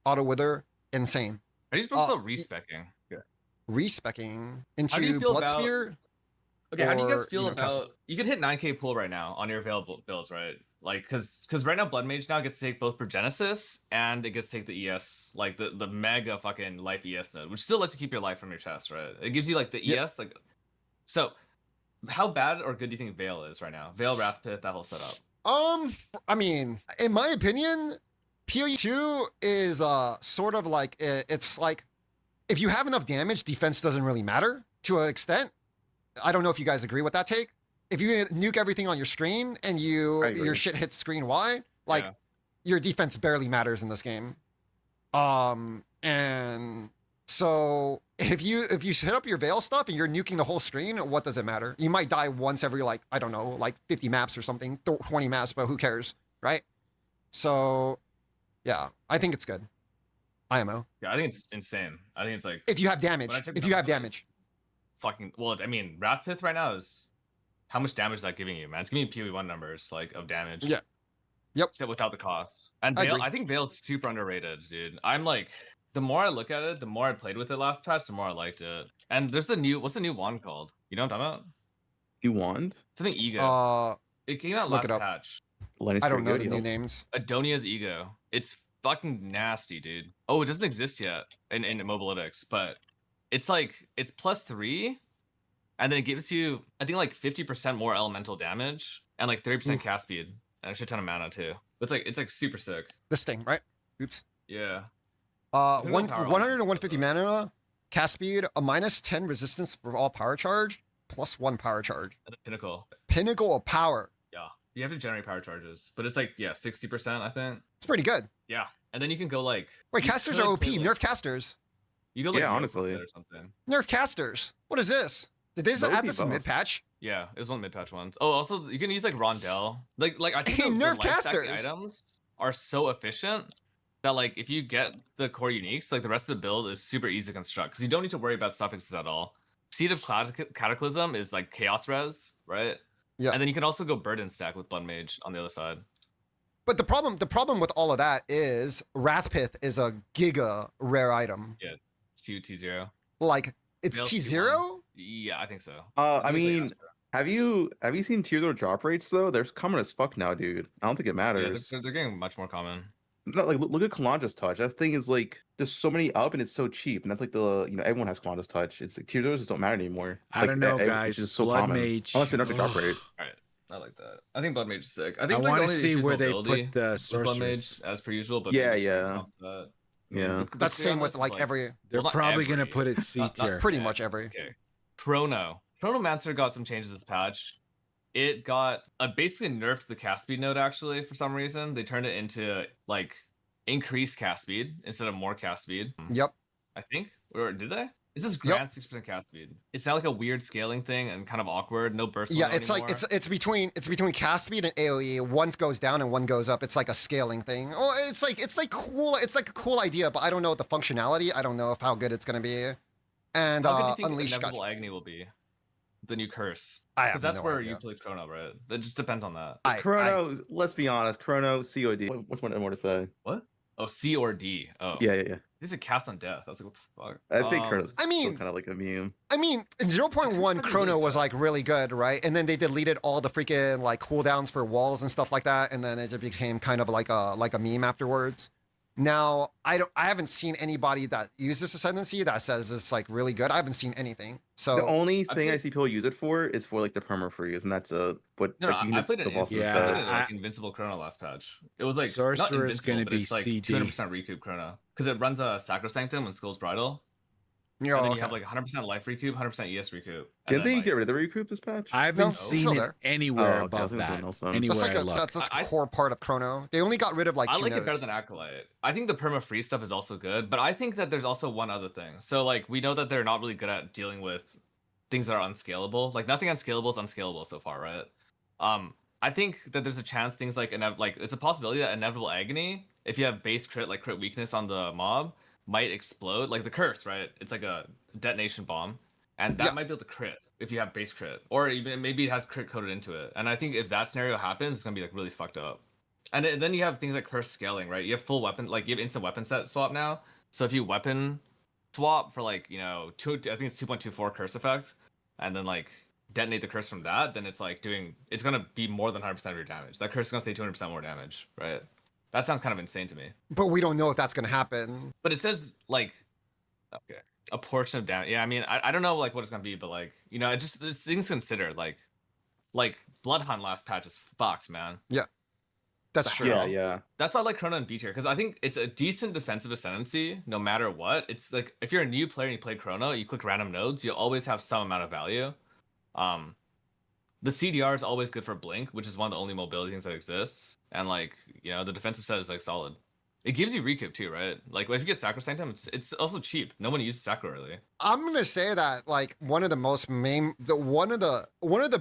[SPEAKER 11] Auto wither, insane.
[SPEAKER 12] Are you supposed to respecking? Yeah.
[SPEAKER 11] Respecking into blood sphere.
[SPEAKER 12] Okay, how do you guys feel about? You can hit 9k pull right now on your available builds, right? Like, because right now blood mage now gets to take both Progenesis and it gets to take the ES, like the mega fucking life ES node, which still lets you keep your life from your chest, right? It gives you like the ES, like so. How bad or good do you think Veil is right now? Veil, Wrathpith, that whole setup.
[SPEAKER 11] I mean, in my opinion, POE 2 is sort of like it's like if you have enough damage, defense doesn't really matter to an extent. I don't know if you guys agree with that take. If you nuke everything on your screen and your shit hits screen wide, like your defense barely matters in this game. And so if you hit up your Veil stuff and you're nuking the whole screen, what does it matter? You might die once every like, I don't know, like 50 maps or something, 20 maps, but who cares, right? So yeah, I think it's good. IMO.
[SPEAKER 12] Yeah, I think it's insane. I think it's like
[SPEAKER 11] if you have damage. If you have damage.
[SPEAKER 12] Fucking well, I mean, Wrathpith right now is how much damage is that giving you, man? It's giving you POE1 numbers like of damage.
[SPEAKER 11] Yeah. Yep.
[SPEAKER 12] Except without the cost. And Veil, I think Veil's super underrated, dude. I'm like, the more I look at it, the more I played with it last patch, the more I liked it. And there's the new, what's the new wand called? You know what I'm talking about?
[SPEAKER 14] New wand?
[SPEAKER 12] Something Ego. It came out last patch.
[SPEAKER 11] I don't know the new names.
[SPEAKER 12] Adonia's Ego. It's fucking nasty, dude. Oh, it doesn't exist yet in Mobalytics, but it's like, it's +3, and then it gives you, I think like 50% more elemental damage, and like 30% cast speed, and a shit ton of mana too. It's like super sick.
[SPEAKER 11] This thing, right? Oops.
[SPEAKER 12] Yeah.
[SPEAKER 11] 100 to 150 mana, cast speed, a -10 resistance for all power charge, +1 power charge.
[SPEAKER 12] And the pinnacle.
[SPEAKER 11] Pinnacle of power.
[SPEAKER 12] Yeah. You have to generate power charges, but it's like, yeah, 60%, I think.
[SPEAKER 11] It's pretty good.
[SPEAKER 12] Yeah. And then you can go like...
[SPEAKER 11] Wait, casters are OP. Nerf casters.
[SPEAKER 12] You go like...
[SPEAKER 14] Yeah, honestly.
[SPEAKER 12] Or something.
[SPEAKER 11] Nerf casters. What is this? Did they just add this mid-patch?
[SPEAKER 12] Yeah, it was one mid-patch ones. Oh, also, you can use like Rondell. Like I think
[SPEAKER 11] Nerf
[SPEAKER 12] the
[SPEAKER 11] casters
[SPEAKER 12] items are so efficient that like if you get the core uniques, like the rest of the build is super easy to construct because you don't need to worry about suffixes at all. Seed of Cataclysm is like chaos res, right?
[SPEAKER 11] Yeah.
[SPEAKER 12] And then you can also go burden stack with Blood Mage on the other side.
[SPEAKER 11] But the problem with all of that is Wrathpith is a giga rare item.
[SPEAKER 12] Yeah, it's T0.
[SPEAKER 11] Like it's T0?
[SPEAKER 12] Yeah, I think so.
[SPEAKER 14] I mean, have you seen tier 0 drop rates though? They're common as fuck now, dude. I don't think it matters.
[SPEAKER 12] Yeah, they're getting much more common.
[SPEAKER 14] No, like look at Kalandra's touch. That thing is like there's so many up and it's so cheap. And that's like the everyone has Kalandra's touch. It's like tier 0s just don't matter anymore.
[SPEAKER 1] I don't know, guys.
[SPEAKER 14] It's so
[SPEAKER 1] Blood
[SPEAKER 14] common.
[SPEAKER 1] Mage.
[SPEAKER 14] Unless they nerf the drop rate.
[SPEAKER 12] Alright. I like that. I think Blood Mage is sick. I think
[SPEAKER 1] I
[SPEAKER 12] like,
[SPEAKER 1] want
[SPEAKER 12] the
[SPEAKER 1] to
[SPEAKER 12] only
[SPEAKER 1] see where they
[SPEAKER 12] mobility
[SPEAKER 1] put the
[SPEAKER 12] with Blood Mage
[SPEAKER 1] sorcerers.
[SPEAKER 12] as per usual, but
[SPEAKER 14] Yeah.
[SPEAKER 11] That's the same with like every.
[SPEAKER 1] They're probably gonna put it C tier.
[SPEAKER 11] Pretty much every.
[SPEAKER 12] Okay. Chronomancer got some changes this patch. It got basically nerfed the cast speed node actually for some reason. They turned it into like increased cast speed instead of more cast speed.
[SPEAKER 11] Yep.
[SPEAKER 12] I think. Or did they? This is grand 6% cast speed. It's not like a weird scaling thing and kind of awkward. No burst.
[SPEAKER 11] Yeah, it's like it's between cast speed and AOE. One goes down and one goes up. It's like a scaling thing. Oh, it's like cool. It's like a cool idea, but I don't know the functionality. I don't know how good it's gonna be. And
[SPEAKER 12] how good do you think
[SPEAKER 11] Unleash
[SPEAKER 12] Inevitable Agony will be? The new curse.
[SPEAKER 11] I have
[SPEAKER 12] Because that's
[SPEAKER 11] no
[SPEAKER 12] where
[SPEAKER 11] idea.
[SPEAKER 12] you play Chrono, right? That just depends on that.
[SPEAKER 14] Chrono, let's be honest, Chrono, COD. What's more to say?
[SPEAKER 12] What? Oh, C or D. Oh.
[SPEAKER 14] Yeah.
[SPEAKER 12] These are cast on death. That's like, what the fuck?
[SPEAKER 14] I think Chrono's
[SPEAKER 11] I mean,
[SPEAKER 14] kind of like a meme.
[SPEAKER 11] I mean, 0.1 Chrono was like really good, right? And then they deleted all the freaking like cooldowns for walls and stuff like that, and then it just became kind of like a meme afterwards. Now, I haven't seen anybody that uses Ascendancy that says it's like really good. I haven't seen anything. So
[SPEAKER 14] the only thing I see people use it for is for like the perma freeze, and that's what.
[SPEAKER 12] No,
[SPEAKER 14] like, you can
[SPEAKER 12] I
[SPEAKER 14] just
[SPEAKER 12] played it.
[SPEAKER 14] kill bosses
[SPEAKER 12] I
[SPEAKER 14] instead.
[SPEAKER 12] played it like Invincible Chrono last patch. It was like not
[SPEAKER 1] Sorcerer is
[SPEAKER 12] invincible,
[SPEAKER 1] gonna
[SPEAKER 12] but
[SPEAKER 1] be
[SPEAKER 12] it's like
[SPEAKER 1] CD.
[SPEAKER 12] 200% recoup Chrono because it runs a Sacrosanctum and Skull's Bridal.
[SPEAKER 11] Yeah,
[SPEAKER 12] and then
[SPEAKER 11] okay.
[SPEAKER 12] you have like 100% life recoup, 100% ES recoup.
[SPEAKER 14] Can they get rid of the recoup this patch?
[SPEAKER 1] I haven't seen it anywhere
[SPEAKER 14] Oh, okay, I
[SPEAKER 1] above
[SPEAKER 14] think
[SPEAKER 1] that.
[SPEAKER 14] something else then.
[SPEAKER 1] Anywhere
[SPEAKER 11] that's
[SPEAKER 1] I
[SPEAKER 11] like
[SPEAKER 1] look.
[SPEAKER 11] that's a core part of Chrono. They only got rid of like
[SPEAKER 12] I
[SPEAKER 11] two
[SPEAKER 12] like
[SPEAKER 11] nodes.
[SPEAKER 12] it better than Acolyte. I think the perma free stuff is also good, but I think that there's also one other thing. So like we know that they're not really good at dealing with things that are unscalable. Like nothing unscalable is unscalable so far, right? I think that there's a chance things like it's a possibility that Inevitable Agony, if you have base crit like crit weakness on the mob, might explode. Like the curse, right? It's like a detonation bomb, and that might be able to crit if you have base crit, or even maybe it has crit coded into it. And I think if that scenario happens, it's gonna be like really fucked up. And then you have things like curse scaling, right? You have full weapon, like you have instant weapon set swap now. So if you weapon swap for like I think it's 2.24 curse effect, and then like detonate the curse from that, then it's like it's gonna be more than 100% of your damage. That curse is gonna say 200% more damage, right? That sounds kind of insane to me.
[SPEAKER 11] But we don't know if that's gonna happen.
[SPEAKER 12] But it says like, okay, a portion of damage. Yeah, I mean, I don't know like what it's gonna be, but like it just there's things to consider. Like Bloodhunt last patch is fucked, man.
[SPEAKER 11] Yeah, that's true.
[SPEAKER 14] Yeah.
[SPEAKER 12] That's why I like Chrono and B tier, because I think it's a decent defensive ascendancy no matter what. It's like if you're a new player and you play Chrono, you click random nodes, you'll always have some amount of value. The CDR is always good for Blink, which is one of the only mobility things that exists. And like, the defensive set is like solid. It gives you recoup too, right? Like if you get Sacrosanctum, it's also cheap. No one uses Sacro really.
[SPEAKER 11] I'm gonna say that like one of the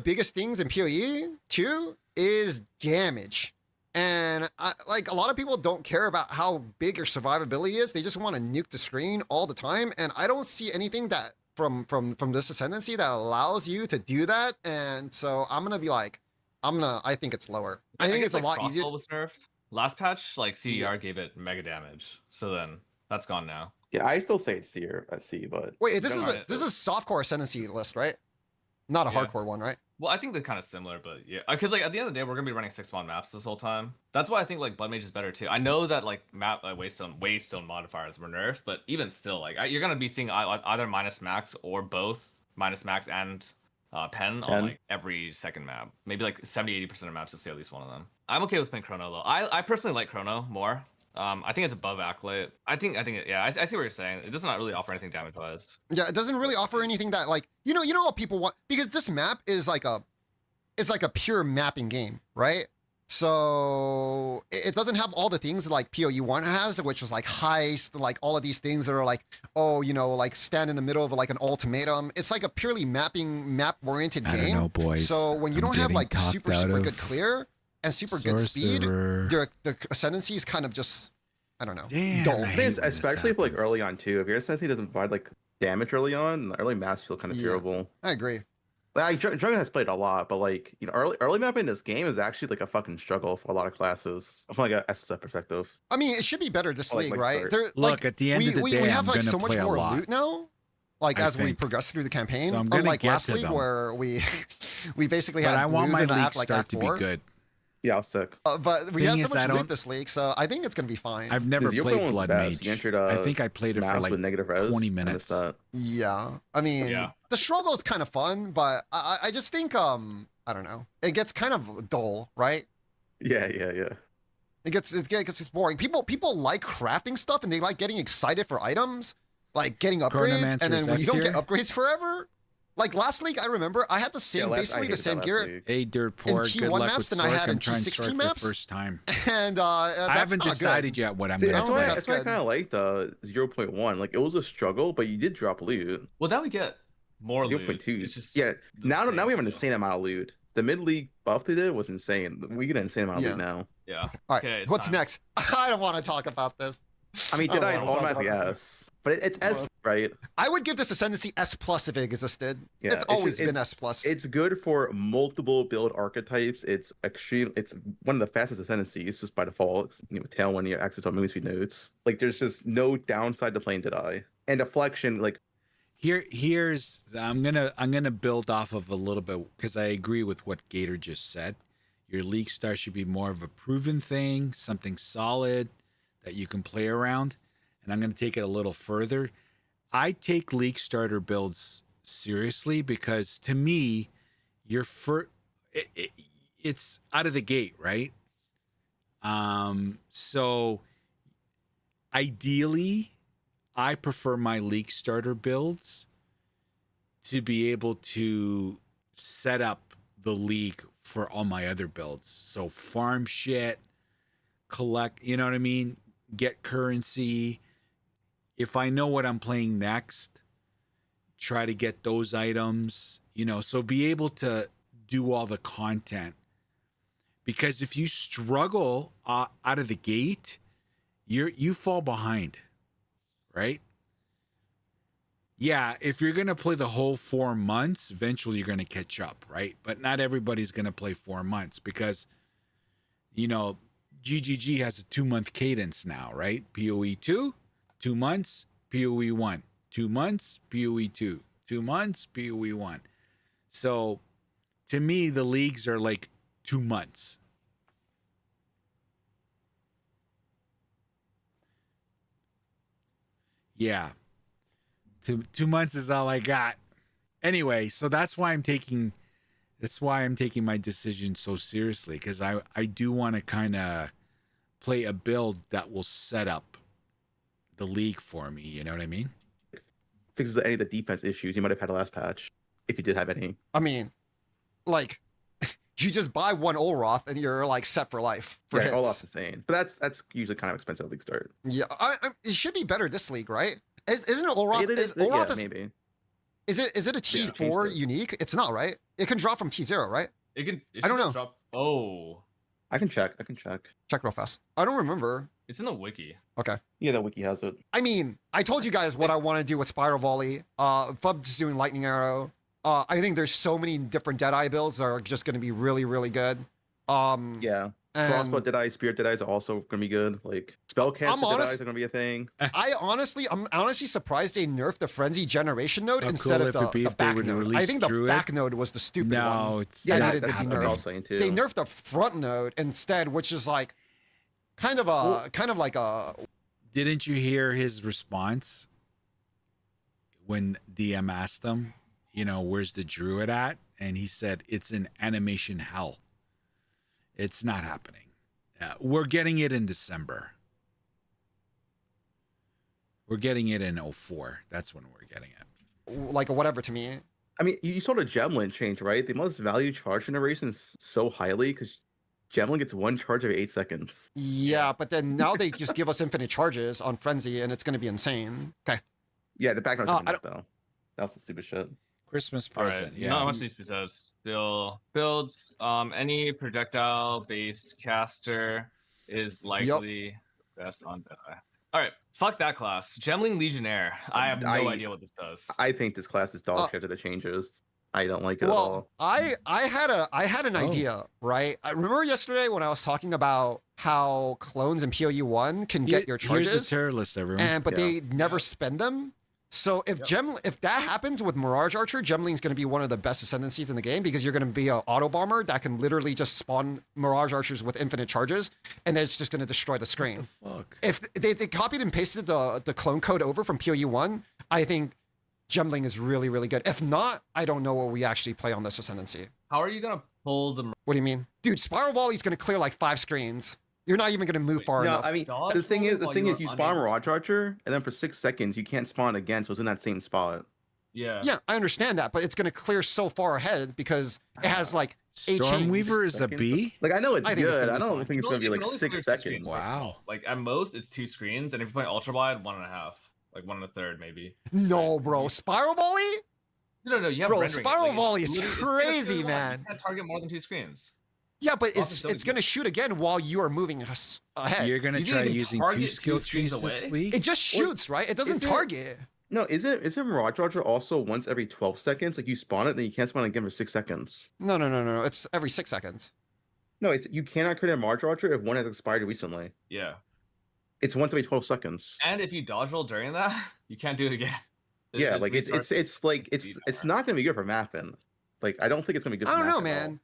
[SPEAKER 11] biggest things in PoE too is damage. And like a lot of people don't care about how big your survivability is. They just want to nuke the screen all the time. And I don't see anything that from this ascendancy that allows you to do that. And so I'm gonna be like, I think it's lower. I think it's a lot easier.
[SPEAKER 12] Was nerfed. Last patch, like CDR gave it mega damage. So then that's gone now.
[SPEAKER 14] Yeah, I still say it's C or a C, but
[SPEAKER 11] wait, this is softcore ascendancy list, right? Not a hardcore one, right?
[SPEAKER 12] Well, I think they're kind of similar, but yeah, because like at the end of the day, we're gonna be running 6-mod maps this whole time. That's why I think like Blood Mage is better too. I know that like map Waystone modifiers were nerfed, but even still, like you're gonna be seeing either minus max or both minus max and pen on like every second map. Maybe like 70-80% of maps you'll see at least one of them. I'm okay with playing Chrono though. I personally like Chrono more. I think it's above Acolyte. I think I see what you're saying. It does not really offer anything damage wise.
[SPEAKER 11] Yeah, it doesn't really offer anything that like you know what people want, because this map is like a pure mapping game, right? So it doesn't have all the things like PoE 1 has, which was like heist, like all of these things that are like, like stand in the middle of like an ultimatum. It's like a purely map-oriented game.
[SPEAKER 1] I don't know, boys.
[SPEAKER 11] So when you don't have like super good clear and super good speed, the ascendancy is kind of just, I don't know, dull.
[SPEAKER 14] Especially if like early on too. If your ascendancy doesn't provide like damage early on, the early maps feel kind of fearable.
[SPEAKER 11] I agree.
[SPEAKER 14] Like Dragon has played a lot, but like early mapping in this game is actually like a fucking struggle for a lot of classes from like a SSF perspective.
[SPEAKER 11] I mean, it should be better this league, right?
[SPEAKER 1] Look, at the end of the day,
[SPEAKER 11] we have like so
[SPEAKER 1] I'm
[SPEAKER 11] much
[SPEAKER 1] gonna
[SPEAKER 11] more
[SPEAKER 1] play a lot.
[SPEAKER 11] loot now. Like as we progress through the campaign,
[SPEAKER 1] So I'm gonna
[SPEAKER 11] unlike
[SPEAKER 1] get
[SPEAKER 11] last
[SPEAKER 1] to
[SPEAKER 11] league
[SPEAKER 1] them.
[SPEAKER 11] where we basically
[SPEAKER 1] But
[SPEAKER 11] had
[SPEAKER 1] I want
[SPEAKER 11] blues
[SPEAKER 1] my
[SPEAKER 11] in the
[SPEAKER 1] league
[SPEAKER 11] act like
[SPEAKER 1] start
[SPEAKER 11] Act
[SPEAKER 1] to be
[SPEAKER 11] 4.
[SPEAKER 1] good.
[SPEAKER 14] Yeah, I was sick.
[SPEAKER 11] But we
[SPEAKER 1] Thing
[SPEAKER 11] have so
[SPEAKER 1] is,
[SPEAKER 11] much
[SPEAKER 1] I
[SPEAKER 11] loot
[SPEAKER 1] don't-
[SPEAKER 11] this league, so I think it's gonna be fine.
[SPEAKER 1] I've never
[SPEAKER 14] Your
[SPEAKER 1] played
[SPEAKER 14] one's
[SPEAKER 1] Blood
[SPEAKER 14] best.
[SPEAKER 1] Mage.
[SPEAKER 14] You entered,
[SPEAKER 1] I think I played it for
[SPEAKER 14] maps
[SPEAKER 1] like
[SPEAKER 14] with negative res
[SPEAKER 1] 20
[SPEAKER 14] and
[SPEAKER 1] minutes.
[SPEAKER 14] it's,
[SPEAKER 11] Yeah, I mean, the struggle is kind of fun, but I just think I don't know, it gets kind of dull, right?
[SPEAKER 14] Yeah.
[SPEAKER 11] It gets boring. People like crafting stuff and they like getting excited for items, like getting upgrades, and then when you don't get upgrades forever, Like last league, I remember I had the same, basically the same gear
[SPEAKER 1] Hey, Dirt
[SPEAKER 11] in
[SPEAKER 1] Poor, good
[SPEAKER 11] T1
[SPEAKER 1] luck
[SPEAKER 11] maps
[SPEAKER 1] with
[SPEAKER 11] than I
[SPEAKER 1] SORC.
[SPEAKER 11] had in
[SPEAKER 1] I'm trying
[SPEAKER 11] T16
[SPEAKER 1] SORC for the
[SPEAKER 11] maps.
[SPEAKER 1] first time.
[SPEAKER 11] And
[SPEAKER 1] I
[SPEAKER 11] that's
[SPEAKER 1] haven't
[SPEAKER 11] not
[SPEAKER 1] decided
[SPEAKER 11] good.
[SPEAKER 1] yet what I'm
[SPEAKER 14] Dude,
[SPEAKER 1] going to play.
[SPEAKER 14] that's why I kind of liked 0.1. Like, it was a struggle, but you did drop loot.
[SPEAKER 12] Well, now we get more loot.
[SPEAKER 14] 0.2.
[SPEAKER 12] It's just
[SPEAKER 14] Yeah, now we have an
[SPEAKER 12] still.
[SPEAKER 14] insane amount of loot. The mid-league buff they did was insane. We get an insane amount of
[SPEAKER 11] Yeah.
[SPEAKER 14] loot now.
[SPEAKER 12] Yeah.
[SPEAKER 11] All right,
[SPEAKER 12] Okay, it's
[SPEAKER 11] what's
[SPEAKER 12] time.
[SPEAKER 11] next? I don't want to talk about this.
[SPEAKER 14] I mean,
[SPEAKER 11] I don't
[SPEAKER 14] Deadeye is
[SPEAKER 11] wanna talk
[SPEAKER 14] automatically
[SPEAKER 11] about
[SPEAKER 14] S, but it's S, right?
[SPEAKER 11] I would give this Ascendancy S+ if it existed.
[SPEAKER 14] Yeah,
[SPEAKER 11] it's always
[SPEAKER 14] just-
[SPEAKER 11] been S+.
[SPEAKER 14] It's good for multiple build archetypes. It's extreme. It's one of the fastest ascendancies just by default. You know, Tailwind, you access on movie speed nodes. Like, there's just no downside to playing Deadeye. And deflection, like,
[SPEAKER 1] Here's I'm gonna build off of a little bit because I agree with what Gator just said. Your League Star should be more of a proven thing, something solid that you can play around. And I'm gonna take it a little further. I take League Starter builds seriously because to me, your it's out of the gate, right? So ideally, I prefer my League Starter builds to be able to set up the league for all my other builds. So farm shit, collect, you know what I mean? Get currency. If I know what I'm playing next, try to get those items, you know, so be able to do all the content. Because if you struggle out of the gate, you fall behind. Right? Yeah, if you're going to play the whole 4 months, eventually you're going to catch up, right? But not everybody's going to play 4 months because, you know, GGG has a 2-month cadence now, right? POE 2, 2 months, POE 1, 2 months, POE 2, 2 months, POE 1. So to me, the leagues are like 2 months. Yeah. 2 months is all I got. Anyway, so that's why I'm taking my decision so seriously, because I do want to kind of play a build that will set up the league for me, you know what I mean?
[SPEAKER 14] fixes any of the defense issues you might have had last patch, if you did have any.
[SPEAKER 11] I mean, like, you just buy one Olroth and you're like set for life. For
[SPEAKER 14] Yeah,
[SPEAKER 11] hits.
[SPEAKER 14] Olroth's insane, but that's usually kind of expensive at league start.
[SPEAKER 11] Yeah, it should be better this league, right? Isn't it Olroth?
[SPEAKER 14] Yeah, maybe.
[SPEAKER 11] Is it a T4 unique? It's not, right? It can drop from T0, right?
[SPEAKER 12] It
[SPEAKER 11] I don't know.
[SPEAKER 12] Drop... Oh.
[SPEAKER 14] I can check.
[SPEAKER 11] Check real fast. I don't remember.
[SPEAKER 12] It's in the wiki.
[SPEAKER 11] Okay.
[SPEAKER 14] Yeah, the wiki has it.
[SPEAKER 11] I mean, I told you guys what I want to do with Spiral Volley. Fub's doing Lightning Arrow. I think there's so many different Deadeye builds that are just going to be really, really good.
[SPEAKER 14] Yeah. Crossbow Deadeye, Spirit Deadeye is also going to be good. Like, Spellcast Deadeyes are going to be a thing.
[SPEAKER 11] I'm honestly surprised they nerfed the Frenzy Generation node instead of the back node. I think the back node was the stupid one.
[SPEAKER 14] Yeah,
[SPEAKER 11] needed to be nerfed. They nerfed the front node instead, which is like kind of like a.
[SPEAKER 1] Didn't you hear his response when DM asked him, you know, where's the druid at? And he said, it's in animation hell. It's not happening. We're getting it in December. We're getting it in 04. That's when we're getting it.
[SPEAKER 11] Like a whatever to me.
[SPEAKER 14] I mean, you saw the Gemlin change, right? The most value charge generation is so highly because Gemlin gets one charge every 8 seconds.
[SPEAKER 11] Yeah, but then now they just give us infinite charges on Frenzy, and it's going to be insane. Okay.
[SPEAKER 14] Yeah, the back node's coming up, though. That was the stupid shit.
[SPEAKER 1] Christmas present. Yeah.
[SPEAKER 12] Not much these says. Still builds. Any projectile based caster is likely best on Deadeye. All right, fuck that class. Gemling Legionnaire. I have no idea what this does.
[SPEAKER 14] I think this class is dog shit to the changes. I don't like it at all.
[SPEAKER 11] I had an idea, right? I remember yesterday when I was talking about how clones in POE 1 can get your charges.
[SPEAKER 1] Here's the tier list, everyone.
[SPEAKER 11] But they never spend them. So if if that happens with Mirage Archer, Gemling's going to be one of the best ascendancies in the game because you're going to be an auto bomber that can literally just spawn Mirage Archers with infinite charges, and then it's just going to destroy the screen.
[SPEAKER 1] What the fuck?
[SPEAKER 11] If they copied and pasted the clone code over from POE 1, I think Gemling is really, really good. If not, I don't know what we actually play on this ascendancy.
[SPEAKER 12] How are you going to pull the...
[SPEAKER 11] What do you mean? Dude, Spiral Volley's going to clear like 5 screens. You're not even going to move far enough.
[SPEAKER 14] I mean, the thing is, you spawn Mirage Archer, and then for 6 seconds, you can't spawn again, so it's in that same spot.
[SPEAKER 12] Yeah.
[SPEAKER 11] Yeah, I understand that, but it's going to clear so far ahead because it has like 8 chains.
[SPEAKER 1] Stormweaver is a B?
[SPEAKER 14] Like I know it's
[SPEAKER 11] I think it's
[SPEAKER 14] good.
[SPEAKER 11] gonna
[SPEAKER 14] I
[SPEAKER 11] be
[SPEAKER 14] don't
[SPEAKER 11] fine.
[SPEAKER 14] think it's gonna be
[SPEAKER 12] You
[SPEAKER 14] like
[SPEAKER 12] can only
[SPEAKER 14] 6
[SPEAKER 12] clear 2
[SPEAKER 14] seconds.
[SPEAKER 12] screens, first of
[SPEAKER 1] Wow.
[SPEAKER 12] all. Like at most it's 2 screens, and if you're playing ultra wide, 1.5, like 1 1/3 maybe.
[SPEAKER 11] No, bro. Spiral volley?
[SPEAKER 12] No, you have
[SPEAKER 11] Bro,
[SPEAKER 12] rendering.
[SPEAKER 11] spiral
[SPEAKER 12] Like,
[SPEAKER 11] volley is
[SPEAKER 12] literally- it's
[SPEAKER 11] crazy,
[SPEAKER 12] you
[SPEAKER 11] man.
[SPEAKER 12] can't target more than 2 screens.
[SPEAKER 11] Yeah, but
[SPEAKER 12] Often
[SPEAKER 11] it's
[SPEAKER 12] so
[SPEAKER 11] going to shoot again while you are moving ahead.
[SPEAKER 1] You're gonna
[SPEAKER 12] You didn't
[SPEAKER 1] try
[SPEAKER 12] even
[SPEAKER 1] using
[SPEAKER 12] target
[SPEAKER 1] 2
[SPEAKER 12] two
[SPEAKER 1] skill
[SPEAKER 12] screens
[SPEAKER 1] trees this
[SPEAKER 12] away?
[SPEAKER 1] league?
[SPEAKER 11] It just shoots, right? It doesn't
[SPEAKER 14] Is it-
[SPEAKER 11] target.
[SPEAKER 14] No, isn't Mirage Launcher also once every 12 seconds? Like you spawn it, then you can't spawn it again for 6 seconds.
[SPEAKER 11] No. It's every 6 seconds.
[SPEAKER 14] No, it's you cannot create a Mirage Launcher if one has expired recently.
[SPEAKER 12] Yeah.
[SPEAKER 14] It's once every 12 seconds.
[SPEAKER 12] And if you dodge roll during that, you can't do it again.
[SPEAKER 14] Yeah, like it's like
[SPEAKER 12] the
[SPEAKER 14] it's not gonna be good for mapping. Like I don't think it's gonna be good.
[SPEAKER 11] I
[SPEAKER 14] for
[SPEAKER 11] don't know,
[SPEAKER 14] mapping at all.
[SPEAKER 11] man.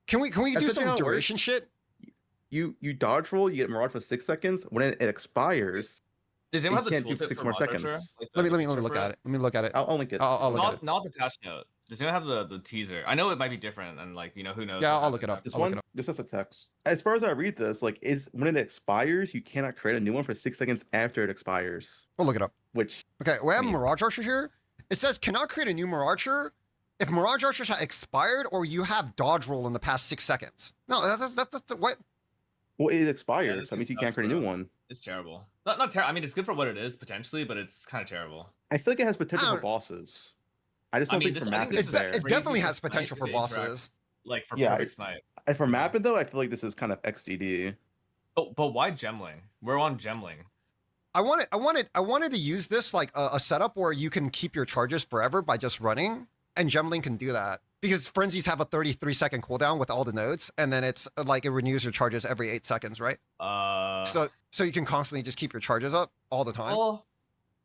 [SPEAKER 11] Can we do
[SPEAKER 14] Essentially how
[SPEAKER 11] some
[SPEAKER 14] it
[SPEAKER 11] duration
[SPEAKER 14] works-
[SPEAKER 11] shit?
[SPEAKER 14] You dodge roll, you get Mirage for 6 seconds. When it expires,
[SPEAKER 12] Does
[SPEAKER 14] you
[SPEAKER 12] anyone have the
[SPEAKER 14] can't do
[SPEAKER 12] tooltip
[SPEAKER 14] 6
[SPEAKER 12] for
[SPEAKER 14] more
[SPEAKER 12] Monster Archer?
[SPEAKER 14] seconds.
[SPEAKER 12] Like
[SPEAKER 11] Let
[SPEAKER 12] the
[SPEAKER 11] me
[SPEAKER 12] feature
[SPEAKER 11] look
[SPEAKER 12] for
[SPEAKER 11] at it. Let me look at it.
[SPEAKER 14] I'll link it.
[SPEAKER 11] I'll look at it.
[SPEAKER 12] Not the patch note. Does anyone have the teaser? I know it might be different, and like who knows?
[SPEAKER 11] Yeah,
[SPEAKER 12] what
[SPEAKER 11] I'll look it
[SPEAKER 12] happens
[SPEAKER 11] up.
[SPEAKER 12] after.
[SPEAKER 14] This
[SPEAKER 11] I'll look
[SPEAKER 14] one,
[SPEAKER 11] it up.
[SPEAKER 14] this is a text. As far as I read this, like is when it expires, you cannot create a new one for 6 seconds after it expires.
[SPEAKER 11] We'll look it up.
[SPEAKER 14] Which
[SPEAKER 11] Okay, we have
[SPEAKER 14] I mean-
[SPEAKER 11] Mirage Archer here. It says cannot create a new Mirage Archer if Mirage Archers have expired or you have dodge roll in the past 6 seconds. No, that's what?
[SPEAKER 14] well, it
[SPEAKER 12] Yeah,
[SPEAKER 14] expires.
[SPEAKER 12] this
[SPEAKER 14] That means you
[SPEAKER 12] sucks,
[SPEAKER 14] can't create a new
[SPEAKER 12] bro.
[SPEAKER 14] one.
[SPEAKER 12] It's terrible. Not terrible. I mean, it's good for what it is potentially, but it's kind of terrible.
[SPEAKER 14] I feel like it has potential
[SPEAKER 11] I
[SPEAKER 14] for
[SPEAKER 11] don't-
[SPEAKER 14] bosses. I just
[SPEAKER 12] I
[SPEAKER 14] don't
[SPEAKER 12] mean,
[SPEAKER 14] think
[SPEAKER 12] this-
[SPEAKER 14] for
[SPEAKER 12] I think
[SPEAKER 14] mapping
[SPEAKER 12] this
[SPEAKER 14] it's
[SPEAKER 12] is
[SPEAKER 14] there.
[SPEAKER 11] It
[SPEAKER 12] crazy
[SPEAKER 11] definitely
[SPEAKER 12] to
[SPEAKER 11] has
[SPEAKER 12] snipe
[SPEAKER 11] potential
[SPEAKER 12] if
[SPEAKER 11] for
[SPEAKER 12] it interacts,
[SPEAKER 11] bosses.
[SPEAKER 12] Like for
[SPEAKER 14] Yeah,
[SPEAKER 12] perfect snipe.
[SPEAKER 14] And for mapping though, I feel like this is kind of XDD.
[SPEAKER 12] But why gemling? We're on gemling.
[SPEAKER 11] I wanted to use this like a setup where you can keep your charges forever by just running, and Gemling can do that because frenzies have a 33-second cooldown with all the nodes, and then it's like it renews your charges every 8 seconds, right? So you can constantly just keep your charges up all the time.
[SPEAKER 12] Well,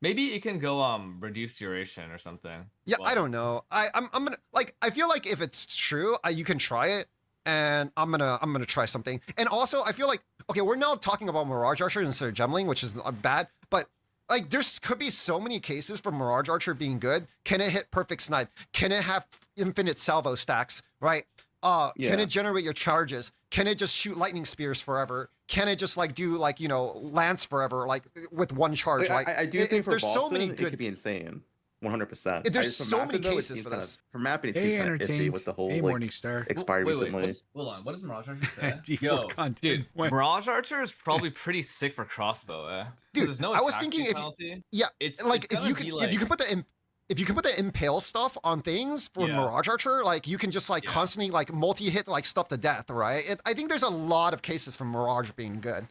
[SPEAKER 12] maybe it can go reduce duration or something.
[SPEAKER 11] Yeah,
[SPEAKER 12] Well,
[SPEAKER 11] I don't know. I'm gonna like I feel like if it's true, you can try it, and I'm gonna try something. And also, I feel like okay, we're now talking about Mirage Archer instead of Gemling, which is bad, but like there's could be so many cases for Mirage Archer being good. Can it hit perfect snipe? Can it have infinite salvo stacks? Right? Can
[SPEAKER 14] Yeah.
[SPEAKER 11] it generate your charges? Can it just shoot lightning spears forever? Can it just like do like lance forever like with one charge?
[SPEAKER 14] Like,
[SPEAKER 11] Like
[SPEAKER 14] I do think for
[SPEAKER 11] there's
[SPEAKER 14] Boston,
[SPEAKER 11] so many
[SPEAKER 14] it
[SPEAKER 11] good.
[SPEAKER 14] could be insane. 100%.
[SPEAKER 11] There's so many cases for this.
[SPEAKER 14] For mapping, it
[SPEAKER 1] Hey,
[SPEAKER 14] seems kind of iffy
[SPEAKER 1] entertained.
[SPEAKER 14] with the whole
[SPEAKER 1] Hey,
[SPEAKER 14] like,
[SPEAKER 1] Morningstar.
[SPEAKER 14] expired
[SPEAKER 12] Wait,
[SPEAKER 14] recently.
[SPEAKER 12] hold on. What does Mirage Archer say?
[SPEAKER 1] D4
[SPEAKER 12] Yo,
[SPEAKER 1] content
[SPEAKER 12] dude,
[SPEAKER 1] went.
[SPEAKER 12] Mirage Archer is probably pretty sick for crossbow, eh? 'Cause
[SPEAKER 11] Dude,
[SPEAKER 12] there's no
[SPEAKER 11] I was
[SPEAKER 12] attack
[SPEAKER 11] thinking
[SPEAKER 12] speed
[SPEAKER 11] if
[SPEAKER 12] penalty.
[SPEAKER 11] yeah,
[SPEAKER 12] It's
[SPEAKER 11] like
[SPEAKER 12] it's
[SPEAKER 11] if
[SPEAKER 12] gonna
[SPEAKER 11] you
[SPEAKER 12] be
[SPEAKER 11] can
[SPEAKER 12] like,
[SPEAKER 11] if you can put the if you can put the impale stuff on things for
[SPEAKER 12] Yeah.
[SPEAKER 11] Mirage Archer, like you can just like
[SPEAKER 12] Yeah.
[SPEAKER 11] constantly like multi-hit like stuff to death, right? I think there's a lot of cases for Mirage being good.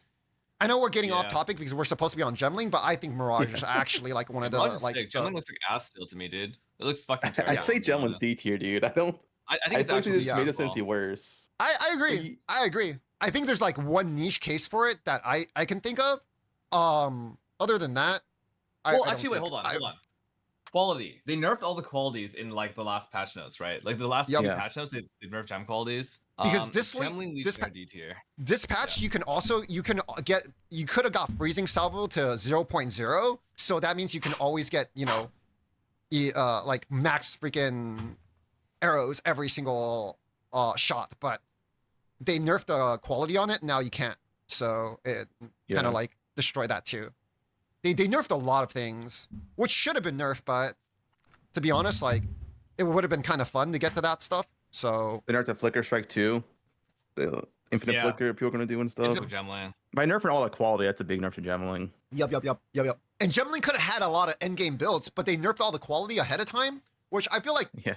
[SPEAKER 11] I know we're getting off
[SPEAKER 12] Yeah.
[SPEAKER 11] topic because we're supposed to be on Gemling, but I think Mirage is actually like one of the
[SPEAKER 12] Mirage is
[SPEAKER 11] like
[SPEAKER 12] sick. Gemling looks like ass still to me, dude. It looks fucking terrible.
[SPEAKER 14] I'd say
[SPEAKER 12] to be
[SPEAKER 14] Gemlin's
[SPEAKER 12] honest.
[SPEAKER 14] D tier, dude. I don't.
[SPEAKER 12] I
[SPEAKER 14] I
[SPEAKER 12] think it's
[SPEAKER 14] feel like they
[SPEAKER 12] actually
[SPEAKER 14] just
[SPEAKER 11] yeah,
[SPEAKER 14] made
[SPEAKER 12] as
[SPEAKER 14] it sense
[SPEAKER 12] well.
[SPEAKER 14] worse.
[SPEAKER 11] I agree. I agree. I think there's like one niche case for it that I can think of. Other than that,
[SPEAKER 12] Well,
[SPEAKER 11] I don't
[SPEAKER 12] actually, wait,
[SPEAKER 11] think-
[SPEAKER 12] hold on. Quality. They nerfed all the qualities in like the last patch notes, right? Like the last
[SPEAKER 11] Yep.
[SPEAKER 12] two
[SPEAKER 14] Yeah.
[SPEAKER 12] patch notes, they nerfed gem qualities.
[SPEAKER 11] Because this league-
[SPEAKER 12] Gemling leaves
[SPEAKER 11] this
[SPEAKER 12] their
[SPEAKER 11] pa-
[SPEAKER 12] D tier.
[SPEAKER 11] This patch, you could have got freezing salvo to 0.0, so that means you can always get, like max freaking arrows every single shot, but they nerfed the quality on it, now you can't. So it kind
[SPEAKER 14] Yeah.
[SPEAKER 11] of like destroyed that too. They nerfed a lot of things, which should have been nerfed, but to be honest, like it would have been kind of fun to get to that stuff. So
[SPEAKER 14] They nerfed the Flicker Strike too. The infinite
[SPEAKER 12] Yeah.
[SPEAKER 14] flicker people are gonna do and stuff.
[SPEAKER 12] Into Gemling.
[SPEAKER 14] By nerfing all the quality, that's a big nerf to Gemling.
[SPEAKER 11] Yep. And Gemling could have had a lot of endgame builds, but they nerfed all the quality ahead of time, which I feel like
[SPEAKER 14] Yeah.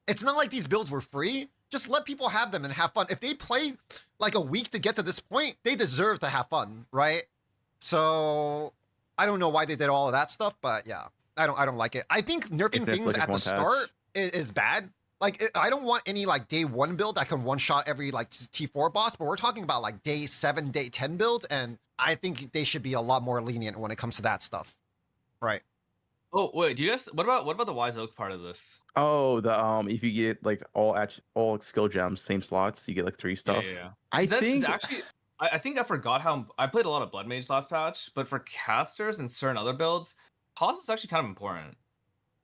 [SPEAKER 11] it's not like these builds were free. Just let people have them and have fun. If they play like a week to get to this point, they deserve to have fun, right? So I don't know why they did all of that stuff, but yeah, I don't like it. I think nerfing
[SPEAKER 14] Infinite
[SPEAKER 11] things
[SPEAKER 14] Flicker's
[SPEAKER 11] at the
[SPEAKER 14] one patch.
[SPEAKER 11] start is bad. Like I don't want any like day 1 build that can one shot every like T4 boss, but we're talking about like day 7, day 10 build, and I think they should be a lot more lenient when it comes to that stuff, right?
[SPEAKER 12] Oh wait, do you guys? What about the Wise Oak part of this?
[SPEAKER 14] Oh, the if you get like all skill gems, same slots, you get like 3 stuff.
[SPEAKER 12] Yeah.
[SPEAKER 14] I
[SPEAKER 12] That is
[SPEAKER 14] think
[SPEAKER 12] actually. I think I forgot how I played a lot of Blood Mage last patch, but for casters and certain other builds, cost is actually kind of important.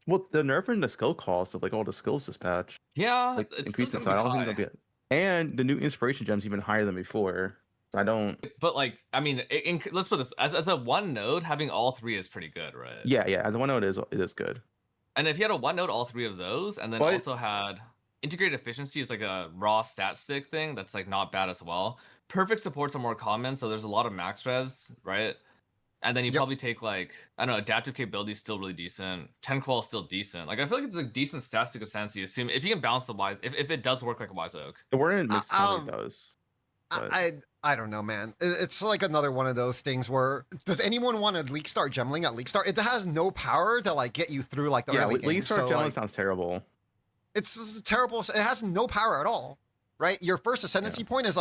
[SPEAKER 14] well, the nerfing the skill cost of like all the skills this patch,
[SPEAKER 12] Yeah,
[SPEAKER 14] like
[SPEAKER 12] it's
[SPEAKER 14] increasing.
[SPEAKER 12] still
[SPEAKER 14] So I
[SPEAKER 12] gonna
[SPEAKER 14] don't
[SPEAKER 12] be
[SPEAKER 14] think
[SPEAKER 12] high.
[SPEAKER 14] it'll be. And the new inspiration gems even higher than before. I don't.
[SPEAKER 12] But like, I mean, let's put this as a one node, having all 3 is pretty good, right?
[SPEAKER 14] Yeah. As I know, it is good.
[SPEAKER 12] And if you had a one note, all three of those, and then
[SPEAKER 14] But-
[SPEAKER 12] also had integrated efficiency is like a raw stat stick thing that's like not bad as well. Perfect supports are more common, so there's a lot of max res, right? And then you probably take like, I don't know, adaptive capability is still really decent. 10 qual is still decent. Like I feel like it's a decent stat stick of sense. You assume if you can balance the wise, if it does work like a wise oak.
[SPEAKER 14] The word makes sense like those.
[SPEAKER 11] I don't know, man. It's like another one of those things where does anyone want to leak start gemling at leak start? It has no power to like get you through like the early game.
[SPEAKER 14] Leak start
[SPEAKER 11] So,
[SPEAKER 14] gemling
[SPEAKER 11] like,
[SPEAKER 14] sounds terrible.
[SPEAKER 11] it's terrible. It has no power at all, right? Your first ascendancy point is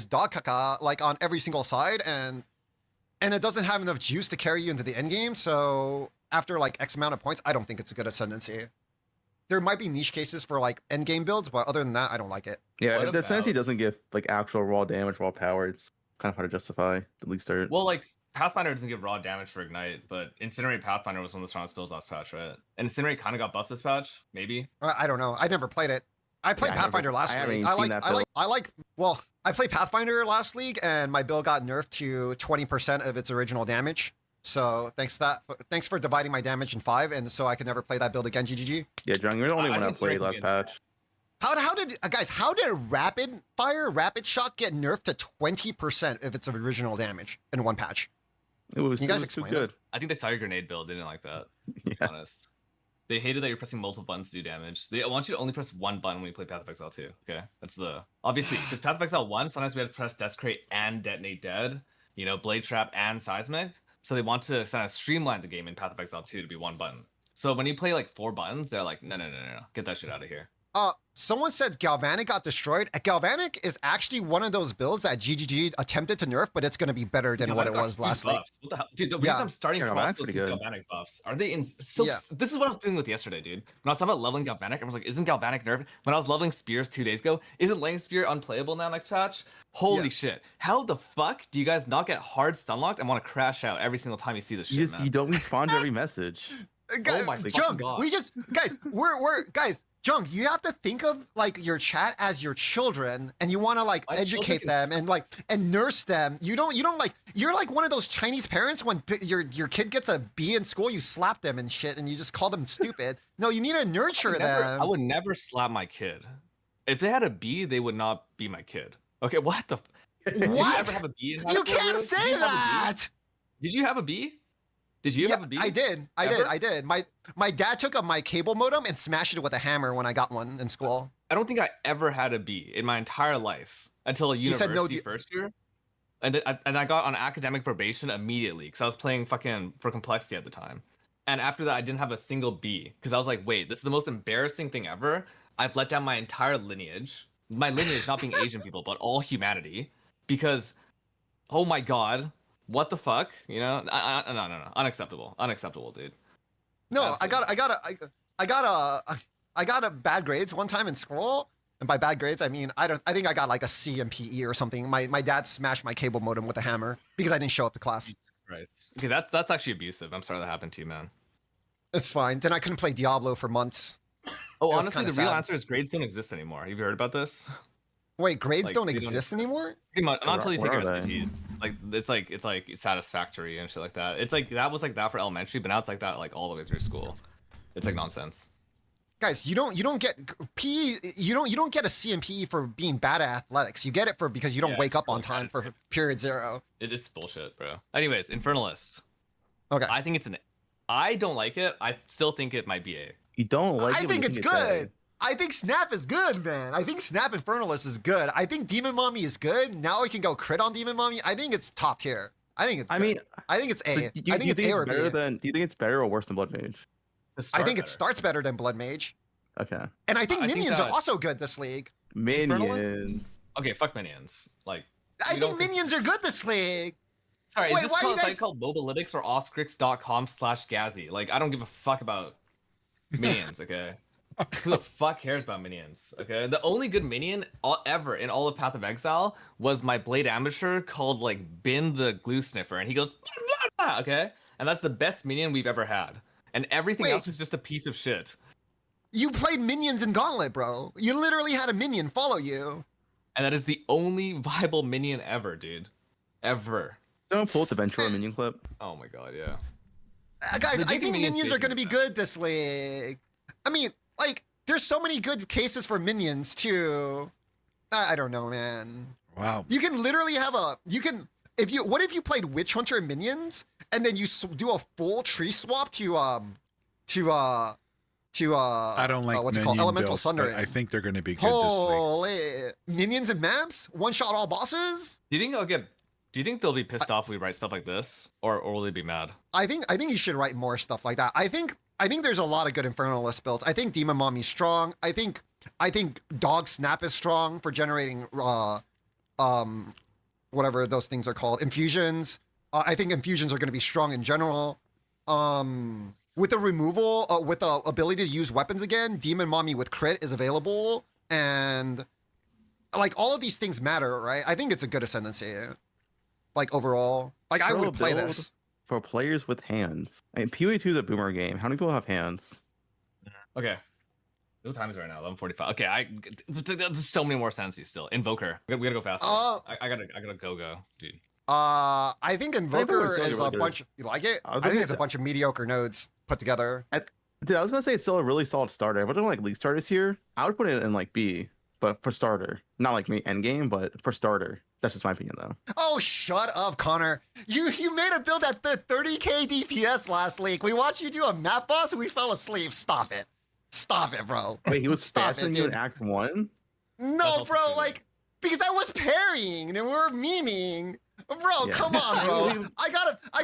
[SPEAKER 11] dog caca like on every single side, and it doesn't have enough juice to carry you into the end game. So after like X amount of points, I don't think it's a good ascendancy. There might be niche cases for like end game builds, but other than that, I don't like it.
[SPEAKER 14] Yeah, if the ascendancy doesn't give like actual raw damage, raw power, it's kind of hard to justify the leak start.
[SPEAKER 12] Well, like Pathfinder doesn't give raw damage for Ignite, but Incinerate Pathfinder was one of the strongest builds last patch, right? And Incinerate kind of got buffed this patch, maybe.
[SPEAKER 11] I don't know. I never played it. I played Pathfinder last league. I played Pathfinder last league, and my build got nerfed to 20% of its original damage. So thanks for dividing my damage in 5, and so I could never play that build again. GGG.
[SPEAKER 14] Yeah, John, you're the only one that played last patch.
[SPEAKER 11] How did rapid shot get nerfed to 20% of its original damage in one patch?
[SPEAKER 14] It was,
[SPEAKER 11] Can you guys explain
[SPEAKER 14] good.
[SPEAKER 11] it?
[SPEAKER 12] I think they saw your grenade build. They didn't like that. To be honest. They hated that you're pressing multiple buttons to do damage. They want you to only press one button when you play Path of Exile 2. Okay, that's the obviously because Path of Exile 1, sometimes we had to press Desecrate and Detonate Dead, you know, Blade Trap and Seismic. So they want to kind of streamline the game in Path of Exile 2 to be one button. So when you play like 4 buttons, they're like, no, get that shit out of here.
[SPEAKER 11] Someone said Galvanic got destroyed. Galvanic is actually one of those builds that GGG attempted to nerf, but it's going to be better than what it was last week.
[SPEAKER 12] What the hell? Dude, the reason I'm starting crossbows is Galvanic buffs. Are they in? So this is what I was doing with yesterday, dude. When I was talking about leveling Galvanic, I was like, isn't Galvanic nerfed? When I was leveling Spears 2 days ago, isn't Laying Spear unplayable now next patch? Holy shit. How the fuck do you guys not get hard stunlocked and want to crash out every single time you see this shit, man?
[SPEAKER 14] You don't respond to every message.
[SPEAKER 12] Oh my
[SPEAKER 11] Junk,
[SPEAKER 12] God.
[SPEAKER 11] we just we're guys. Junk, you have to think of like your chat as your children, and you want to like educate them and nurse them. You don't like you're like one of those Chinese parents when your kid gets a B in school, you slap them and shit, and you just call them stupid. No, you need to nurture them.
[SPEAKER 12] I would never slap my kid. If they had a B, they would not be my kid. Okay, what the? Did you ever have a B in high
[SPEAKER 11] You
[SPEAKER 12] school,
[SPEAKER 11] can't
[SPEAKER 12] bro?
[SPEAKER 11] say that.
[SPEAKER 12] Did you have a B? Did you have a B?
[SPEAKER 11] I did. My dad took up my cable modem and smashed it with a hammer when I got one in school.
[SPEAKER 12] I don't think I ever had a B in my entire life until university first year. And I got on academic probation immediately because I was playing fucking for complexity at the time. And after that, I didn't have a single B because I was like, wait, this is the most embarrassing thing ever. I've let down my entire lineage. My lineage not being Asian people, but all humanity. Because, oh my God, what the fuck? You know, no, unacceptable, dude.
[SPEAKER 11] No, absolutely. I got a bad grades one time in school, and by bad grades I mean I think I got like a C in PE or something. My dad smashed my cable modem with a hammer because I didn't show up to class.
[SPEAKER 12] Right. Okay, that's actually abusive. I'm sorry that happened to you, man.
[SPEAKER 11] It's fine. Then I couldn't play Diablo for months.
[SPEAKER 12] Oh, honestly, the real answer is grades don't exist anymore. Have you heard about this?
[SPEAKER 11] Wait, grades don't exist anymore?
[SPEAKER 12] Pretty much, not until you take your SATs. Like it's like satisfactory and shit like that. It's like that was like that for elementary, but now it's like that like all the way through school. It's like nonsense.
[SPEAKER 11] Guys, you don't get PE. You don't get a C in PE for being bad at athletics. You get it because you don't wake up on time for period 0.
[SPEAKER 12] It's bullshit, bro. Anyways, Infernalist.
[SPEAKER 11] Okay.
[SPEAKER 12] I think I don't like it. I still think it might be A.
[SPEAKER 14] You don't like it?
[SPEAKER 11] I think it's good. I think Snap is good, man. I think Snap Infernalist is good. I think Demon Mommy is good. Now we can go crit on Demon Mommy. I think it's top tier. I think it's good. I think it's A.
[SPEAKER 14] So
[SPEAKER 11] I think it's A or B.
[SPEAKER 14] Do you think it's better or worse than Blood Mage?
[SPEAKER 11] I think it starts better than Blood Mage.
[SPEAKER 14] Okay.
[SPEAKER 11] And I think Minions are also good this league.
[SPEAKER 14] Minions.
[SPEAKER 12] Okay, fuck Minions. Like
[SPEAKER 11] I think Minions are good this league.
[SPEAKER 12] Sorry, is this site called Mobalytics or Oscrix.com/Gazzy? Like, I don't give a fuck about Minions, okay? Who the fuck cares about Minions, okay? The only good minion ever in all of Path of Exile was my Blade Amateur called, like, Bin the Glue Sniffer, and he goes, blah, blah, okay? And that's the best minion we've ever had. And everything else is just a piece of shit.
[SPEAKER 11] You played Minions in Gauntlet, bro. You literally had a minion follow you.
[SPEAKER 12] And that is the only viable minion ever, dude. Ever.
[SPEAKER 14] Don't pull the Ventura minion clip.
[SPEAKER 12] Oh my god, yeah.
[SPEAKER 11] Guys,
[SPEAKER 12] The
[SPEAKER 11] I think
[SPEAKER 12] minion
[SPEAKER 11] minions are
[SPEAKER 12] station
[SPEAKER 11] going to be
[SPEAKER 12] is
[SPEAKER 11] good this league. I mean, like, there's so many good cases for minions too. I don't know, man.
[SPEAKER 1] Wow.
[SPEAKER 11] You can literally have what if you played Witch Hunter and minions, and then you do a full tree swap to
[SPEAKER 1] I don't like
[SPEAKER 11] what's it
[SPEAKER 1] minion
[SPEAKER 11] called, Elemental
[SPEAKER 1] builds,
[SPEAKER 11] Thunder.
[SPEAKER 1] but I think they're going to be good this
[SPEAKER 11] Holy minions and maps, one shot all bosses.
[SPEAKER 12] Do you think they'll be pissed off if we write stuff like this, or will they be mad?
[SPEAKER 11] I think you should write more stuff like that. I think there's a lot of good Infernalist builds. I think Demon Mommy's strong. I think Dog Snap is strong for generating whatever those things are called, infusions. I think infusions are going to be strong in general. With the removal, with the ability to use weapons again, Demon Mommy with crit is available, and like all of these things matter, right? I think it's a good ascendancy. Like overall, like I would play this
[SPEAKER 14] for players with hands. I mean, POE 2 is a boomer game. How many people have hands?
[SPEAKER 12] Okay. What time is it right now? 11:45. Okay, there's so many more senses still. Invoker. We gotta go faster. I gotta go, dude.
[SPEAKER 11] I think Invoker
[SPEAKER 14] still
[SPEAKER 11] is
[SPEAKER 14] really
[SPEAKER 11] a
[SPEAKER 14] good.
[SPEAKER 11] bunch. You like it?
[SPEAKER 14] I was
[SPEAKER 11] I
[SPEAKER 14] gonna
[SPEAKER 11] think it's
[SPEAKER 14] say-
[SPEAKER 11] a bunch of mediocre nodes put together.
[SPEAKER 14] Dude, I was gonna say it's still a really solid starter. If we're doing like league starters here, I would put it in like B, but for starter, not like me end game, but for starter. That's just my opinion though.
[SPEAKER 11] Oh, shut up, Connor. You made a build at the 30k DPS last week. We watched you do a map boss and we fell asleep. Stop it. Stop it, bro.
[SPEAKER 14] Wait, he was
[SPEAKER 11] Stop it,
[SPEAKER 14] faster you in
[SPEAKER 11] dude.
[SPEAKER 14] Act 1?
[SPEAKER 11] No, bro, like, because I was parrying and we were memeing. Bro,
[SPEAKER 14] Yeah.
[SPEAKER 11] come on, bro. I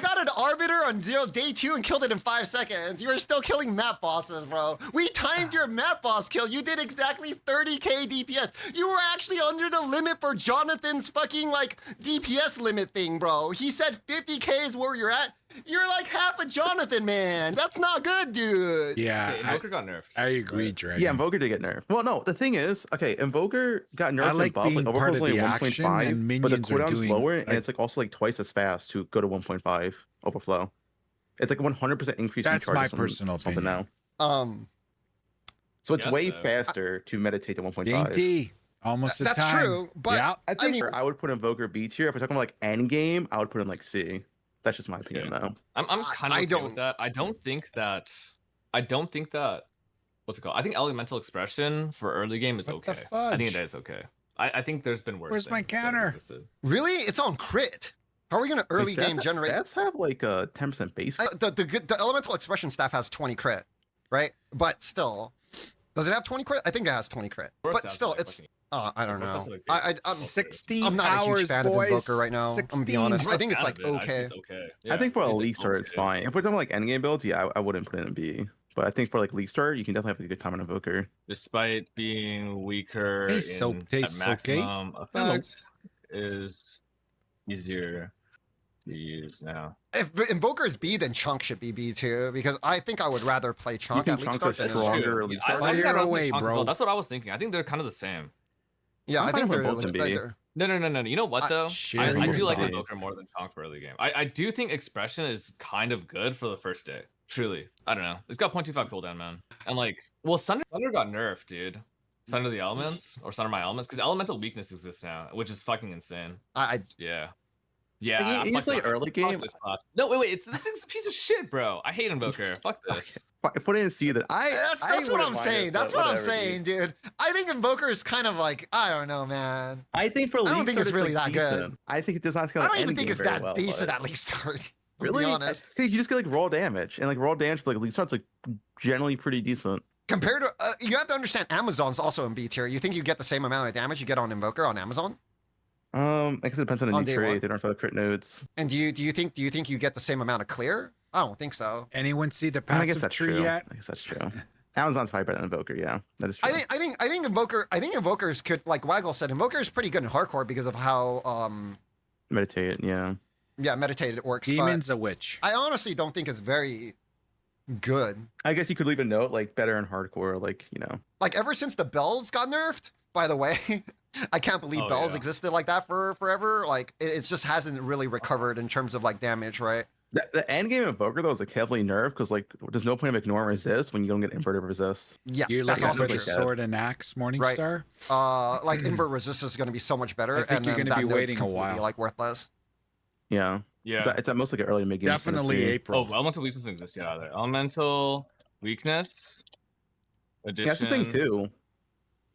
[SPEAKER 11] got an Arbiter on day 2 and killed it in 5 seconds. You were still killing map bosses, bro. We timed your map boss kill. You did exactly 30k DPS. You were actually under the limit for Jonathan's fucking, like, DPS limit thing, bro. He said 50k is where you're at. You're like half a Jonathan, man. That's not good, dude.
[SPEAKER 1] Yeah,
[SPEAKER 12] Invoker got nerfed.
[SPEAKER 1] I agree, Dragon.
[SPEAKER 14] Yeah, Invoker did get nerfed. Well, no, the thing is, okay, Invoker got nerfed
[SPEAKER 1] I like
[SPEAKER 14] and buffed.
[SPEAKER 1] being
[SPEAKER 14] Like,
[SPEAKER 1] part
[SPEAKER 14] Overflow's
[SPEAKER 1] of
[SPEAKER 14] only
[SPEAKER 1] the action,
[SPEAKER 14] 1.5,
[SPEAKER 1] and
[SPEAKER 14] but the
[SPEAKER 1] minions are
[SPEAKER 14] cooldown's
[SPEAKER 1] doing,
[SPEAKER 14] lower, and
[SPEAKER 1] like-
[SPEAKER 14] it's like also like twice as fast to go to 1.5 Overflow. It's like 100% increase in
[SPEAKER 1] That's
[SPEAKER 14] charges
[SPEAKER 1] my
[SPEAKER 14] from
[SPEAKER 1] personal
[SPEAKER 14] something
[SPEAKER 1] opinion.
[SPEAKER 14] now. So it's
[SPEAKER 12] Guess
[SPEAKER 14] way
[SPEAKER 12] so.
[SPEAKER 14] faster to meditate to 1.5.
[SPEAKER 1] Dainty. Almost a
[SPEAKER 11] That's
[SPEAKER 1] time.
[SPEAKER 11] true, but
[SPEAKER 1] Yeah.
[SPEAKER 14] I think
[SPEAKER 11] mean-
[SPEAKER 14] I would put Invoker B tier. If we're talking about like end game, I would put him like C. That's just my opinion though.
[SPEAKER 12] I'm kind of
[SPEAKER 11] I
[SPEAKER 12] okay
[SPEAKER 11] don't-
[SPEAKER 12] with that. I don't think that. What's it called? I think Elemental Expression for early game is
[SPEAKER 1] What the
[SPEAKER 12] okay. I think
[SPEAKER 1] fudge?
[SPEAKER 12] it is okay. I think there's been worse.
[SPEAKER 1] Where's my
[SPEAKER 12] things that
[SPEAKER 1] counter?
[SPEAKER 12] existed.
[SPEAKER 11] Really? It's on crit. How are we going to early game generate?
[SPEAKER 14] Staffs have like a 10% base.
[SPEAKER 11] The Elemental Expression staff has 20 crit, right? But still, does it have 20 crit? I think it has 20 crit.
[SPEAKER 12] Or
[SPEAKER 11] But
[SPEAKER 12] staffs
[SPEAKER 11] still,
[SPEAKER 12] like
[SPEAKER 11] it's
[SPEAKER 12] fucking-
[SPEAKER 11] I don't
[SPEAKER 12] or
[SPEAKER 11] know.
[SPEAKER 12] staffs like
[SPEAKER 11] I'm
[SPEAKER 1] 16
[SPEAKER 11] I'm not a
[SPEAKER 1] hours,
[SPEAKER 11] huge fan
[SPEAKER 1] boys.
[SPEAKER 11] of Invoker right now. I'm gonna be
[SPEAKER 1] 16.
[SPEAKER 11] honest.
[SPEAKER 12] I'm
[SPEAKER 11] I think
[SPEAKER 12] not
[SPEAKER 11] it's
[SPEAKER 12] a
[SPEAKER 11] like
[SPEAKER 12] fan of it. I
[SPEAKER 11] okay.
[SPEAKER 12] think it's okay.
[SPEAKER 14] I think for a
[SPEAKER 12] it's
[SPEAKER 14] league start, it's
[SPEAKER 12] okay.
[SPEAKER 14] fine. If we're talking like end game builds, yeah, I wouldn't put it in B. But I think for like league start, you can definitely have a good time on Invoker.
[SPEAKER 12] Despite being weaker
[SPEAKER 1] Hey, soap
[SPEAKER 12] in at
[SPEAKER 1] tastes okay.
[SPEAKER 12] maximum effect, is easier to use now.
[SPEAKER 11] If Invoker is B, then Chunk should be B too, because I think I would rather play Chunk
[SPEAKER 14] think
[SPEAKER 11] at league
[SPEAKER 14] Chunk
[SPEAKER 11] start
[SPEAKER 14] is
[SPEAKER 11] than
[SPEAKER 14] stronger?
[SPEAKER 11] Invoker.
[SPEAKER 14] At least
[SPEAKER 12] I
[SPEAKER 14] start?
[SPEAKER 12] think
[SPEAKER 1] Fire
[SPEAKER 12] I'd rather
[SPEAKER 1] away,
[SPEAKER 12] Chunk as
[SPEAKER 1] bro.
[SPEAKER 12] well. That's what I was thinking. I think they're kind of the same.
[SPEAKER 11] Yeah,
[SPEAKER 14] I'm
[SPEAKER 11] I think
[SPEAKER 14] fine
[SPEAKER 11] they're
[SPEAKER 14] with both in B.
[SPEAKER 12] No. You know what though? I
[SPEAKER 1] sharing
[SPEAKER 12] do like
[SPEAKER 14] is
[SPEAKER 12] Invoker more than Chonk for early game. I do think Expression is kind of good for the first day. Truly, I don't know. It's got 0.25 cooldown, man. And like, well, Thunder got nerfed, dude. Thunder the Elements or Thunder my Elements, because elemental weakness exists now, which is fucking insane. Yeah. Yeah.
[SPEAKER 14] Like, you say early game.
[SPEAKER 12] This class. No, wait. This thing's a piece of shit, bro. I hate Invoker. Fuck this.
[SPEAKER 14] Put it in C. That
[SPEAKER 11] That's what
[SPEAKER 14] wouldn't
[SPEAKER 11] I'm
[SPEAKER 14] mind
[SPEAKER 11] saying.
[SPEAKER 14] it,
[SPEAKER 11] That's
[SPEAKER 14] but
[SPEAKER 11] what I'm
[SPEAKER 14] whatever,
[SPEAKER 11] saying, dude. I think Invoker is kind of like, I don't know, man.
[SPEAKER 14] I think for
[SPEAKER 11] I don't
[SPEAKER 14] league
[SPEAKER 11] think
[SPEAKER 14] start,
[SPEAKER 11] it's really
[SPEAKER 14] like,
[SPEAKER 11] that good.
[SPEAKER 14] decent. I think it does not
[SPEAKER 11] I
[SPEAKER 14] scale.
[SPEAKER 11] don't
[SPEAKER 14] end
[SPEAKER 11] even think
[SPEAKER 14] game
[SPEAKER 11] it's
[SPEAKER 14] very
[SPEAKER 11] that
[SPEAKER 14] well,
[SPEAKER 11] decent
[SPEAKER 14] but-
[SPEAKER 11] at least start.
[SPEAKER 14] Really?
[SPEAKER 11] To be honest.
[SPEAKER 14] You just get like raw damage, and like raw damage for like league starts like generally pretty decent.
[SPEAKER 11] Compared to, you have to understand, Amazon's also in B tier. You think you get the same amount of damage you get on Invoker on Amazon?
[SPEAKER 14] I guess it depends on the
[SPEAKER 11] On
[SPEAKER 14] new
[SPEAKER 11] day
[SPEAKER 14] trade.
[SPEAKER 11] one?
[SPEAKER 14] They don't have crit nodes.
[SPEAKER 11] And do you think you get the same amount of clear? I don't think so.
[SPEAKER 1] Anyone see the
[SPEAKER 14] I guess
[SPEAKER 1] passive
[SPEAKER 14] that's
[SPEAKER 1] tree
[SPEAKER 14] true.
[SPEAKER 1] yet?
[SPEAKER 14] I guess that's true. Amazon's probably better than Invoker. Yeah, that is true.
[SPEAKER 11] I think Invokers could, like Waggle said, Invoker is pretty good in hardcore because of how
[SPEAKER 14] Meditate. Yeah.
[SPEAKER 11] meditated it works.
[SPEAKER 1] Demon's
[SPEAKER 11] but
[SPEAKER 1] a witch.
[SPEAKER 11] I honestly don't think it's very good.
[SPEAKER 14] I guess you could leave a note like better in hardcore, like
[SPEAKER 11] Like ever since the bells got nerfed, by the way, I can't believe
[SPEAKER 12] Oh,
[SPEAKER 11] bells
[SPEAKER 12] yeah.
[SPEAKER 11] existed like that for forever. Like it just hasn't really recovered in terms of like damage, right?
[SPEAKER 14] The end game Invoker though is like heavily nerfed because like there's no point of ignoring resist when you don't get inverted resist.
[SPEAKER 11] Yeah,
[SPEAKER 1] You're
[SPEAKER 11] that's
[SPEAKER 1] like
[SPEAKER 11] also
[SPEAKER 1] a
[SPEAKER 11] true.
[SPEAKER 1] sword and axe, Morningstar.
[SPEAKER 11] Like invert resist is going to be so much better,
[SPEAKER 1] I think
[SPEAKER 11] and
[SPEAKER 1] you're
[SPEAKER 11] then
[SPEAKER 1] gonna
[SPEAKER 11] that
[SPEAKER 1] be
[SPEAKER 11] node's
[SPEAKER 1] waiting a
[SPEAKER 11] completely
[SPEAKER 1] while.
[SPEAKER 11] like worthless.
[SPEAKER 14] Yeah.
[SPEAKER 12] Yeah.
[SPEAKER 14] It's at most like an early mid game.
[SPEAKER 1] Definitely April.
[SPEAKER 12] Oh, elemental weakness exists. Yeah, the elemental weakness. Addition.
[SPEAKER 14] That's the thing too.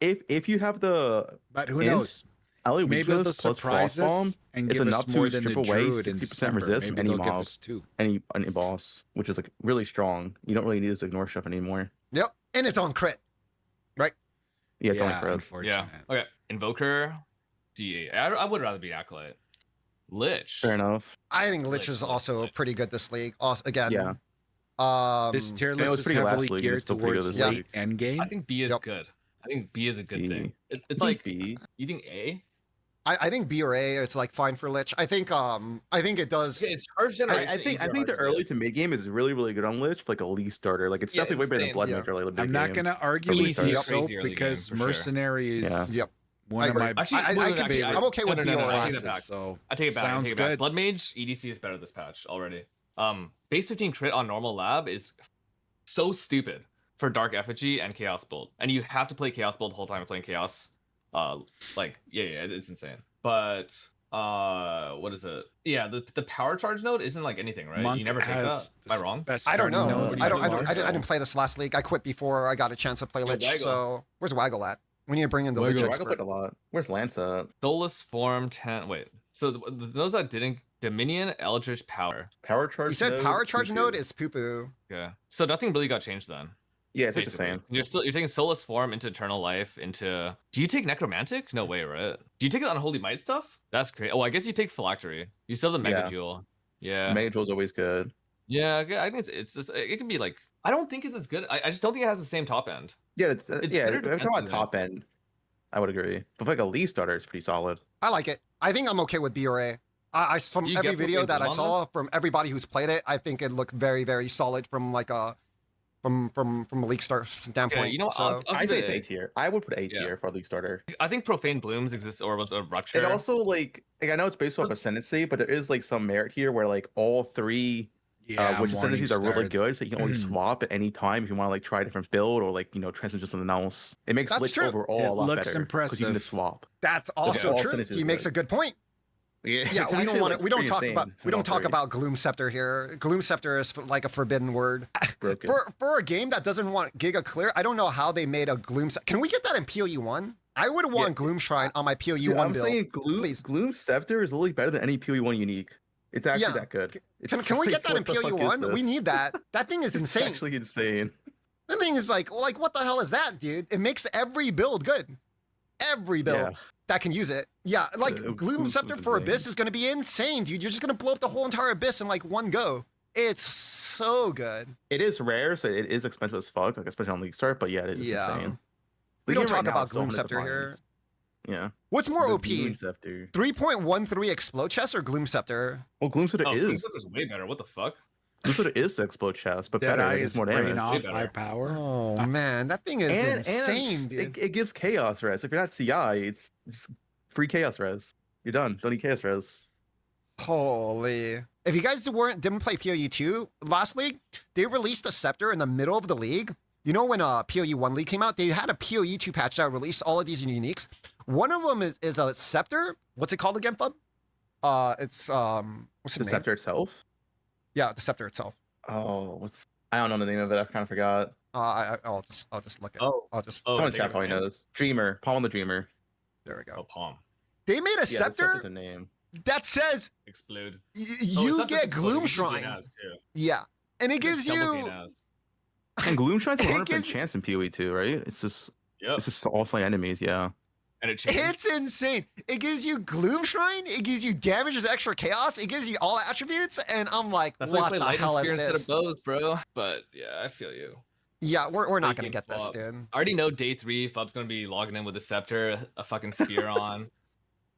[SPEAKER 14] If you have the
[SPEAKER 1] But who
[SPEAKER 14] int,
[SPEAKER 1] knows?
[SPEAKER 14] LA
[SPEAKER 1] Maybe they'll
[SPEAKER 14] weakness plus
[SPEAKER 1] surprise
[SPEAKER 14] frost bomb
[SPEAKER 1] us and
[SPEAKER 14] is
[SPEAKER 1] give
[SPEAKER 14] enough
[SPEAKER 1] us more
[SPEAKER 14] to
[SPEAKER 1] than
[SPEAKER 14] strip
[SPEAKER 1] the
[SPEAKER 14] away
[SPEAKER 1] druid in
[SPEAKER 14] 60%
[SPEAKER 1] December.
[SPEAKER 14] resist
[SPEAKER 1] Maybe
[SPEAKER 14] from any
[SPEAKER 1] they'll give
[SPEAKER 14] mob,
[SPEAKER 1] us 2.
[SPEAKER 14] any boss, which is like really strong. You don't really need to ignore stuff anymore.
[SPEAKER 11] Yep, and it's on crit, right?
[SPEAKER 14] Yeah, it's only crit.
[SPEAKER 1] Unfortunate.
[SPEAKER 12] Yeah. Okay. Invoker. D8. I would rather be Acolyte. Lich.
[SPEAKER 14] Fair enough.
[SPEAKER 11] I think Lich is also pretty good this league. Also, again,
[SPEAKER 14] Yeah.
[SPEAKER 1] This tier
[SPEAKER 14] it
[SPEAKER 1] list
[SPEAKER 14] was
[SPEAKER 1] is
[SPEAKER 14] pretty last
[SPEAKER 1] heavily
[SPEAKER 14] league, it's
[SPEAKER 1] geared
[SPEAKER 14] still pretty good
[SPEAKER 1] towards
[SPEAKER 14] this
[SPEAKER 1] late
[SPEAKER 14] league.
[SPEAKER 1] end game.
[SPEAKER 12] I think B is good. I think B is a good thing. It's like
[SPEAKER 14] B.
[SPEAKER 12] You think A?
[SPEAKER 11] I think B or A is like fine for Lich. I think it does.
[SPEAKER 12] Okay, it's charge generation.
[SPEAKER 14] I think the early to mid game is really good on Lich for like a league starter. Like it's definitely way better than Blood Mage early to mid game.
[SPEAKER 1] I'm not gonna argue
[SPEAKER 14] Early
[SPEAKER 1] with
[SPEAKER 14] start.
[SPEAKER 1] you
[SPEAKER 12] Crazy
[SPEAKER 1] so
[SPEAKER 12] early game,
[SPEAKER 1] because
[SPEAKER 12] for sure.
[SPEAKER 1] Mercenary is
[SPEAKER 11] Yep.
[SPEAKER 1] one
[SPEAKER 11] I
[SPEAKER 1] of my
[SPEAKER 11] agree.
[SPEAKER 12] Actually,
[SPEAKER 11] I'm okay with B or A.
[SPEAKER 12] I take it back.
[SPEAKER 1] So
[SPEAKER 12] I take it back.
[SPEAKER 1] sounds
[SPEAKER 12] I take it back.
[SPEAKER 1] good.
[SPEAKER 12] Blood Mage EDC is better this patch already. Base 15 crit on normal lab is so stupid for Dark Effigy and Chaos Bolt, and you have to play Chaos Bolt the whole time you're playing Chaos. It's insane. But what is it? Yeah, the power charge node isn't like anything, right?
[SPEAKER 1] Monk
[SPEAKER 12] You never take that.
[SPEAKER 1] has
[SPEAKER 12] Am I wrong?
[SPEAKER 1] best
[SPEAKER 11] I don't
[SPEAKER 1] starting
[SPEAKER 11] know.
[SPEAKER 1] nodes
[SPEAKER 11] I
[SPEAKER 1] by far,
[SPEAKER 11] didn't play this last league. I quit before I got a chance to play Lich.
[SPEAKER 12] Waggle.
[SPEAKER 11] So where's Waggle at? We need to bring in the
[SPEAKER 1] Waggle.
[SPEAKER 11] Lich
[SPEAKER 14] Waggle
[SPEAKER 11] expert.
[SPEAKER 14] played a lot. Where's Lance at?
[SPEAKER 12] Soulless Form 10. Wait. So those that didn't Dominion, Eldritch Power.
[SPEAKER 14] Power charge.
[SPEAKER 11] You said
[SPEAKER 14] node,
[SPEAKER 11] power charge
[SPEAKER 14] poo-poo.
[SPEAKER 11] node is poo poo.
[SPEAKER 12] Okay. So nothing really got changed then.
[SPEAKER 14] Yeah, it's like the
[SPEAKER 12] Basically.
[SPEAKER 14] same.
[SPEAKER 12] You're taking Soulless Form into Eternal Life into. Do you take Necromantic? No way, right? Do you take the Unholy Might stuff? That's great. Oh, I guess you take Phylactery. You still have the Mega
[SPEAKER 14] Yeah.
[SPEAKER 12] Jewel. Yeah.
[SPEAKER 14] Mage was always good.
[SPEAKER 12] Yeah. Okay. I think it's just, it can be like. I don't think it's as good. I just don't think it has the same top end.
[SPEAKER 14] Yeah,
[SPEAKER 12] It's
[SPEAKER 14] yeah.
[SPEAKER 12] better
[SPEAKER 14] If we're talking about
[SPEAKER 12] defensively.
[SPEAKER 14] top end, I would agree. But for like a league starter, it's pretty solid.
[SPEAKER 11] I like it. I think I'm okay with B or A. From
[SPEAKER 12] You
[SPEAKER 11] every
[SPEAKER 12] get
[SPEAKER 11] video
[SPEAKER 12] what they
[SPEAKER 11] that I
[SPEAKER 12] do on
[SPEAKER 11] saw from everybody who's played it, I think it looked very, very solid from like a from a league start standpoint.
[SPEAKER 12] Okay, you know what?
[SPEAKER 11] so
[SPEAKER 12] I'll
[SPEAKER 14] I'd say
[SPEAKER 12] give
[SPEAKER 14] it's
[SPEAKER 12] it
[SPEAKER 14] A tier. I would put A
[SPEAKER 12] Yeah.
[SPEAKER 14] tier for a league starter.
[SPEAKER 12] I think Profane Blooms exists or was a Rupture.
[SPEAKER 14] It also like I know it's based off ascendancy, but there is like some merit here where like all three which ascendancies are really good, so you can always swap at any time if you want to like try a different build or like transfer to something else. It makes
[SPEAKER 11] That's
[SPEAKER 14] Lich
[SPEAKER 11] true.
[SPEAKER 14] overall
[SPEAKER 1] It
[SPEAKER 14] a lot
[SPEAKER 1] looks
[SPEAKER 14] better because you can just
[SPEAKER 1] impressive.
[SPEAKER 14] swap.
[SPEAKER 11] that's also
[SPEAKER 14] all
[SPEAKER 11] true.
[SPEAKER 14] sentences
[SPEAKER 11] He makes
[SPEAKER 14] good.
[SPEAKER 11] a good point.
[SPEAKER 14] Yeah,
[SPEAKER 11] Yeah,
[SPEAKER 14] it's
[SPEAKER 11] we don't
[SPEAKER 14] actually,
[SPEAKER 11] want to.
[SPEAKER 14] like,
[SPEAKER 11] We don't
[SPEAKER 14] pretty
[SPEAKER 11] talk
[SPEAKER 14] insane
[SPEAKER 11] about. We
[SPEAKER 14] in
[SPEAKER 11] don't
[SPEAKER 14] all
[SPEAKER 11] talk
[SPEAKER 14] three.
[SPEAKER 11] about Gloom Scepter here. Gloom Scepter is like a forbidden word.
[SPEAKER 14] Broken.
[SPEAKER 11] For a game that doesn't want Giga Clear, I don't know how they made a Gloom. Can we get that in POE 1? I would want Gloom Shrine on my POE
[SPEAKER 14] Dude,
[SPEAKER 11] 1
[SPEAKER 14] I'm
[SPEAKER 11] build.
[SPEAKER 14] saying Gloom Scepter is literally better than any PoE1 unique. It's actually
[SPEAKER 11] Yeah.
[SPEAKER 14] that good.
[SPEAKER 11] Can we get that in
[SPEAKER 14] What the
[SPEAKER 11] POE
[SPEAKER 14] fuck is
[SPEAKER 11] 1? We
[SPEAKER 14] this?
[SPEAKER 11] need that. That thing is
[SPEAKER 14] It's
[SPEAKER 11] insane.
[SPEAKER 14] actually insane.
[SPEAKER 11] The thing is like what the hell is that, dude? It makes every build good. Every build
[SPEAKER 14] Yeah.
[SPEAKER 11] that can use it. Yeah, like
[SPEAKER 14] Gloom
[SPEAKER 11] Gloom Scepter for
[SPEAKER 14] insane.
[SPEAKER 11] Abyss is going to be insane, dude. You're just going to blow up the whole entire Abyss in like one go. It's so good.
[SPEAKER 14] It is rare, so it is expensive as fuck, like especially on League Start. But yeah, it is
[SPEAKER 11] Yeah.
[SPEAKER 14] insane.
[SPEAKER 11] We
[SPEAKER 14] The
[SPEAKER 11] don't
[SPEAKER 14] game right
[SPEAKER 11] talk
[SPEAKER 14] now
[SPEAKER 11] about
[SPEAKER 14] is still
[SPEAKER 11] Gloom
[SPEAKER 14] 100
[SPEAKER 11] Scepter here.
[SPEAKER 14] declines. Yeah.
[SPEAKER 11] What's more
[SPEAKER 14] The
[SPEAKER 11] OP?
[SPEAKER 14] Gloom Scepter.
[SPEAKER 11] 3.13 Explode Chest or Gloom Scepter?
[SPEAKER 14] Well, Gloom Scepter
[SPEAKER 12] Oh, Gloom
[SPEAKER 14] is.
[SPEAKER 12] Scepter's way better. What the fuck?
[SPEAKER 14] Gloom Scepter is the explode chest, but better.
[SPEAKER 1] Deadeye
[SPEAKER 14] Like,
[SPEAKER 1] is
[SPEAKER 14] it's more
[SPEAKER 1] brain
[SPEAKER 14] damage.
[SPEAKER 1] off,
[SPEAKER 12] better.
[SPEAKER 1] high power.
[SPEAKER 11] Oh man, that thing is insane, dude.
[SPEAKER 14] It gives chaos res. If you're not CI, it's just free chaos res. You're done. Don't need chaos res.
[SPEAKER 11] Holy. If you guys didn't play POE 2 last league, they released a scepter in the middle of the league. You know when POE 1 league came out, they had a POE 2 patch that released all of these uniques. One of them is a scepter. What's it called again, Fub? It's what's
[SPEAKER 14] The
[SPEAKER 11] the name?
[SPEAKER 14] scepter itself.
[SPEAKER 11] Yeah, the scepter itself.
[SPEAKER 14] Oh, I don't know the name of it. I kind of forgot.
[SPEAKER 11] I'll just look at.
[SPEAKER 12] Oh.
[SPEAKER 11] I'll just.
[SPEAKER 12] Oh,
[SPEAKER 14] Someone
[SPEAKER 12] I
[SPEAKER 14] in chat
[SPEAKER 12] think
[SPEAKER 14] probably knows. Dreamer. Palm the Dreamer.
[SPEAKER 11] There we
[SPEAKER 12] Oh,
[SPEAKER 11] go.
[SPEAKER 12] Palm.
[SPEAKER 11] They made a
[SPEAKER 14] Yeah, the
[SPEAKER 11] scepter
[SPEAKER 14] scepter's a name.
[SPEAKER 11] that says
[SPEAKER 12] Explode. Oh,
[SPEAKER 11] you
[SPEAKER 12] it's not just
[SPEAKER 11] get
[SPEAKER 12] explode,
[SPEAKER 11] Gloom
[SPEAKER 12] you can
[SPEAKER 11] Shrine.
[SPEAKER 12] gain as, too.
[SPEAKER 11] Yeah, and it gives
[SPEAKER 12] Double
[SPEAKER 11] you.
[SPEAKER 12] gain as.
[SPEAKER 14] And Gloom Shrine's a
[SPEAKER 11] It
[SPEAKER 14] 100%
[SPEAKER 11] gives-
[SPEAKER 14] chance in PoE 2, right? It's just
[SPEAKER 12] Yep.
[SPEAKER 14] all slain enemies, yeah.
[SPEAKER 12] And it changes.
[SPEAKER 11] It's insane. It gives you Gloom Shrine. It gives you damage as extra chaos. It gives you all attributes, and I'm like,
[SPEAKER 12] That's why I
[SPEAKER 11] what
[SPEAKER 12] play
[SPEAKER 11] the
[SPEAKER 12] Lightning
[SPEAKER 11] hell
[SPEAKER 12] Spear
[SPEAKER 11] is
[SPEAKER 12] instead
[SPEAKER 11] this?
[SPEAKER 12] of bows, bro. But yeah, I feel you.
[SPEAKER 11] Yeah, we're not
[SPEAKER 12] Late
[SPEAKER 11] gonna
[SPEAKER 12] game
[SPEAKER 11] get this,
[SPEAKER 12] flop.
[SPEAKER 11] dude.
[SPEAKER 12] I already know day 3, Fub's gonna be logging in with a scepter, a fucking spear on.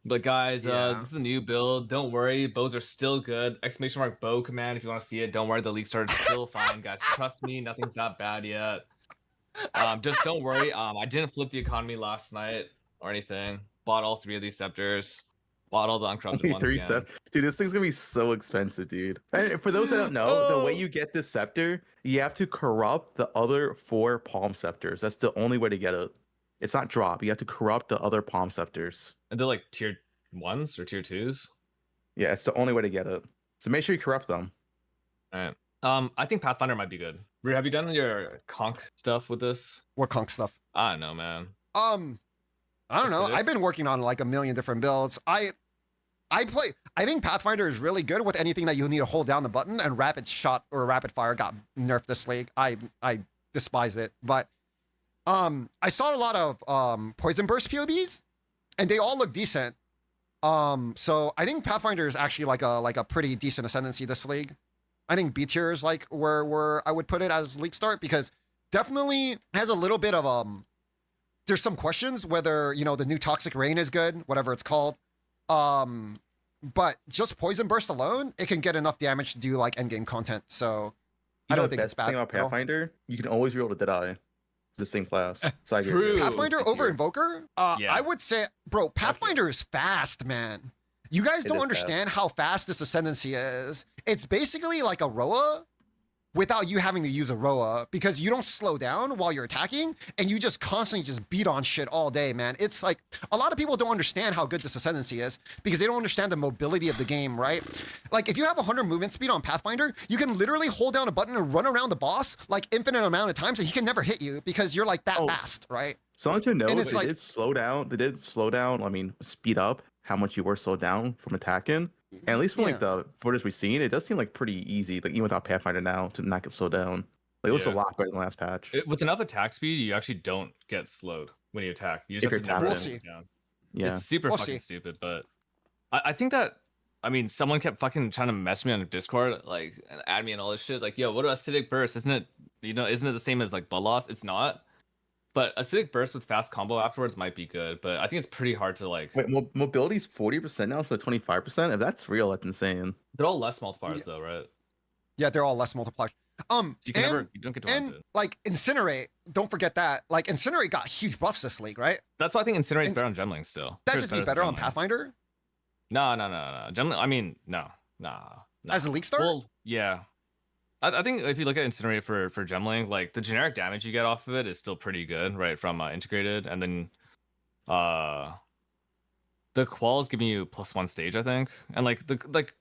[SPEAKER 12] But guys,
[SPEAKER 11] Yeah.
[SPEAKER 12] this is a new build. Don't worry, bows are still good. Exclamation mark bow command if you want to see it. Don't worry, the league started still fine, guys. Trust me, nothing's that bad yet. Just don't worry. I didn't flip the economy last night or anything. Bought all 3 of these scepters. Bought all the uncorrupted ones
[SPEAKER 14] Three
[SPEAKER 12] again.
[SPEAKER 14] sep- Dude, this thing's gonna be so expensive, dude. And for those that don't know, the way you get this scepter, you have to corrupt the other 4 palm scepters. That's the only way to get it. It's not drop. You have to corrupt the other palm scepters.
[SPEAKER 12] And they're like tier 1s or tier 2s.
[SPEAKER 14] Yeah, it's the only way to get it. So make sure you corrupt them.
[SPEAKER 12] All right. I think Pathfinder might be good. Rhea, have you done your conch stuff with this?
[SPEAKER 11] What conch stuff?
[SPEAKER 12] I don't know, man.
[SPEAKER 11] I don't know.
[SPEAKER 12] Acidic?
[SPEAKER 11] I've been working on like a million different builds. I think Pathfinder is really good with anything that you need to hold down the button, and rapid shot or rapid fire got nerfed this league. I despise it. But I saw a lot of poison burst POBs, and they all look decent. So I think Pathfinder is actually like a pretty decent ascendancy this league. I think B tier is like where I would put it as league start, because definitely has a little bit of there's some questions whether, you know, the new Toxic Rain is good, whatever it's called. But just Poison Burst alone, it can get enough damage to do like endgame content. So I don't think it's bad.
[SPEAKER 14] Thing about Pathfinder, you can always reroll to Deadeye. It's the same class. So I agree.
[SPEAKER 12] True.
[SPEAKER 11] Pathfinder over Invoker?
[SPEAKER 12] Yeah.
[SPEAKER 11] I would say, bro, Pathfinder is fast, man. You guys
[SPEAKER 14] It
[SPEAKER 11] don't
[SPEAKER 14] is
[SPEAKER 11] understand how fast this ascendancy is. It's basically like a Roa without you having to use a Roa, because you don't slow down while you're attacking and you just constantly just beat on shit all day, man. It's like a lot of people don't understand how good this ascendancy is because they don't understand the mobility of the game, right? Like if you have 100 movement speed on Pathfinder, you can literally hold down a button and run around the boss like infinite amount of times and he can never hit you because you're like that fast, right?
[SPEAKER 14] So I want you to know
[SPEAKER 11] And
[SPEAKER 14] they
[SPEAKER 11] it's like-
[SPEAKER 14] did slow down. They did slow down. I mean, speed up how much you were slowed down from attacking. And at least from like the footage we've seen, it does seem like pretty easy. Like even without Pathfinder now to not get slowed down. Like it looks a
[SPEAKER 12] Yeah.
[SPEAKER 14] lot better than the last patch.
[SPEAKER 12] With enough attack speed, you actually don't get slowed when you attack. You just
[SPEAKER 14] If
[SPEAKER 12] have to
[SPEAKER 14] you're
[SPEAKER 12] never
[SPEAKER 14] tapping.
[SPEAKER 12] slow down.
[SPEAKER 14] Yeah.
[SPEAKER 12] It's super
[SPEAKER 11] We'll
[SPEAKER 12] fucking
[SPEAKER 11] see.
[SPEAKER 12] stupid, but I think that, I mean, someone kept fucking trying to mess me on Discord, like, and add me and all this shit. Like, yo, what about acidic burst? Isn't it, isn't it the same as like blood loss? It's not. But acidic burst with fast combo afterwards might be good, but I think it's pretty hard to like.
[SPEAKER 14] Wait, mobility's 40% now, so 25%. If that's real, that's insane.
[SPEAKER 12] They're all less multipliers though, right?
[SPEAKER 11] Yeah, they're all less multipliers.
[SPEAKER 12] You can you don't get to
[SPEAKER 11] and
[SPEAKER 12] one.
[SPEAKER 11] like Incinerate, don't forget that. Like Incinerate got huge buffs this league, right?
[SPEAKER 12] That's why I think Incinerate is better on Gemling still.
[SPEAKER 11] That
[SPEAKER 12] Sure,
[SPEAKER 11] just
[SPEAKER 12] it's
[SPEAKER 11] be better
[SPEAKER 12] than
[SPEAKER 11] on
[SPEAKER 12] Gemling.
[SPEAKER 11] Pathfinder
[SPEAKER 12] No. Gemling, I mean, no.
[SPEAKER 11] as a league start.
[SPEAKER 12] Well, yeah. I think if you look at Incinerate for Gemling, like the generic damage you get off of it is still pretty good, right? From integrated, and then the qual is giving you +1 stage, I think, and like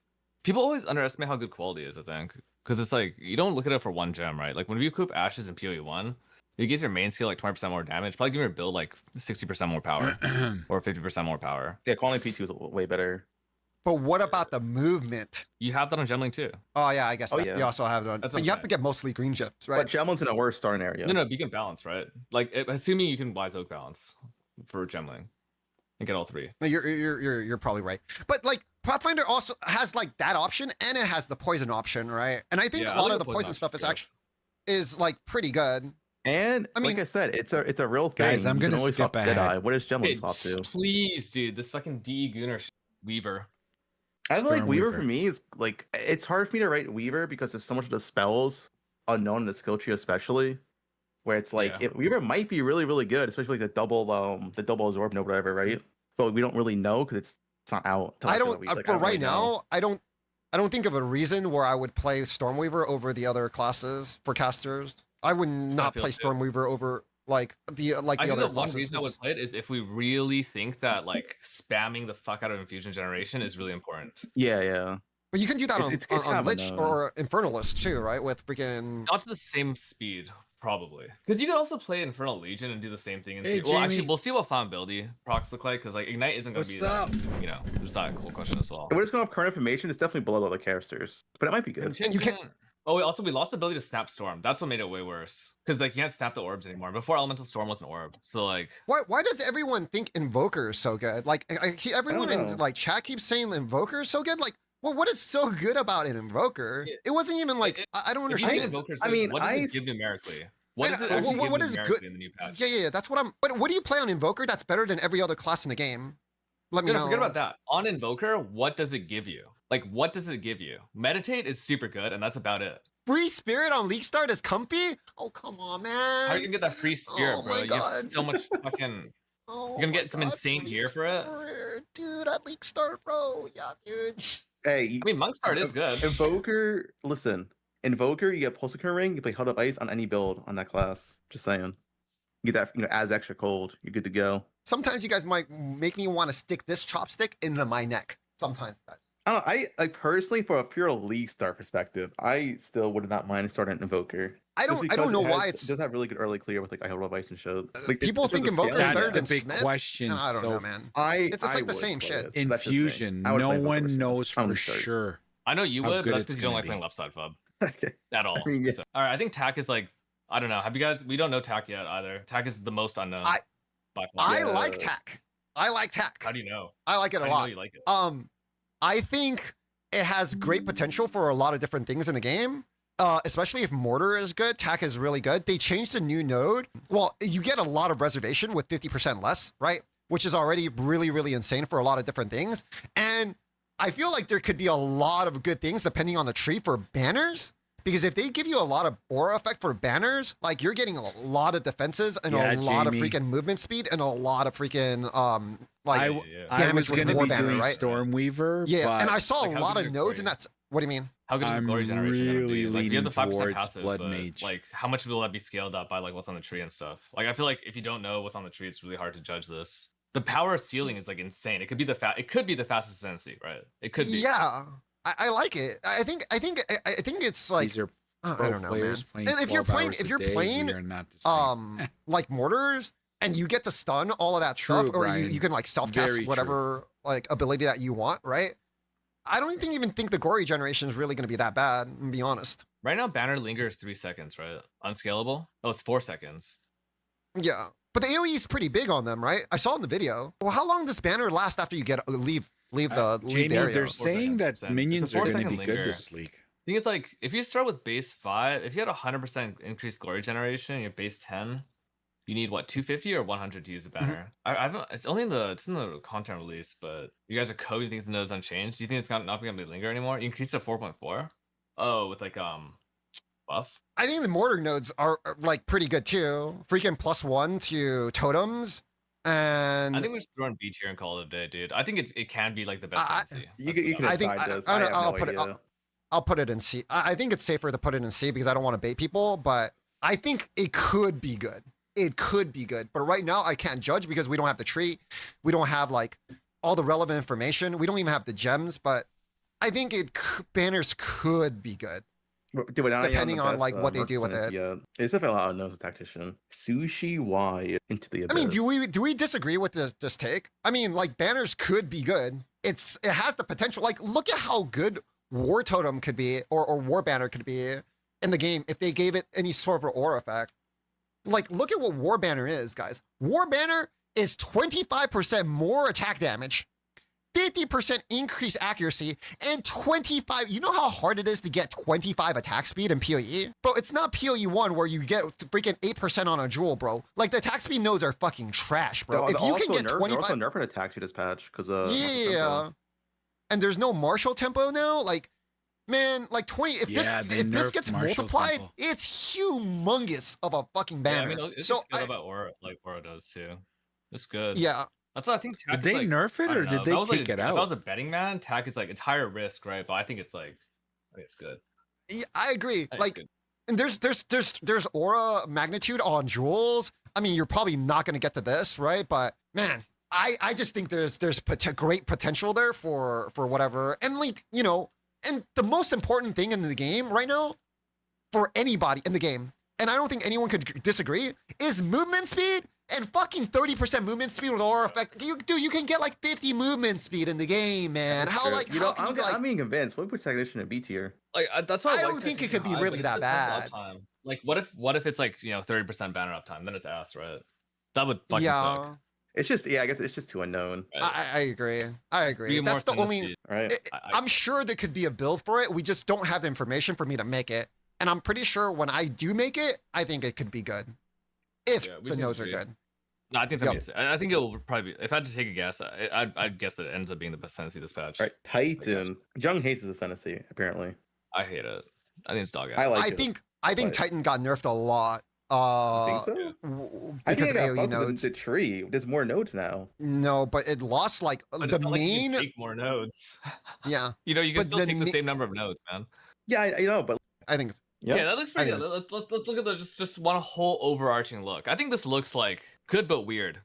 [SPEAKER 12] people always underestimate how good quality is, I think, because it's like you don't look at it for one gem, right? Like when you coop Ashes in POE 1, it gives your main skill like 20% more damage, probably give your build like 60% more power or 50% more power.
[SPEAKER 14] Yeah, quality P2 is way better.
[SPEAKER 11] But what about the movement?
[SPEAKER 12] You have that on Gemling too.
[SPEAKER 11] Oh yeah, I guess
[SPEAKER 14] Oh,
[SPEAKER 11] that.
[SPEAKER 14] yeah.
[SPEAKER 11] You also have it on.
[SPEAKER 12] That's
[SPEAKER 11] But
[SPEAKER 12] what
[SPEAKER 11] you
[SPEAKER 12] I'm
[SPEAKER 11] have to get mostly green gems, right?
[SPEAKER 14] But Javelin's in a worse starting area.
[SPEAKER 12] No, you can balance, right? Like assuming you can Wise Oak balance for Gemling and get all three.
[SPEAKER 11] No, you're probably right. But like Pathfinder also has like that option and it has the poison option, right? And I think
[SPEAKER 12] Yeah,
[SPEAKER 11] a
[SPEAKER 12] I
[SPEAKER 11] lot
[SPEAKER 12] think
[SPEAKER 11] of the
[SPEAKER 12] the
[SPEAKER 11] poison
[SPEAKER 12] poison
[SPEAKER 11] stuff is
[SPEAKER 12] option's
[SPEAKER 11] actually is like pretty good.
[SPEAKER 14] And
[SPEAKER 11] I mean-
[SPEAKER 14] like I said, it's a real thing.
[SPEAKER 1] Guys, I'm
[SPEAKER 14] You can
[SPEAKER 1] gonna
[SPEAKER 14] always
[SPEAKER 1] skip
[SPEAKER 14] swap Deadeye.
[SPEAKER 1] ahead.
[SPEAKER 14] What is Gemlin
[SPEAKER 12] Hey,
[SPEAKER 14] swap to?
[SPEAKER 12] please, dude, this fucking D Gunnar Weaver.
[SPEAKER 14] I feel like
[SPEAKER 1] Stormweaver.
[SPEAKER 14] Weaver for me is like it's hard for me to write Weaver because there's so much of the spells unknown in the skill tree, especially where it's like
[SPEAKER 12] Yeah.
[SPEAKER 14] Weaver might be really really good, especially like the double absorb node whatever, right? But we don't really know because it's not out. till
[SPEAKER 11] I
[SPEAKER 14] after
[SPEAKER 11] don't
[SPEAKER 14] the week. Like,
[SPEAKER 11] for
[SPEAKER 14] don't
[SPEAKER 11] right
[SPEAKER 14] really know.
[SPEAKER 11] now. I don't think of a reason where I would play Stormweaver over the other classes for casters. I would not
[SPEAKER 12] feel
[SPEAKER 11] play
[SPEAKER 12] too.
[SPEAKER 11] Stormweaver over like the
[SPEAKER 12] I think
[SPEAKER 11] other
[SPEAKER 12] the one
[SPEAKER 11] classes.
[SPEAKER 12] reason I would play it is if we really think that like spamming the fuck out of infusion generation is really important.
[SPEAKER 14] Yeah.
[SPEAKER 11] But you can do that
[SPEAKER 14] It's
[SPEAKER 11] on
[SPEAKER 14] kind of
[SPEAKER 11] Lich
[SPEAKER 14] unknown.
[SPEAKER 11] or Infernalist too, right? With freaking
[SPEAKER 12] Not to the same speed, probably. Because you could also play Infernal Legion and do the same thing.
[SPEAKER 1] Hey,
[SPEAKER 12] well, actually,
[SPEAKER 1] Jamie.
[SPEAKER 12] we'll see what Flammability procs look like, because like Ignite isn't going to be
[SPEAKER 1] What's
[SPEAKER 12] that,
[SPEAKER 1] up?
[SPEAKER 12] there's that cool question as well.
[SPEAKER 14] We're just going off current information. It's definitely below the other casters, but it might be good.
[SPEAKER 11] you can't-
[SPEAKER 12] Oh, we lost the ability to snap storm. That's what made it way worse. Because like you can't snap the orbs anymore. Before Elemental Storm was an orb, so like
[SPEAKER 11] why does everyone think Invoker is so good? Like everyone in
[SPEAKER 14] know.
[SPEAKER 11] like chat keeps saying Invoker is so good. Like, well, what is so good about an Invoker?
[SPEAKER 12] Yeah.
[SPEAKER 11] It wasn't even like I don't
[SPEAKER 12] if you think
[SPEAKER 11] understand.
[SPEAKER 12] Invoker's
[SPEAKER 14] I
[SPEAKER 12] good,
[SPEAKER 14] mean,
[SPEAKER 12] what does
[SPEAKER 14] I
[SPEAKER 12] it give numerically? What does it
[SPEAKER 11] know,
[SPEAKER 12] actually
[SPEAKER 11] what
[SPEAKER 12] give
[SPEAKER 11] is
[SPEAKER 12] numerically
[SPEAKER 11] good-
[SPEAKER 12] in the new patch?
[SPEAKER 11] Yeah, that's what I'm. But what do you play on Invoker that's better than every other class in the game? Let me
[SPEAKER 12] No,
[SPEAKER 11] know.
[SPEAKER 12] forget about that. On Invoker, what does it give you? Like, what does it give you? Meditate is super good, and that's about it.
[SPEAKER 11] Free Spirit on League Start is comfy. Oh come on, man.
[SPEAKER 12] How are you gonna get that free spirit,
[SPEAKER 11] Oh
[SPEAKER 12] bro?
[SPEAKER 11] my
[SPEAKER 12] You have
[SPEAKER 11] God.
[SPEAKER 12] so much fucking.
[SPEAKER 11] Oh
[SPEAKER 12] You're gonna
[SPEAKER 11] my
[SPEAKER 12] get some
[SPEAKER 11] God,
[SPEAKER 12] insane
[SPEAKER 11] Free
[SPEAKER 12] gear for it.
[SPEAKER 11] Spirit, dude. At League Start, bro. Yeah, dude.
[SPEAKER 14] Hey,
[SPEAKER 12] I mean, Monk Start is good.
[SPEAKER 14] Invoker, listen. Invoker, you get Pulsar Ring, you play Held Up Ice on any build on that class. Just saying. You get that, as extra cold. You're good to go.
[SPEAKER 11] Sometimes you guys might make me want to stick this chopstick into my neck. Sometimes, guys.
[SPEAKER 14] I don't know, I like personally, for a pure league start perspective, I still would not mind starting an Invoker.
[SPEAKER 11] I don't know why
[SPEAKER 14] it does have really good early clear with like Idle Vice and Shode. Like
[SPEAKER 11] people think Invoker is
[SPEAKER 1] That's
[SPEAKER 11] better
[SPEAKER 1] the
[SPEAKER 11] than
[SPEAKER 1] big
[SPEAKER 11] Smith.
[SPEAKER 1] question.
[SPEAKER 11] And I don't
[SPEAKER 1] So
[SPEAKER 11] know, man.
[SPEAKER 14] I
[SPEAKER 11] It's like the
[SPEAKER 14] would
[SPEAKER 11] same
[SPEAKER 14] play
[SPEAKER 11] shit.
[SPEAKER 14] it. That's just me.
[SPEAKER 1] Infusion,
[SPEAKER 14] I would
[SPEAKER 1] no
[SPEAKER 14] play Invoker
[SPEAKER 1] one
[SPEAKER 14] versus
[SPEAKER 1] knows
[SPEAKER 14] Smith. I'm
[SPEAKER 1] for
[SPEAKER 14] gonna start.
[SPEAKER 1] sure.
[SPEAKER 12] I know you
[SPEAKER 1] how
[SPEAKER 12] would,
[SPEAKER 1] good
[SPEAKER 12] but that's
[SPEAKER 1] it's
[SPEAKER 12] because you don't
[SPEAKER 1] gonna
[SPEAKER 12] like
[SPEAKER 1] be.
[SPEAKER 12] playing left side Fub
[SPEAKER 14] Okay.
[SPEAKER 12] at all.
[SPEAKER 14] I mean, yeah.
[SPEAKER 12] So- all right, I think TAC is like, I don't know. Have you guys? We don't know TAC yet either. TAC is the most unknown. By far.
[SPEAKER 11] I like TAC. I like TAC.
[SPEAKER 12] How do you know?
[SPEAKER 11] I like it a
[SPEAKER 12] How do you know
[SPEAKER 11] lot.
[SPEAKER 12] you like it?
[SPEAKER 11] I think it has great potential for a lot of different things in the game. Especially if Mortar is good, TAC is really good. They changed a new node. Well, you get a lot of reservation with 50% less, right? Which is already really, really insane for a lot of different things. And I feel like there could be a lot of good things depending on the tree for banners. Because if they give you a lot of aura effect for banners, like you're getting a lot of defenses and a lot of freaking movement speed and a lot of freaking
[SPEAKER 1] I
[SPEAKER 11] damage
[SPEAKER 1] was
[SPEAKER 11] with
[SPEAKER 1] going to
[SPEAKER 11] War
[SPEAKER 1] be
[SPEAKER 11] Banner,
[SPEAKER 1] doing
[SPEAKER 11] right?
[SPEAKER 1] Stormweaver.
[SPEAKER 11] Yeah,
[SPEAKER 1] but
[SPEAKER 11] and I saw
[SPEAKER 12] Like,
[SPEAKER 11] a
[SPEAKER 12] how
[SPEAKER 11] lot
[SPEAKER 12] good
[SPEAKER 11] of
[SPEAKER 12] is
[SPEAKER 11] nodes,
[SPEAKER 12] Glory?
[SPEAKER 11] and that's what do you mean?
[SPEAKER 12] How good is
[SPEAKER 1] I'm
[SPEAKER 12] glory generation gonna be? Like, you have the
[SPEAKER 1] leaning
[SPEAKER 12] 5%
[SPEAKER 1] towards
[SPEAKER 12] passive,
[SPEAKER 1] Blood
[SPEAKER 12] but
[SPEAKER 1] Mage.
[SPEAKER 12] like, how much will that be scaled up by like what's on the tree and stuff? Like, I feel like if you don't know what's on the tree, it's really hard to judge this. The power ceiling is like insane. It could be the fastest ascendancy, right? It could be.
[SPEAKER 11] Yeah, I like it. I think it's like
[SPEAKER 1] These are
[SPEAKER 11] I don't know, man.
[SPEAKER 1] players playing
[SPEAKER 11] And if you're
[SPEAKER 1] 12
[SPEAKER 11] playing,
[SPEAKER 1] hours
[SPEAKER 11] if
[SPEAKER 1] a
[SPEAKER 11] you're
[SPEAKER 1] day,
[SPEAKER 11] playing,
[SPEAKER 1] we are not the same.
[SPEAKER 11] like mortars, and you get to stun all of that stuff, or
[SPEAKER 1] Brian.
[SPEAKER 11] you can like self cast
[SPEAKER 1] Very
[SPEAKER 11] whatever like ability that you want, right? I don't even think the gory generation is really going to be that bad. To be honest.
[SPEAKER 12] Right now, banner lingers 3 seconds, right? Unscalable. Oh, it's 4 seconds.
[SPEAKER 11] Yeah, but the AOE is pretty big on them, right? I saw in the video. Well, how long does banner last after you get leave the
[SPEAKER 1] Jamie,
[SPEAKER 11] area?
[SPEAKER 1] they're saying that minions
[SPEAKER 12] It's a
[SPEAKER 1] are going to
[SPEAKER 12] 4-second
[SPEAKER 1] be good
[SPEAKER 12] linger.
[SPEAKER 1] this league.
[SPEAKER 12] Thing is, like, if you start with base 5, if you had 100% increased glory generation, you're base 10, you need what, 250 or 100 to use a banner? I don't. It's only in the content release, but you guys are coding things in those unchanged. Do you think it's not gonna be linger anymore? You increased it to 4.4. Oh, with like buff.
[SPEAKER 11] I think the mortar nodes are like pretty good too. Freaking +1 to totems. And
[SPEAKER 12] I think we're just throwing B tier and call it a day, dude. I think it can be like the best MC.
[SPEAKER 14] You can
[SPEAKER 11] I think
[SPEAKER 14] decide this.
[SPEAKER 11] I'll put it in C. I think it's safer to put it in C because I don't want to bait people, but I think it could be good. It could be good, but right now I can't judge because we don't have the tree. We don't have like all the relevant information. We don't even have the gems, but I think banners could be good. Depending on like what they do with it.
[SPEAKER 14] Yeah, it's definitely a lot of knows a tactician. Sushi Y into the abyss.
[SPEAKER 11] I mean, do we disagree with this take? I mean, like banners could be good. It has the potential. Like, look at how good War Totem could be, or War Banner could be in the game if they gave it any sort of aura effect. Like, look at what War Banner is, guys. War Banner is 25% more attack damage, 50% increased accuracy, and 25. You know how hard it is to get 25 attack speed in POE? Bro, it's not POE 1 where you get freaking 8% on a jewel, bro. Like, the attack speed nodes are fucking trash, bro. If you can get 25.
[SPEAKER 14] They're also nerfing attack speed this patch because
[SPEAKER 11] yeah. And there's no martial tempo now. Like, man, like 20. If this gets multiplied, tempo. It's humongous of a fucking banner.
[SPEAKER 12] Yeah, I mean, it's
[SPEAKER 11] so
[SPEAKER 12] good about Aura, like Aura does too. It's good.
[SPEAKER 11] Yeah.
[SPEAKER 12] That's what I think.
[SPEAKER 1] Did they nerf it or did they take it out?
[SPEAKER 12] If I was a betting man, TAC is like it's higher risk, right? But I think it's good.
[SPEAKER 11] Yeah, I agree. Like, and there's aura magnitude on jewels. I mean, you're probably not going to get to this, right? But man, I just think there's great potential there for whatever. And like, you know, and the most important thing in the game right now for anybody in the game, and I don't think anyone could disagree, is movement speed and fucking 30% movement speed with aura effect. You can get like 50 movement speed in the game, man. How like
[SPEAKER 14] you
[SPEAKER 11] how
[SPEAKER 14] know,
[SPEAKER 11] can you like?
[SPEAKER 14] I'm being convinced. What would technician in B tier?
[SPEAKER 12] Like that's why
[SPEAKER 11] I don't think it could be really that bad.
[SPEAKER 12] Like what if it's like 30% banner uptime? Then it's ass, right? That would fucking suck.
[SPEAKER 14] It's just I guess it's just too unknown.
[SPEAKER 12] Right.
[SPEAKER 11] I agree. I agree. That's the only.
[SPEAKER 14] Right.
[SPEAKER 11] I'm sure there could be a build for it. We just don't have the information for me to make it. And I'm pretty sure when I do make it, I think it could be good. If the nodes are good.
[SPEAKER 12] No, I think I think it will probably be, if I had to take a guess, I'd guess that it ends up being the best Ascendancy this patch.
[SPEAKER 14] All right, Titan. Jung hates his Ascendancy, apparently.
[SPEAKER 12] I hate it. I think it's dog ass.
[SPEAKER 11] I think Titan got nerfed a lot.
[SPEAKER 14] You think so? I think
[SPEAKER 11] Because of AoE nodes.
[SPEAKER 14] The tree. There's more nodes now.
[SPEAKER 11] No, but it lost like
[SPEAKER 12] But
[SPEAKER 11] the
[SPEAKER 12] it's not like you
[SPEAKER 11] main.
[SPEAKER 12] can take more nodes.
[SPEAKER 11] Yeah.
[SPEAKER 12] You can
[SPEAKER 11] But
[SPEAKER 12] still
[SPEAKER 11] the
[SPEAKER 12] take the same number of nodes, man.
[SPEAKER 14] Yeah, I know, but
[SPEAKER 11] I think.
[SPEAKER 12] Yeah, that looks pretty good. Let's look at the just one whole overarching look. I think this looks like good but weird.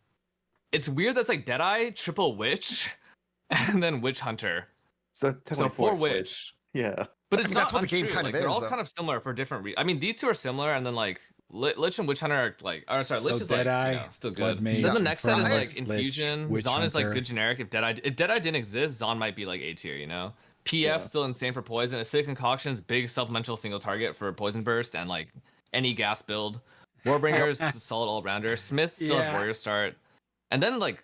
[SPEAKER 12] It's weird that's like Deadeye, Triple Witch, and then Witch Hunter.
[SPEAKER 14] So,
[SPEAKER 12] So
[SPEAKER 14] technically
[SPEAKER 12] for
[SPEAKER 14] Switch.
[SPEAKER 12] which,
[SPEAKER 14] Yeah.
[SPEAKER 12] but
[SPEAKER 11] I
[SPEAKER 12] it's
[SPEAKER 11] mean,
[SPEAKER 12] not
[SPEAKER 11] that's what the game
[SPEAKER 12] untrue.
[SPEAKER 11] kind
[SPEAKER 12] Like,
[SPEAKER 11] of
[SPEAKER 12] they're
[SPEAKER 11] is,
[SPEAKER 12] all
[SPEAKER 11] though.
[SPEAKER 12] kind of similar for different reasons. I mean, these two are similar, and then like Lich and Witch Hunter are like, or sorry,
[SPEAKER 1] So
[SPEAKER 12] Lich is like,
[SPEAKER 1] Deadeye,
[SPEAKER 12] still
[SPEAKER 1] Blood
[SPEAKER 12] good.
[SPEAKER 1] Mage,
[SPEAKER 12] Then the next set is
[SPEAKER 11] Infernus,
[SPEAKER 12] like Infusion.
[SPEAKER 1] Lich,
[SPEAKER 12] Zon is like
[SPEAKER 1] Hunter.
[SPEAKER 12] good generic. If Deadeye didn't exist, Zon might be like A tier, you know. PF
[SPEAKER 14] Yeah.
[SPEAKER 12] still insane for poison. Acidic Concoction's big supplemental single target for poison burst and like any gas build. Warbringer's a solid all rounder. Smith still has
[SPEAKER 1] Yeah.
[SPEAKER 12] warrior start, and then like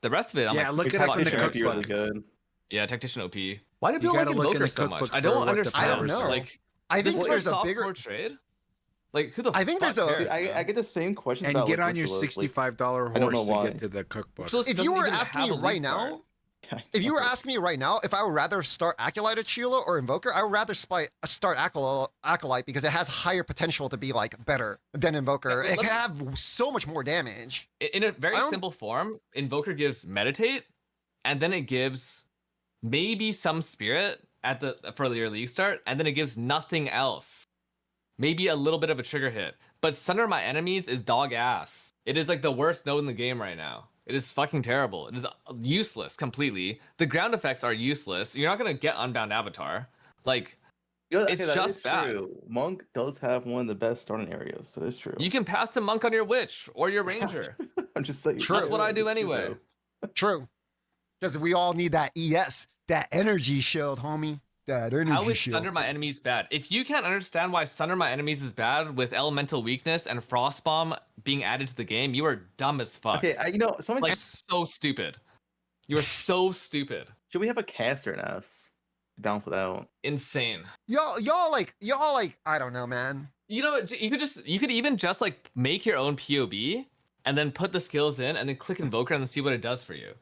[SPEAKER 12] the rest of it, I'm
[SPEAKER 1] Yeah,
[SPEAKER 12] like,
[SPEAKER 1] look it up in the
[SPEAKER 12] Tactician
[SPEAKER 14] might be really
[SPEAKER 1] cookbook.
[SPEAKER 14] good.
[SPEAKER 12] yeah, Tactician OP. Why do
[SPEAKER 1] You
[SPEAKER 12] people like
[SPEAKER 1] gotta look in
[SPEAKER 12] Invoker
[SPEAKER 1] the
[SPEAKER 12] so much?
[SPEAKER 1] cookbook
[SPEAKER 12] I
[SPEAKER 1] for
[SPEAKER 12] don't
[SPEAKER 1] what the
[SPEAKER 12] understand.
[SPEAKER 11] I don't know.
[SPEAKER 12] Like,
[SPEAKER 11] I
[SPEAKER 12] this
[SPEAKER 11] think
[SPEAKER 12] is
[SPEAKER 11] there's
[SPEAKER 12] a
[SPEAKER 11] a
[SPEAKER 12] softcore
[SPEAKER 11] bigger.
[SPEAKER 12] trade. Like, who the
[SPEAKER 11] I think
[SPEAKER 12] fuck
[SPEAKER 11] there's a-
[SPEAKER 12] cares, man?
[SPEAKER 14] I get the same questions
[SPEAKER 1] And
[SPEAKER 14] about
[SPEAKER 1] get
[SPEAKER 14] like,
[SPEAKER 1] on your
[SPEAKER 14] Ritualist, like,
[SPEAKER 1] $65
[SPEAKER 14] I don't know
[SPEAKER 1] horse to
[SPEAKER 14] why.
[SPEAKER 1] get to the cookbook.
[SPEAKER 12] Ritualist
[SPEAKER 11] If you
[SPEAKER 12] doesn't
[SPEAKER 11] were
[SPEAKER 12] even
[SPEAKER 11] asking
[SPEAKER 12] have
[SPEAKER 11] me
[SPEAKER 12] a
[SPEAKER 11] right
[SPEAKER 12] lead start.
[SPEAKER 11] now, if you were asking me right now, if I would rather start Acolyte at Sheila or Invoker, I would rather start Acolyte because it has higher potential to be like better than Invoker.
[SPEAKER 12] Yeah,
[SPEAKER 11] It can have so much more damage.
[SPEAKER 12] In a very
[SPEAKER 11] I don't-
[SPEAKER 12] simple form, Invoker gives Meditate, and then it gives maybe some Spirit for your league start, and then it gives nothing else. Maybe a little bit of a trigger hit. But Sunder My Enemies is dog ass. It is like the worst node in the game right now. It is fucking terrible. It is useless completely. The ground effects are useless. You're not gonna get Unbound Avatar. Like, it's
[SPEAKER 14] that
[SPEAKER 12] just
[SPEAKER 14] is
[SPEAKER 12] bad.
[SPEAKER 14] true. Monk does have one of the best starting areas. That is true.
[SPEAKER 12] You can path to Monk on your Witch or your Ranger.
[SPEAKER 14] I'm just saying.
[SPEAKER 11] True.
[SPEAKER 12] That's what I do
[SPEAKER 14] It's true,
[SPEAKER 12] anyway.
[SPEAKER 14] though.
[SPEAKER 11] True. Because we all need that ES, that energy shield, homie. That energy
[SPEAKER 12] How is
[SPEAKER 11] shield.
[SPEAKER 12] Sunder My Enemies bad? If you can't understand why Sunder My Enemies is bad with Elemental Weakness and Frostbomb being added to the game, you are dumb as fuck.
[SPEAKER 14] Okay, someone
[SPEAKER 12] Like, so stupid. You are so stupid.
[SPEAKER 14] should we have a caster in us to balance it out?
[SPEAKER 12] Insane.
[SPEAKER 11] Y'all like, I don't know, man.
[SPEAKER 12] You know, you could even just like make your own POB and then put the skills in and then click Invoker and then see what it does for you.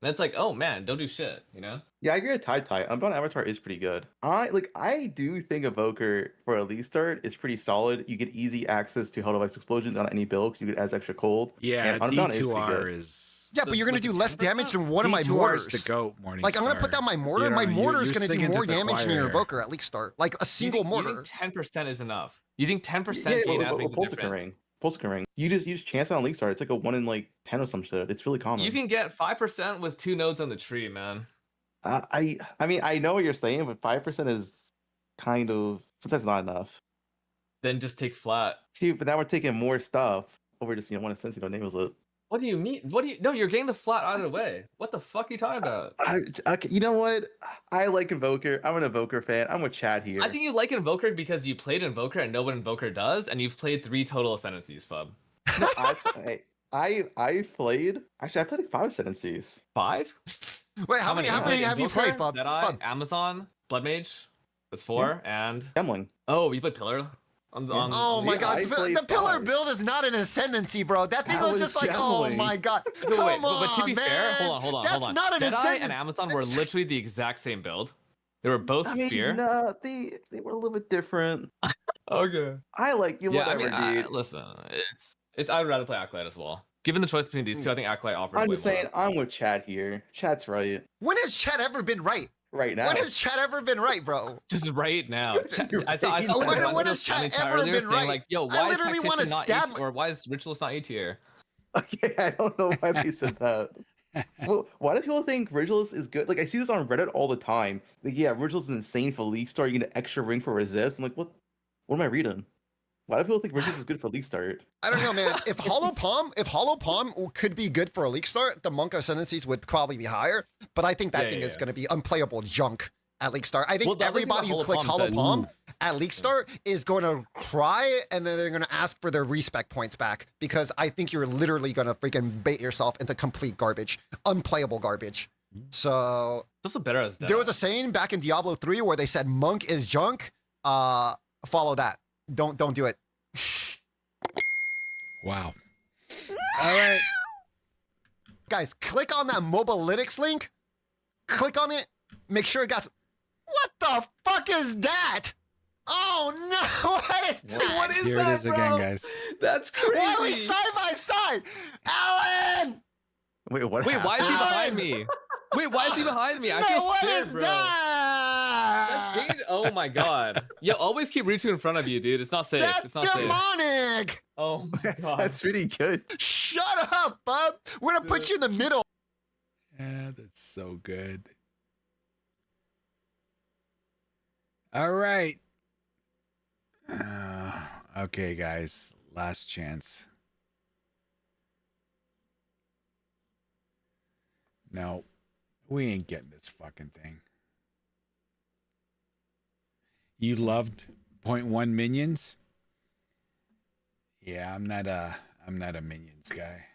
[SPEAKER 12] And it's like, oh man, don't do shit, you know?
[SPEAKER 14] Yeah, I agree with Tie. Unbound Avatar is pretty good. I do think Evoker for a league start is pretty solid. You get easy access to Hell Device Explosions on any build because you get as extra cold.
[SPEAKER 1] Yeah,
[SPEAKER 14] and Unbound is pretty
[SPEAKER 1] D2R
[SPEAKER 14] good.
[SPEAKER 1] is...
[SPEAKER 11] Yeah, but you're gonna do less damage than one of my
[SPEAKER 1] D2R is
[SPEAKER 11] mortars.
[SPEAKER 1] the GOAT, Morning
[SPEAKER 11] Like, I'm gonna put
[SPEAKER 1] Star.
[SPEAKER 11] down my mortar.
[SPEAKER 1] You know,
[SPEAKER 11] My mortar is
[SPEAKER 1] you're
[SPEAKER 11] gonna do
[SPEAKER 1] singing to
[SPEAKER 11] more
[SPEAKER 1] the
[SPEAKER 11] damage than
[SPEAKER 1] choir
[SPEAKER 11] your
[SPEAKER 1] here.
[SPEAKER 11] Invoker at league start. Like a single mortar.
[SPEAKER 12] You think 10% is enough? You think 10%
[SPEAKER 14] Yeah,
[SPEAKER 12] gain as makes a
[SPEAKER 14] Pulse
[SPEAKER 12] difference?
[SPEAKER 14] Ring. Pulse Ring. You just chance it on league start. It's like a 1 in like 10 or some shit. It's really common.
[SPEAKER 12] You can get 5% with 2 nodes on the tree, man.
[SPEAKER 14] I mean, I know what you're saying, but 5% is kind of sometimes not enough.
[SPEAKER 12] Then just take flat.
[SPEAKER 14] See, but now we're taking more stuff over just one sense, nameless it.
[SPEAKER 12] What do you mean? No, you're getting the flat either way. What the fuck are you talking about?
[SPEAKER 14] Okay, you know what? I like Invoker. I'm an Invoker fan. I'm with Chad here.
[SPEAKER 12] I think you like Invoker because you played Invoker and know what Invoker does, and you've played 3 total ascendancies, Fub.
[SPEAKER 14] No, I played. Actually, I played like 5 ascendancies.
[SPEAKER 12] 5?
[SPEAKER 11] Wait, how many have you played, Fub?
[SPEAKER 12] Deadeye, Amazon, Blood Mage. That's 4, and
[SPEAKER 14] Gambling.
[SPEAKER 12] Oh, you played Pillar.
[SPEAKER 11] Oh my god, the pillar build is not an ascendancy, bro. That thing was just like, oh my god. Come on,
[SPEAKER 12] but to be
[SPEAKER 11] man.
[SPEAKER 12] fair, hold on.
[SPEAKER 11] That's not an
[SPEAKER 12] Deadeye
[SPEAKER 11] ascendant.
[SPEAKER 12] and Amazon were literally the exact same build. They were both spear.
[SPEAKER 14] No, they were a little bit different.
[SPEAKER 12] Okay.
[SPEAKER 14] I like you,
[SPEAKER 12] Yeah,
[SPEAKER 14] whatever,
[SPEAKER 12] I mean,
[SPEAKER 14] dude.
[SPEAKER 12] listen, it's. I'd rather play Acolyte as well. Given the choice between these two, I think Acolyte offers
[SPEAKER 14] I'm
[SPEAKER 12] way
[SPEAKER 14] just saying,
[SPEAKER 12] more.
[SPEAKER 14] I'm with Chad here. Chad's right.
[SPEAKER 11] When has Chad ever been right?
[SPEAKER 14] Right now.
[SPEAKER 11] When has Chad ever been right, bro?
[SPEAKER 12] Just right now. I saw
[SPEAKER 11] When has Chad ever been
[SPEAKER 12] saying,
[SPEAKER 11] right?
[SPEAKER 12] like, yo,
[SPEAKER 11] I
[SPEAKER 12] why is
[SPEAKER 11] literally wanna
[SPEAKER 12] Tactician not
[SPEAKER 11] stab
[SPEAKER 12] A, or why is Ritualist not A tier?
[SPEAKER 14] Okay, I don't know why they said that. Well, why do people think Ritualist is good? Like, I see this on Reddit all the time. Like, yeah, Ritualist is insane for League Start. You get an extra ring for resist. I'm like, what am I reading? Why do people think Ritualist is good for League Start?
[SPEAKER 11] I don't know, man. If Hollow Palm could be good for a league start, the Monk ascendancies would probably be higher. But I think that thing is going to be unplayable junk at league start. I think everybody who clicks Hollow Palm at league start is going to cry, and then they're going to ask for their respec points back, because I think you're literally going to freaking bait yourself into complete garbage, unplayable garbage. So
[SPEAKER 12] better as
[SPEAKER 11] there was a saying back in Diablo 3 where they said Monk is junk. Follow that. Don't do it.
[SPEAKER 1] Wow.
[SPEAKER 11] All right. Guys, click on that Mobalytics link. Click on it. Make sure it got... What the fuck is that? Oh no! What is that?
[SPEAKER 12] What is
[SPEAKER 1] Here
[SPEAKER 12] that,
[SPEAKER 1] it is again,
[SPEAKER 12] bro?
[SPEAKER 1] guys.
[SPEAKER 12] That's crazy.
[SPEAKER 11] Why are we side by side? Alan!
[SPEAKER 14] Wait, what?
[SPEAKER 12] Wait, why is he
[SPEAKER 11] Alan!
[SPEAKER 12] behind me? Wait, why is he behind me? I
[SPEAKER 11] No,
[SPEAKER 12] feel
[SPEAKER 11] what
[SPEAKER 12] scared,
[SPEAKER 11] is
[SPEAKER 12] bro.
[SPEAKER 11] that?
[SPEAKER 12] That's Jade- Oh my god. Yo, always keep Ritu in front of you, dude. It's not safe.
[SPEAKER 11] That's
[SPEAKER 12] It's not safe.
[SPEAKER 11] demonic!
[SPEAKER 12] Oh my god.
[SPEAKER 14] That's really good.
[SPEAKER 11] Shut up, bub! We're gonna put you in the middle.
[SPEAKER 1] Yeah, that's so good. All right. Okay, guys. Last chance. No, we ain't getting this fucking thing. You loved 0.1 minions? Yeah, I'm not a minions guy.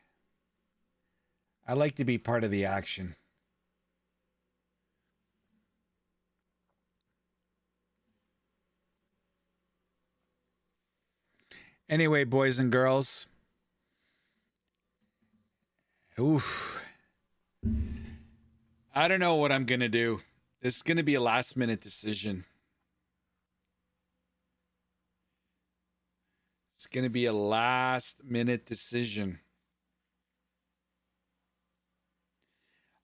[SPEAKER 1] I like to be part of the action. Anyway, boys and girls. Oof. I don't know what I'm going to do. This is going to be a last minute decision. It's going to be a last minute decision.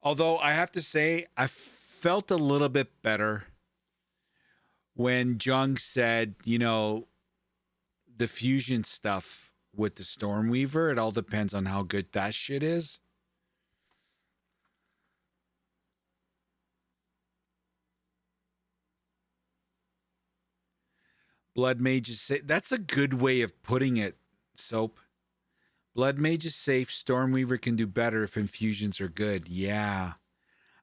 [SPEAKER 1] Although I have to say, I felt a little bit better when Jung said, you know, the fusion stuff with the Stormweaver, it all depends on how good that shit is. Blood Mage is safe. That's a good way of putting it, Soap. Blood Mage is safe. Stormweaver can do better if infusions are good. Yeah.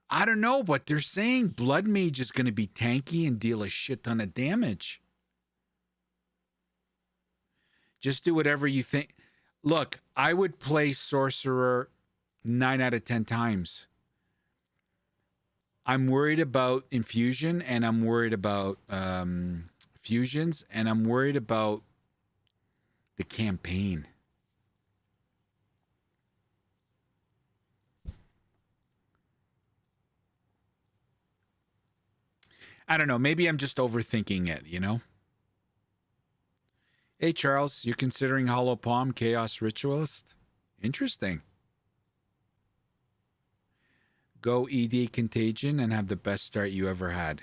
[SPEAKER 1] I don't know, but they're saying Blood Mage is going to be tanky and deal a shit ton of damage. Just do whatever you think. Look, I would play Sorcerer 9 out of 10 times. I'm worried about infusion, and I'm worried about fusions, and I'm worried about the campaign. I don't know. Maybe I'm just overthinking it, you know? Hey, Charles, you're considering Hollow Palm Chaos Ritualist? Interesting. Go ED Contagion and have the best start you ever had.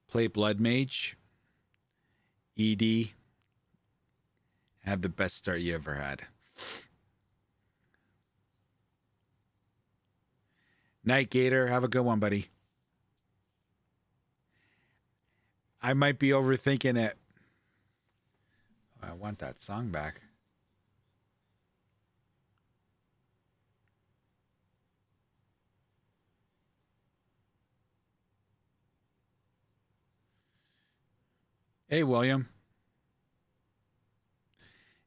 [SPEAKER 1] Play Blood Mage. ED. Have the best start you ever had. Night Gator, have a good one, buddy. I might be overthinking it. I want that song back. Hey, William.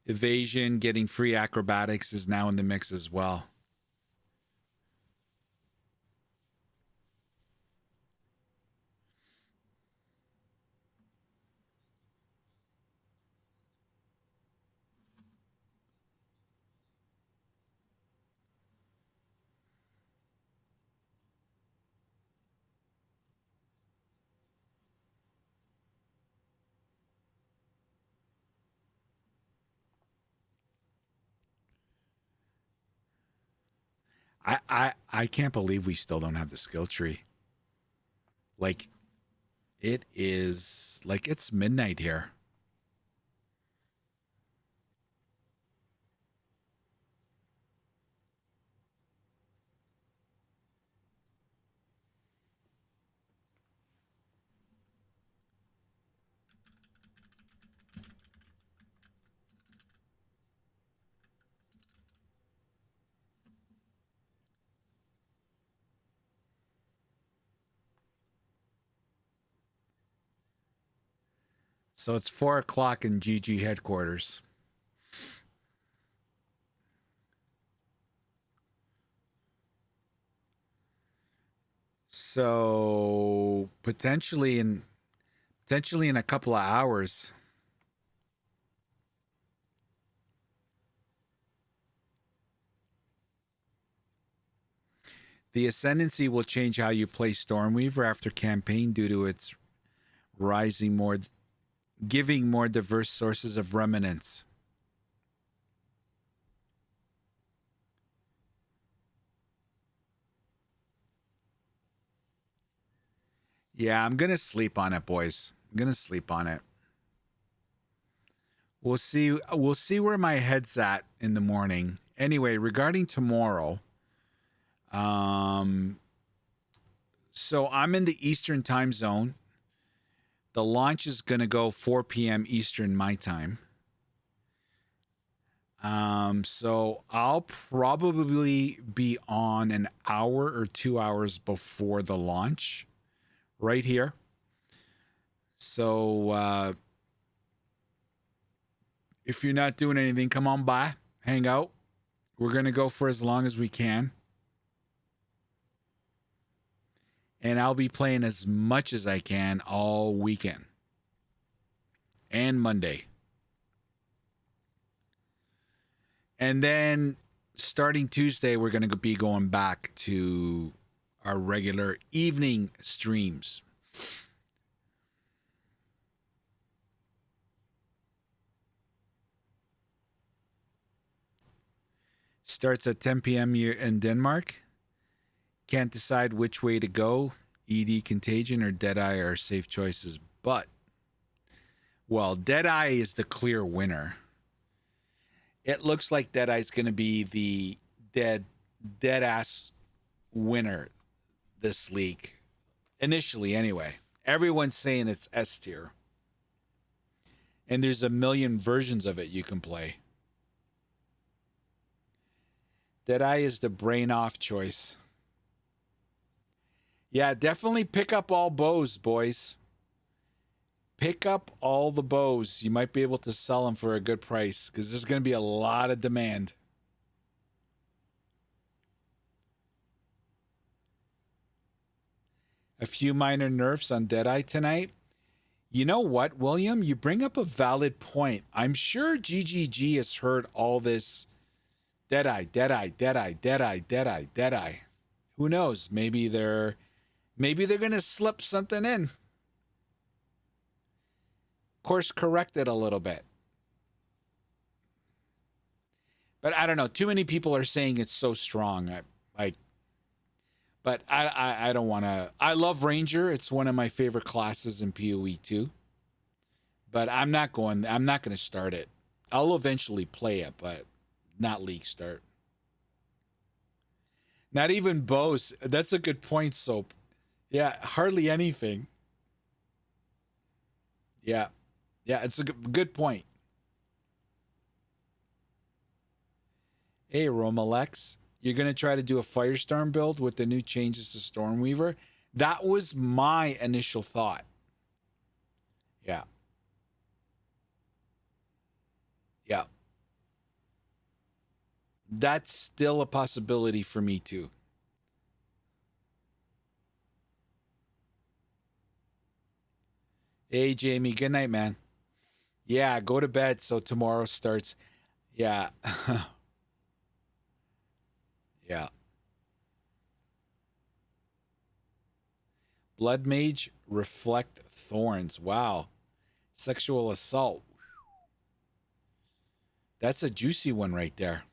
[SPEAKER 1] Evasion, getting free acrobatics is now in the mix as well. I can't believe we still don't have the skill tree. Like, it is like it's midnight here. So it's 4 o'clock in GG headquarters. So potentially in a couple of hours. The Ascendancy will change how you play Stormweaver after campaign due to its giving more diverse sources of remnants. Yeah, I'm gonna sleep on it, boys. I'm gonna sleep on it. We'll see where my head's at in the morning. anyway, regarding tomorrow, so I'm in the Eastern time zone. The launch is going to go 4 p.m. Eastern my time. So I'll probably be on an hour or 2 hours before the launch right here. So if you're not doing anything, come on by, hang out. We're going to go for as long as we can. And I'll be playing as much as I can all weekend and Monday. And then starting Tuesday, we're going to be going back to our regular evening streams. Starts at 10 p.m. here in Denmark. Can't decide which way to go. ED Contagion or Deadeye are safe choices. But, well, Deadeye is the clear winner. It looks like Deadeye's going to be the dead-ass winner this league. Initially, anyway. Everyone's saying it's S tier. And there's a million versions of it you can play. Deadeye is the brain-off choice. Yeah, definitely pick up all bows, boys. Pick up all the bows. You might be able to sell them for a good price because there's going to be a lot of demand. A few minor nerfs on Deadeye tonight. You know what, William? You bring up a valid point. I'm sure GGG has heard all this Deadeye, Deadeye, Deadeye, Deadeye, Deadeye, Deadeye. Who knows? Maybe they're going to slip something in. Course correct it a little bit. But I don't know. Too many people are saying it's so strong. But I don't want to. I love Ranger. It's one of my favorite classes in POE too. But I'm not going to start it. I'll eventually play it, but not league start. Not even bows. That's a good point, Soap. Yeah, hardly anything. Yeah. Yeah, it's a good point. Hey, Romalex, you're going to try to do a Firestorm build with the new changes to Stormweaver? That was my initial thought. Yeah. Yeah. That's still a possibility for me, too. Hey, Jamie, good night, man. Yeah, go to bed so tomorrow starts. Yeah. Yeah. Blood Mage, Reflect Thorns. Wow. Sexual assault. That's a juicy one right there.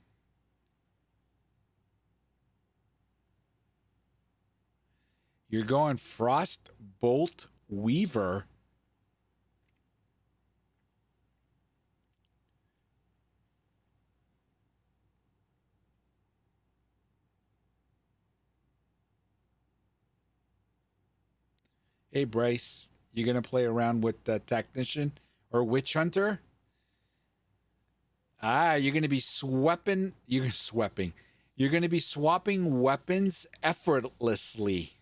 [SPEAKER 1] You're going Frost Bolt Weaver. Hey, Bryce, you going to play around with the Technician or Witch Hunter? You're going to be sweeping. You're going to be swapping weapons effortlessly.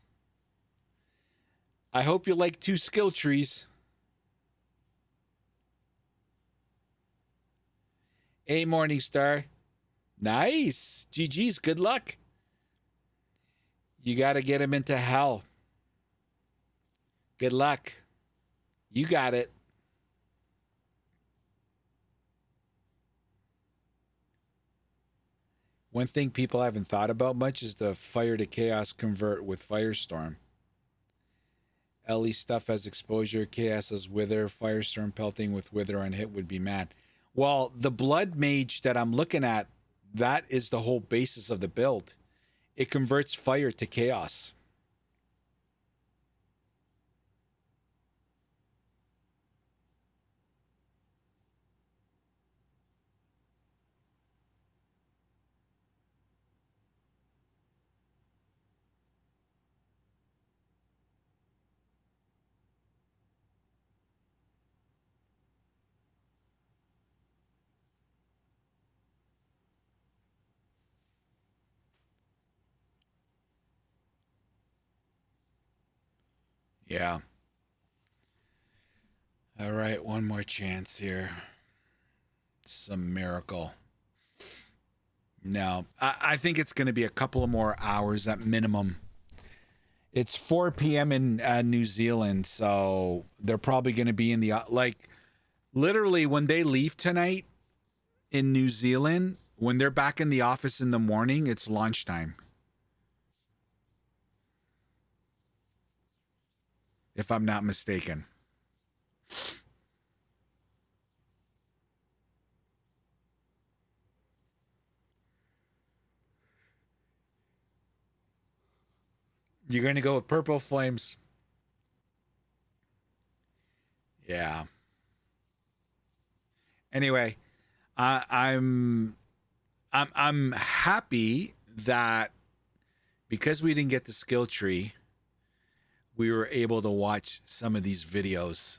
[SPEAKER 1] I hope you like 2 skill trees. Hey, Morningstar. Nice. GG's. Good luck. You got to get him into hell. Good luck. You got it. One thing people haven't thought about much is the fire to chaos convert with Firestorm. Ellie stuff has exposure, chaos has wither, Firestorm pelting with wither on hit would be mad. Well, the Blood Mage that I'm looking at, that is the whole basis of the build. It converts fire to chaos. Yeah. All right, one more chance here. Some miracle. No, I think it's going to be a couple of more hours at minimum. It's 4 p.m. in New Zealand, so they're probably going to be in the like literally when they leave tonight in New Zealand, when they're back in the office in the morning, it's lunchtime. If I'm not mistaken. You're going to go with Purple Flames. Yeah. Anyway, I'm happy that because we didn't get the skill tree, we were able to watch some of these videos.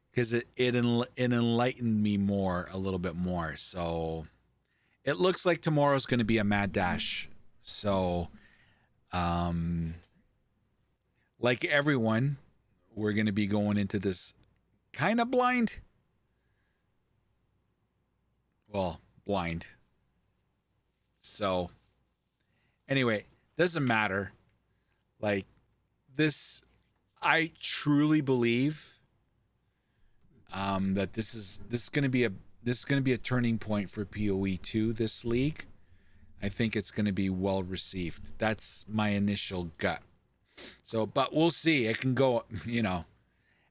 [SPEAKER 1] Because it enlightened me a little bit more. So it looks like tomorrow's going to be a mad dash. So, like everyone, we're going to be going into this kind of blind. Well, blind. So, anyway, doesn't matter. Like this, I truly believe that this is going to be a turning point for POE 2 this league. I think it's going to be well received. That's my initial gut. So, but we'll see. It can go,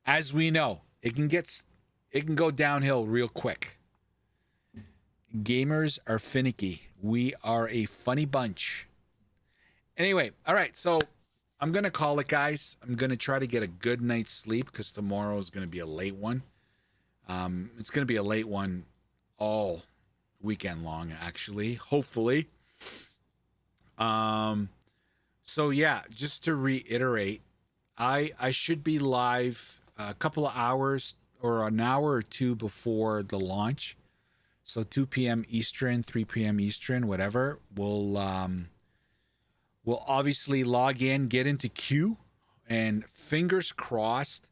[SPEAKER 1] as we know, it can go downhill real quick. Gamers are finicky. We are a funny bunch. Anyway, all right. So I'm going to call it, guys. I'm going to try to get a good night's sleep because tomorrow is going to be a late one. It's going to be a late one all weekend long, actually, hopefully. So yeah, just to reiterate, I should be live a couple of hours or an hour or two before the launch. So 2 p.m. Eastern, 3 p.m. Eastern, whatever. We'll obviously log in, get into queue, and fingers crossed.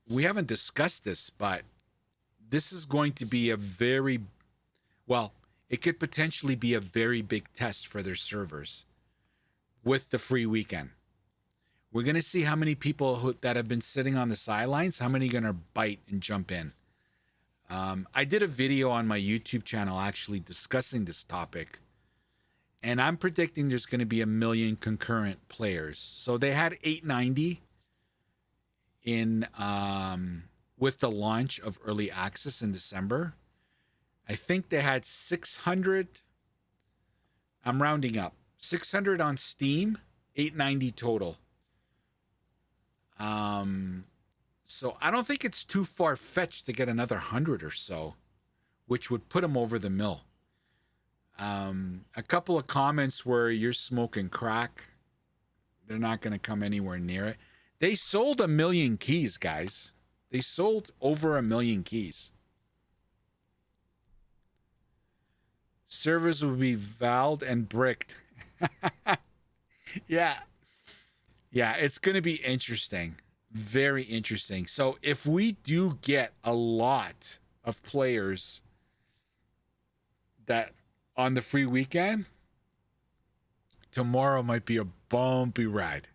[SPEAKER 1] We haven't discussed this, but this is going to be it could potentially be a very big test for their servers with the free weekend. We're going to see how many people that have been sitting on the sidelines, how many are going to bite and jump in. I did a video on my YouTube channel actually discussing this topic, and I'm predicting there's going to be 1 million concurrent players. So they had 890 in with the launch of early access in December. I think they had 600. I'm rounding up. 600 on Steam, 890 total. So I don't think it's too far-fetched to get another 100 or so, which would put them over the mill. A couple of comments where you're smoking crack. They're not going to come anywhere near it. They sold 1 million keys, guys. They sold over 1 million keys. Servers will be valved and bricked. Yeah, it's going to be interesting. Very interesting. So if we do get a lot of players that on the free weekend, tomorrow might be a bumpy ride.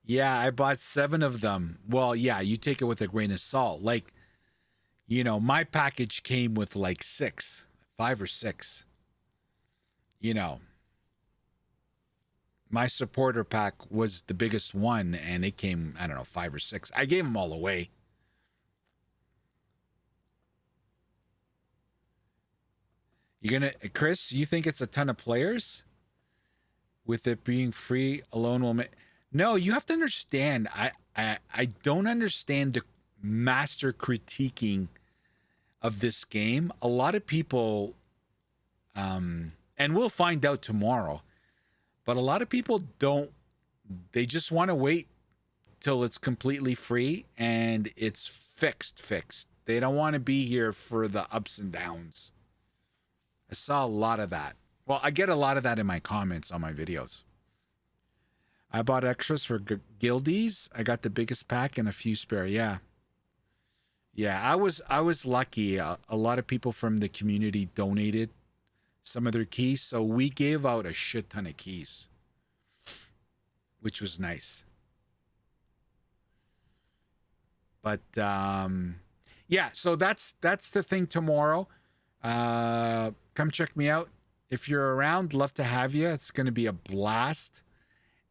[SPEAKER 1] Yeah, I bought 7 of them. Well, yeah, you take it with a grain of salt. Like, my package came with like 5 or 6. My supporter pack was the biggest one, and it came, I don't know, 5 or 6. I gave them all away. Chris, you think it's a ton of players? With it being free, alone will make... No, you have to understand. I don't understand the master critiquing of this game. A lot of people, and we'll find out tomorrow, but a lot of people don't. They just want to wait till it's completely free and it's fixed. They don't want to be here for the ups and downs. I saw a lot of that. Well, I get a lot of that in my comments on my videos. I bought extras for guildies. I got the biggest pack and a few spare. Yeah. Yeah, I was lucky. A lot of people from the community donated some of their keys, so we gave out a shit ton of keys, which was nice. But yeah, so that's the thing tomorrow. Come check me out if you're around. Love to have you. It's going to be a blast.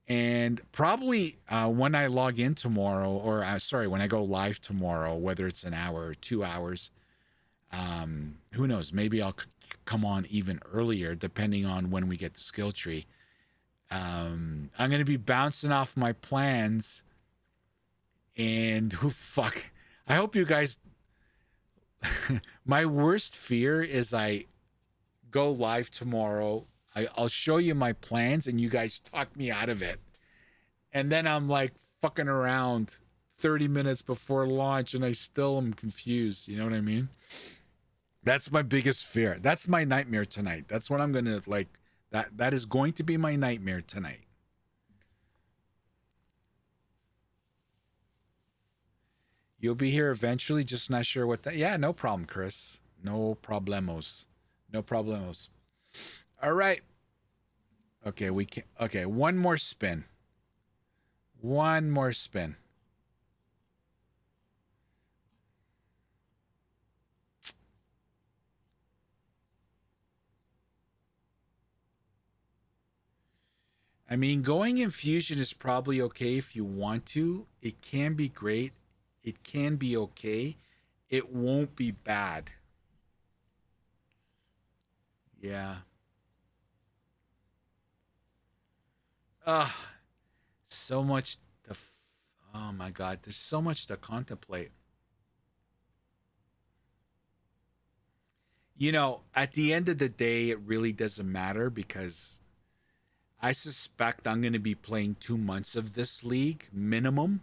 [SPEAKER 1] And probably when I log in tomorrow, or sorry, when I go live tomorrow, whether it's an hour or 2 hours, who knows? Maybe I'll come on even earlier, depending on when we get the skill tree. I'm going to be bouncing off my plans. And who fuck? I hope you guys. My worst fear is I go live tomorrow. I'll show you my plans and you guys talk me out of it. And then I'm like fucking around 30 minutes before launch and I still am confused. You know what I mean? That's my biggest fear. That's my nightmare tonight. That's what I'm going to like. That is going to be my nightmare tonight. You'll be here eventually, just not sure what that. Yeah, no problem, Chris. No problemos. No problemos. All right. Okay, we can. Okay, one more spin. One more spin. I mean, going infusion is probably okay if you want to. It can be great. It can be okay. It won't be bad. Yeah. So much to, oh my God, there's so much to contemplate. You know, at the end of the day, it really doesn't matter because I suspect I'm going to be playing 2 months of this league minimum.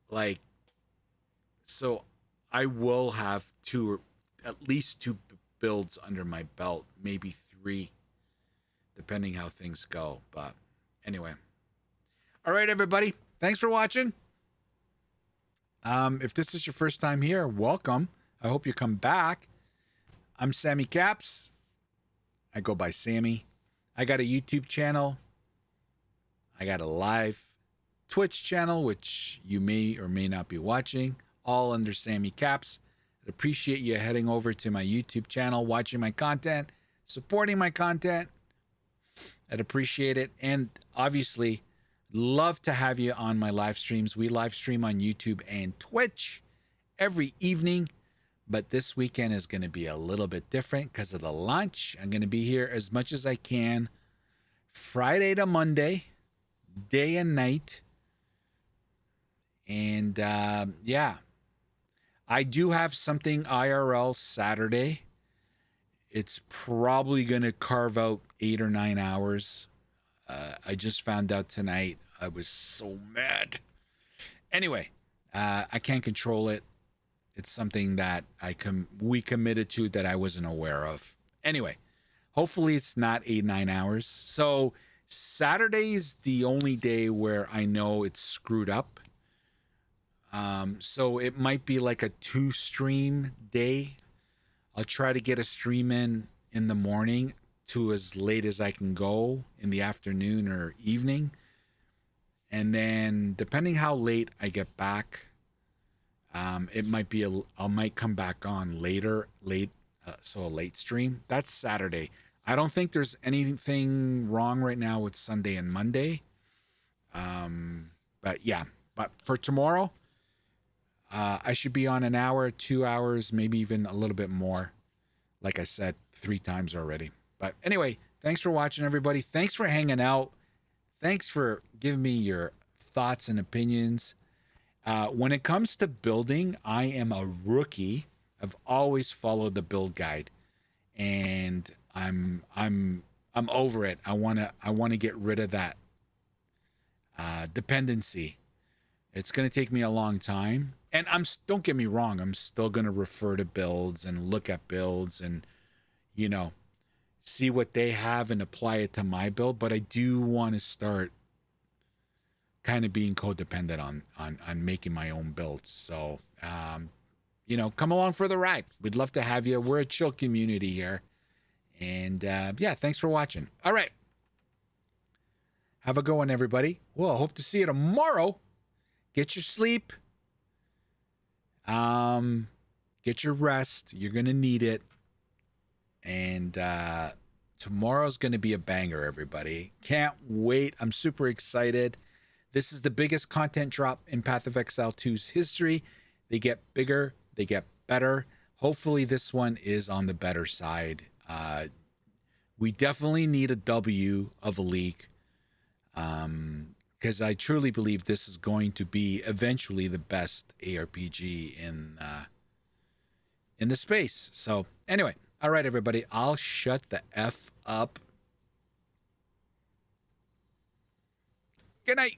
[SPEAKER 1] Like, so I will have at least two builds under my belt, maybe 3. Depending how things go. But anyway. All right, everybody. Thanks for watching. If this is your first time here, welcome. I hope you come back. I'm Sammy Caps. I go by Sammy. I got a YouTube channel. I got a live Twitch channel, which you may or may not be watching, all under Sammy Caps. I'd appreciate you heading over to my YouTube channel, watching my content, supporting my content. I'd appreciate it. And obviously, love to have you on my live streams. We live stream on YouTube and Twitch every evening. But this weekend is going to be a little bit different because of the launch. I'm going to be here as much as I can. Friday to Monday, day and night. And yeah, I do have something IRL Saturday. It's probably going to carve out 8 or 9 hours. I just found out tonight. I was so mad. Anyway, I can't control it. It's something that we committed to that I wasn't aware of. Anyway, hopefully it's not 8, 9 hours. So Saturday is the only day where I know it's screwed up. So it might be like a 2-stream day. I'll try to get a stream in the morning to as late as I can go in the afternoon or evening. And then depending how late I get back, it might be I might come back on so a late stream. That's Saturday. I don't think there's anything wrong right now with Sunday and Monday. But yeah, but for tomorrow, I should be on an hour, 2 hours, maybe even a little bit more. Like I said, 3 times already. But anyway, thanks for watching, everybody. Thanks for hanging out. Thanks for giving me your thoughts and opinions. When it comes to building, I am a rookie. I've always followed the build guide, and I'm over it. I wanna get rid of that dependency It's going to take me a long time. And don't get me wrong, I'm still going to refer to builds and look at builds and, you know, see what they have and apply it to my build. But I do want to start kind of being codependent on making my own builds. So, you know, come along for the ride. We'd love to have you. We're a chill community here. And yeah, thanks for watching. All right. Have a good one, everybody. Well, I hope to see you tomorrow. Get your sleep. Get your rest. You're going to need it. And tomorrow's going to be a banger, everybody. Can't wait. I'm super excited. This is the biggest content drop in Path of Exile 2's history. They get bigger. They get better. Hopefully this one is on the better side. We definitely need a W of a leak. Because I truly believe this is going to be eventually the best ARPG in the space. So anyway, all right, everybody, I'll shut the F up. Good night.